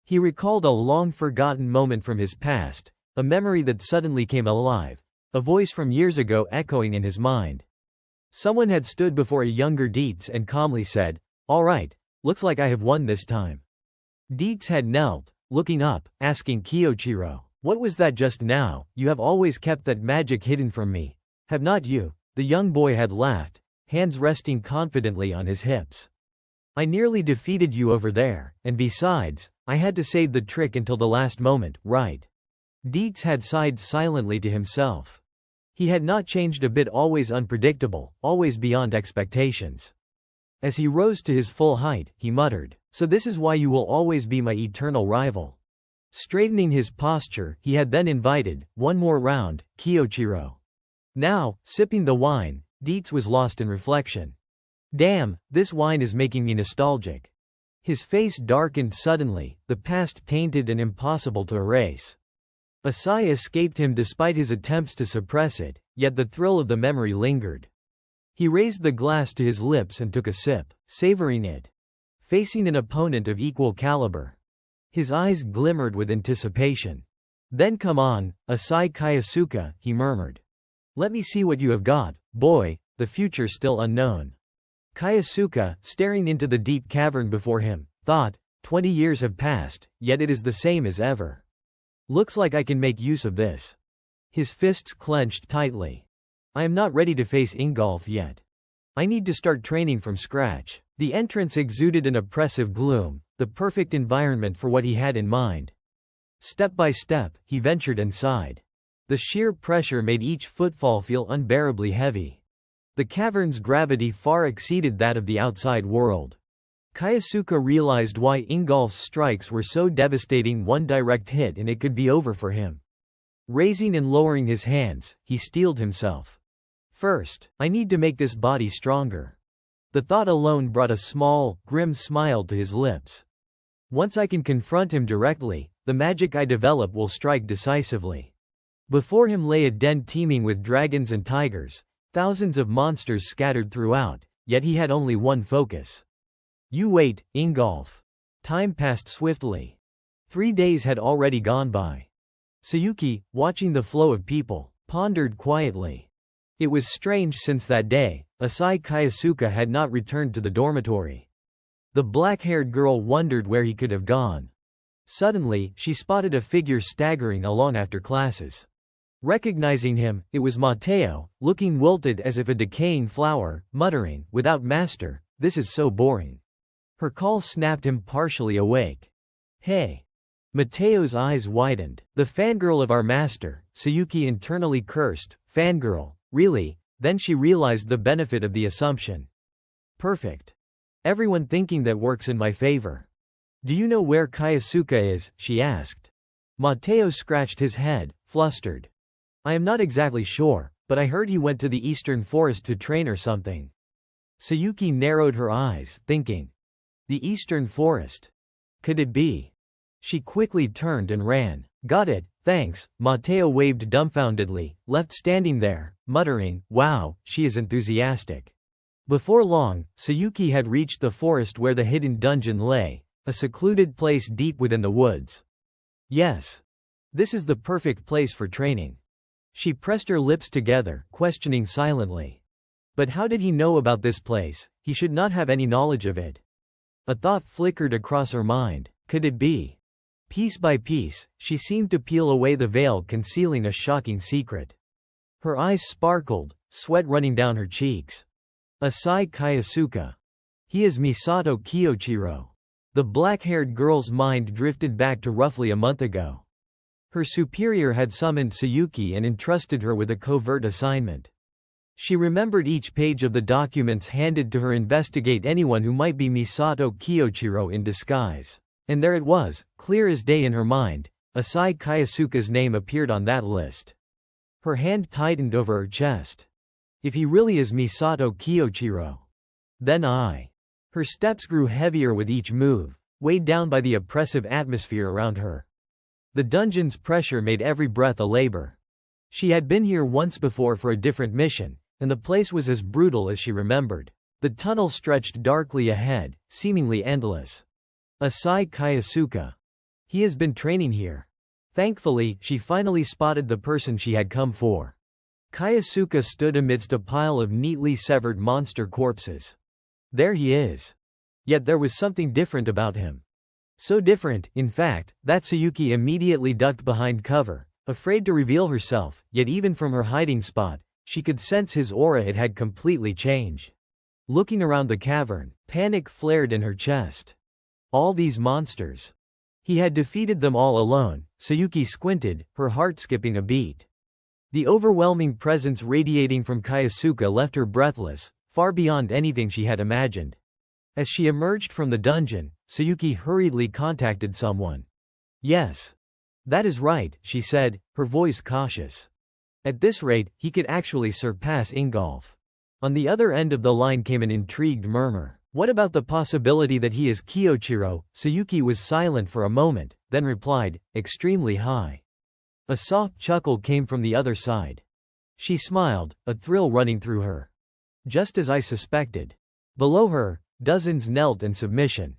He recalled a long-forgotten moment from his past, a memory that suddenly came alive, a voice from years ago echoing in his mind. Someone had stood before a younger Dietz and calmly said, "All right, looks like I have won this time." Dietz had knelt, looking up, asking Kyoichiro, "What was that just now? You have always kept that magic hidden from me, have not you?" The young boy had laughed, hands resting confidently on his hips. "I nearly defeated you over there, and besides, I had to save the trick until the last moment, right?" Dietz had sighed silently to himself. He had not changed a bit, always unpredictable, always beyond expectations. As he rose to his full height, he muttered, "So this is why you will always be my eternal rival." Straightening his posture, he had then invited, "One more round, Kyoichiro." Now, sipping the wine, Dietz was lost in reflection. "Damn, this wine is making me nostalgic." His face darkened suddenly, the past tainted and impossible to erase. A sigh escaped him despite his attempts to suppress it, yet the thrill of the memory lingered. He raised the glass to his lips and took a sip, savoring it. Facing an opponent of equal caliber. His eyes glimmered with anticipation. "Then come on, Asai Kyosuke," he murmured. "Let me see what you have got, boy, the future still unknown." Kyosuke, staring into the deep cavern before him, thought, 20 years have passed, yet it is the same as ever. Looks like I can make use of this. His fists clenched tightly. I am not ready to face Ingolf yet. I need to start training from scratch. The entrance exuded an oppressive gloom, the perfect environment for what he had in mind. Step by step, he ventured and sighed. The sheer pressure made each footfall feel unbearably heavy. The cavern's gravity far exceeded that of the outside world. Kyosuke realized why Ingolf's strikes were so devastating. One direct hit and it could be over for him. Raising and lowering his hands, he steeled himself. First, I need to make this body stronger. The thought alone brought a small, grim smile to his lips. Once I can confront him directly, the magic I develop will strike decisively. Before him lay a den teeming with dragons and tigers, thousands of monsters scattered throughout, yet he had only one focus. You wait, Ingolf. Time passed swiftly. 3 days had already gone by. Sayuki, watching the flow of people, pondered quietly. It was strange since that day, Asai Kyosuke had not returned to the dormitory. The black-haired girl wondered where he could have gone. Suddenly, she spotted a figure staggering along after classes. Recognizing him, it was Mateo, looking wilted as if a decaying flower, muttering, "Without master, this is so boring." Her call snapped him partially awake. "Hey." Mateo's eyes widened. "The fangirl of our master," Sayuki internally cursed. "Fangirl, really?" Then she realized the benefit of the assumption. "Perfect. Everyone thinking that works in my favor." "Do you know where Kyosuke is?" she asked. Mateo scratched his head, flustered. "I am not exactly sure, but I heard he went to the eastern forest to train or something." Sayuki narrowed her eyes, thinking. The eastern forest. Could it be? She quickly turned and ran. "Got it, thanks." Mateo waved dumbfoundedly, left standing there, muttering, "Wow, she is enthusiastic." Before long, Sayuki had reached the forest where the hidden dungeon lay, a secluded place deep within the woods. Yes. This is the perfect place for training. She pressed her lips together, questioning silently. But how did he know about this place? He should not have any knowledge of it. A thought flickered across her mind. Could it be? Piece by piece, she seemed to peel away the veil concealing a shocking secret. Her eyes sparkled, sweat running down her cheeks. Asai Kyosuke. He is Misato Kyoichiro. The black-haired girl's mind drifted back to roughly a month ago. Her superior had summoned Sayuki and entrusted her with a covert assignment. She remembered each page of the documents handed to her: investigate anyone who might be Misato Kyoichiro in disguise. And there it was, clear as day in her mind, Asai Kyosuke's name appeared on that list. Her hand tightened over her chest. If he really is Misato Kyoichiro, then Her steps grew heavier with each move, weighed down by the oppressive atmosphere around her. The dungeon's pressure made every breath a labor. She had been here once before for a different mission, and the place was as brutal as she remembered. The tunnel stretched darkly ahead, seemingly endless. Asai Kyosuke. He has been training here. Thankfully, she finally spotted the person she had come for. Kyosuke stood amidst a pile of neatly severed monster corpses. There he is. Yet there was something different about him. So different, in fact, that Sayuki immediately ducked behind cover, afraid to reveal herself, yet even from her hiding spot, she could sense his aura. It had completely changed. Looking around the cavern, panic flared in her chest. All these monsters. He had defeated them all alone. Sayuki squinted, her heart skipping a beat. The overwhelming presence radiating from Kyosuke left her breathless, far beyond anything she had imagined. As she emerged from the dungeon, Sayuki hurriedly contacted someone. Yes. That is right, she said, her voice cautious. At this rate, he could actually surpass Ingolf. On the other end of the line came an intrigued murmur. What about the possibility that he is Kyoichiro? Sayuki was silent for a moment, then replied, extremely high. A soft chuckle came from the other side. She smiled, a thrill running through her. Just as I suspected. Below her, dozens knelt in submission.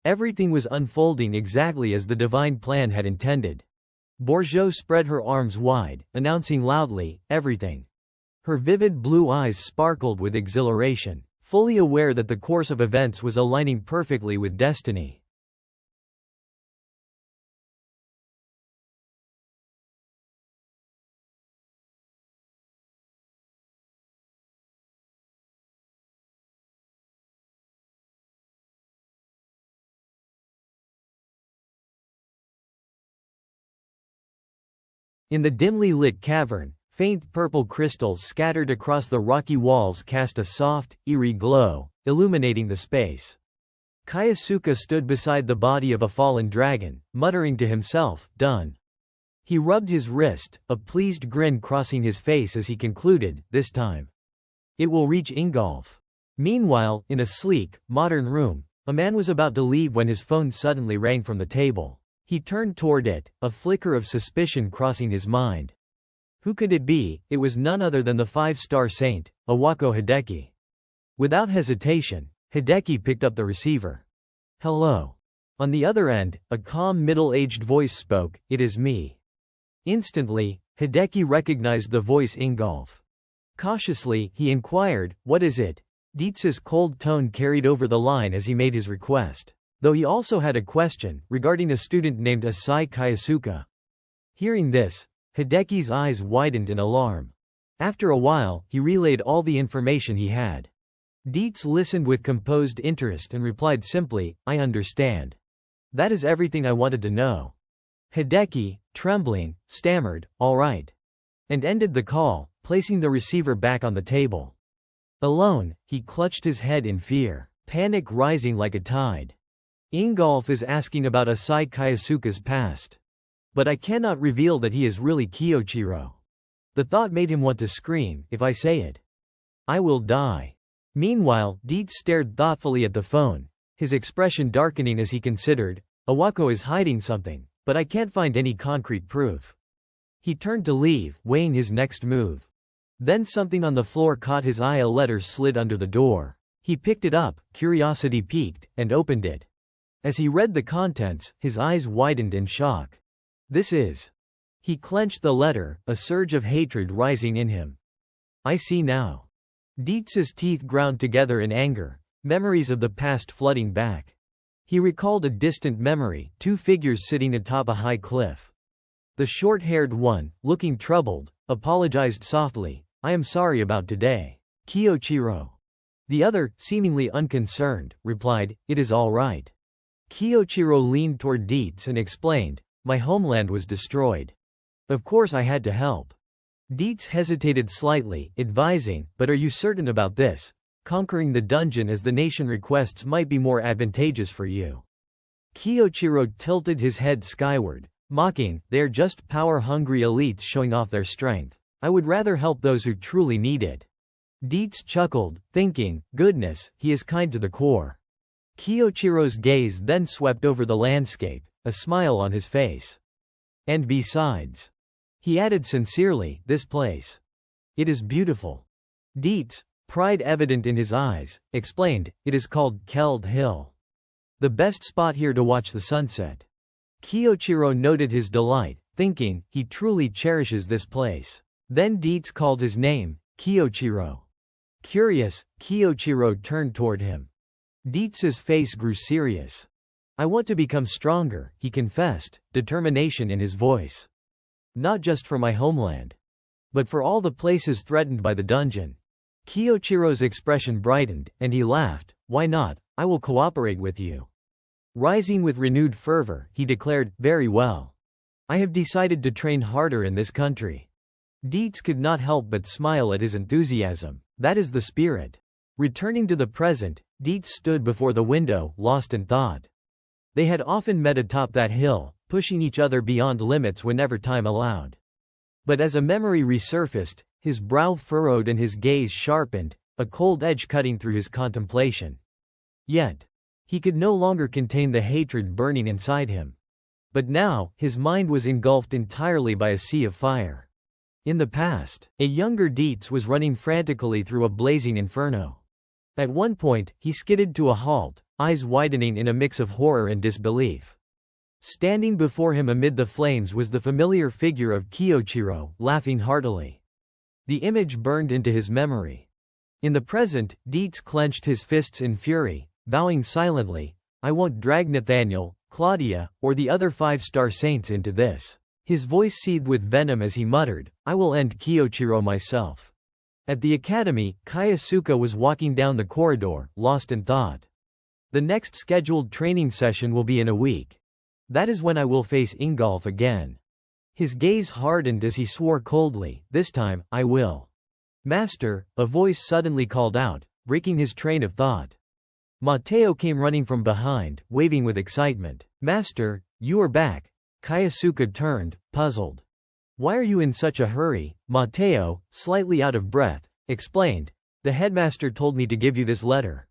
Everything was unfolding exactly as the divine plan had intended. Bourgeot spread her arms wide, announcing loudly, everything. Her vivid blue eyes sparkled with exhilaration, fully aware that the course of events was aligning perfectly with destiny. In the dimly lit cavern, faint purple crystals scattered across the rocky walls cast a soft, eerie glow, illuminating the space. Kyosuke stood beside the body of a fallen dragon, muttering to himself, done. He rubbed his wrist, a pleased grin crossing his face as he concluded, this time. It will reach Ingolf. Meanwhile, in a sleek, modern room, a man was about to leave when his phone suddenly rang from the table. He turned toward it, a flicker of suspicion crossing his mind. Who could it be? It was none other than the five-star saint, Awako Hideki. Without hesitation, Hideki picked up the receiver. Hello. On the other end, a calm middle-aged voice spoke, it is me. Instantly, Hideki recognized the voice Ingolf. Cautiously, he inquired, what is it? Dietz's cold tone carried over the line as he made his request. Though he also had a question, regarding a student named Asai Kyosuke. Hearing this, Hideki's eyes widened in alarm. After a while, he relayed all the information he had. Dietz listened with composed interest and replied simply, I understand. That is everything I wanted to know. Hideki, trembling, stammered, all right. And ended the call, placing the receiver back on the table. Alone, he clutched his head in fear, panic rising like a tide. Ingolf is asking about Asai Kyosuke's past. But I cannot reveal that he is really Kyoichiro. The thought made him want to scream, if I say it. I will die. Meanwhile, Dietz stared thoughtfully at the phone, his expression darkening as he considered, Awako is hiding something, but I can't find any concrete proof. He turned to leave, weighing his next move. Then something on the floor caught his eye. A letter slid under the door. He picked it up, curiosity piqued, and opened it. As he read the contents, his eyes widened in shock. This is. He clenched the letter, a surge of hatred rising in him. I see now. Dietz's teeth ground together in anger, memories of the past flooding back. He recalled a distant memory, two figures sitting atop a high cliff. The short-haired one, looking troubled, apologized softly, I am sorry about today. Kyoichiro. The other, seemingly unconcerned, replied, it is all right. Kyoichiro leaned toward Dietz and explained, my homeland was destroyed. Of course I had to help. Dietz hesitated slightly, advising, but are you certain about this? Conquering the dungeon as the nation requests might be more advantageous for you. Kyoichiro tilted his head skyward, mocking, they are just power-hungry elites showing off their strength. I would rather help those who truly need it. Dietz chuckled, thinking, goodness, he is kind to the core. Kyoichiro's gaze then swept over the landscape, a smile on his face. And besides, he added sincerely, this place. It is beautiful. Dietz, pride evident in his eyes, explained, it is called Keld Hill. The best spot here to watch the sunset. Kyoichiro noted his delight, thinking, he truly cherishes this place. Then Dietz called his name, Kyoichiro. Curious, Kyoichiro turned toward him. Dietz's face grew serious. I want to become stronger, he confessed, determination in his voice. Not just for my homeland, but for all the places threatened by the dungeon. Kyoichiro's expression brightened, and he laughed, why not, I will cooperate with you. Rising with renewed fervor, he declared, very well. I have decided to train harder in this country. Dietz could not help but smile at his enthusiasm. That is the spirit. Returning to the present, Dietz stood before the window, lost in thought. They had often met atop that hill, pushing each other beyond limits whenever time allowed. But as a memory resurfaced, his brow furrowed and his gaze sharpened, a cold edge cutting through his contemplation. Yet, he could no longer contain the hatred burning inside him. But now, his mind was engulfed entirely by a sea of fire. In the past, a younger Dietz was running frantically through a blazing inferno. At one point, he skidded to a halt, eyes widening in a mix of horror and disbelief. Standing before him amid the flames was the familiar figure of Kiyochiro, laughing heartily. The image burned into his memory. In the present, Dietz clenched his fists in fury, vowing silently, "I won't drag Nathaniel, Claudia, or the other five-star saints into this." His voice seethed with venom as he muttered, "I will end Kiyochiro myself." At the academy, Kayasuke was walking down the corridor, lost in thought. The next scheduled training session will be in a week. That is when I will face Ingolf again. His gaze hardened as he swore coldly, "This time, I will." "Master," a voice suddenly called out, breaking his train of thought. Mateo came running from behind, waving with excitement. "Master, you are back." Kayasuke turned, puzzled. "Why are you in such a hurry?" Mateo, slightly out of breath, explained. "The headmaster told me to give you this letter."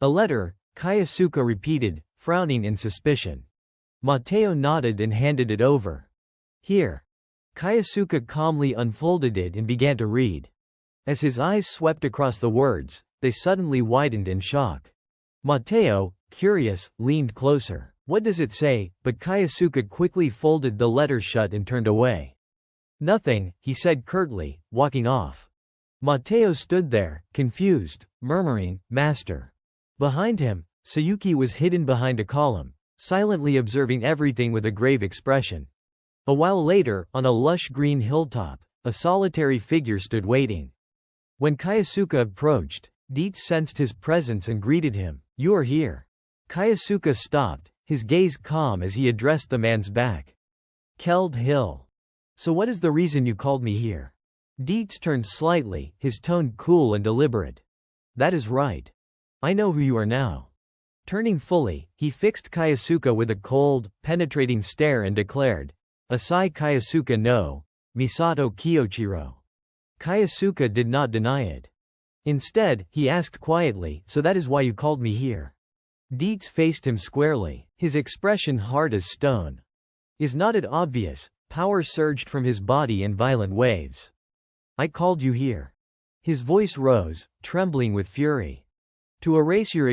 "A letter?" Kayasuke repeated, frowning in suspicion. Mateo nodded and handed it over. "Here." Kayasuke calmly unfolded it and began to read. As his eyes swept across the words, they suddenly widened in shock. Mateo, curious, leaned closer. "What does it say?" But Kayasuke quickly folded the letter shut and turned away. "Nothing," he said curtly, walking off. Mateo stood there, confused, murmuring, "Master." Behind him, Sayuki was hidden behind a column, silently observing everything with a grave expression. A while later, on a lush green hilltop, a solitary figure stood waiting. When Kayasuke approached, Dietz sensed his presence and greeted him. "You are here." Kayasuke stopped, his gaze calm as he addressed the man's back. "Keld Hill. So what is the reason you called me here?" Dietz turned slightly, his tone cool and deliberate. "That is right. I know who you are now." Turning fully, he fixed Kayasuke with a cold, penetrating stare and declared, "Asai Kayasuke no, Misato Kiyochiro." Kayasuke did not deny it. Instead, he asked quietly, "So that is why you called me here?" Dietz faced him squarely, his expression hard as stone. "Is not it obvious?" Power surged from his body in violent waves. "I called you here." His voice rose, trembling with fury. "To erase your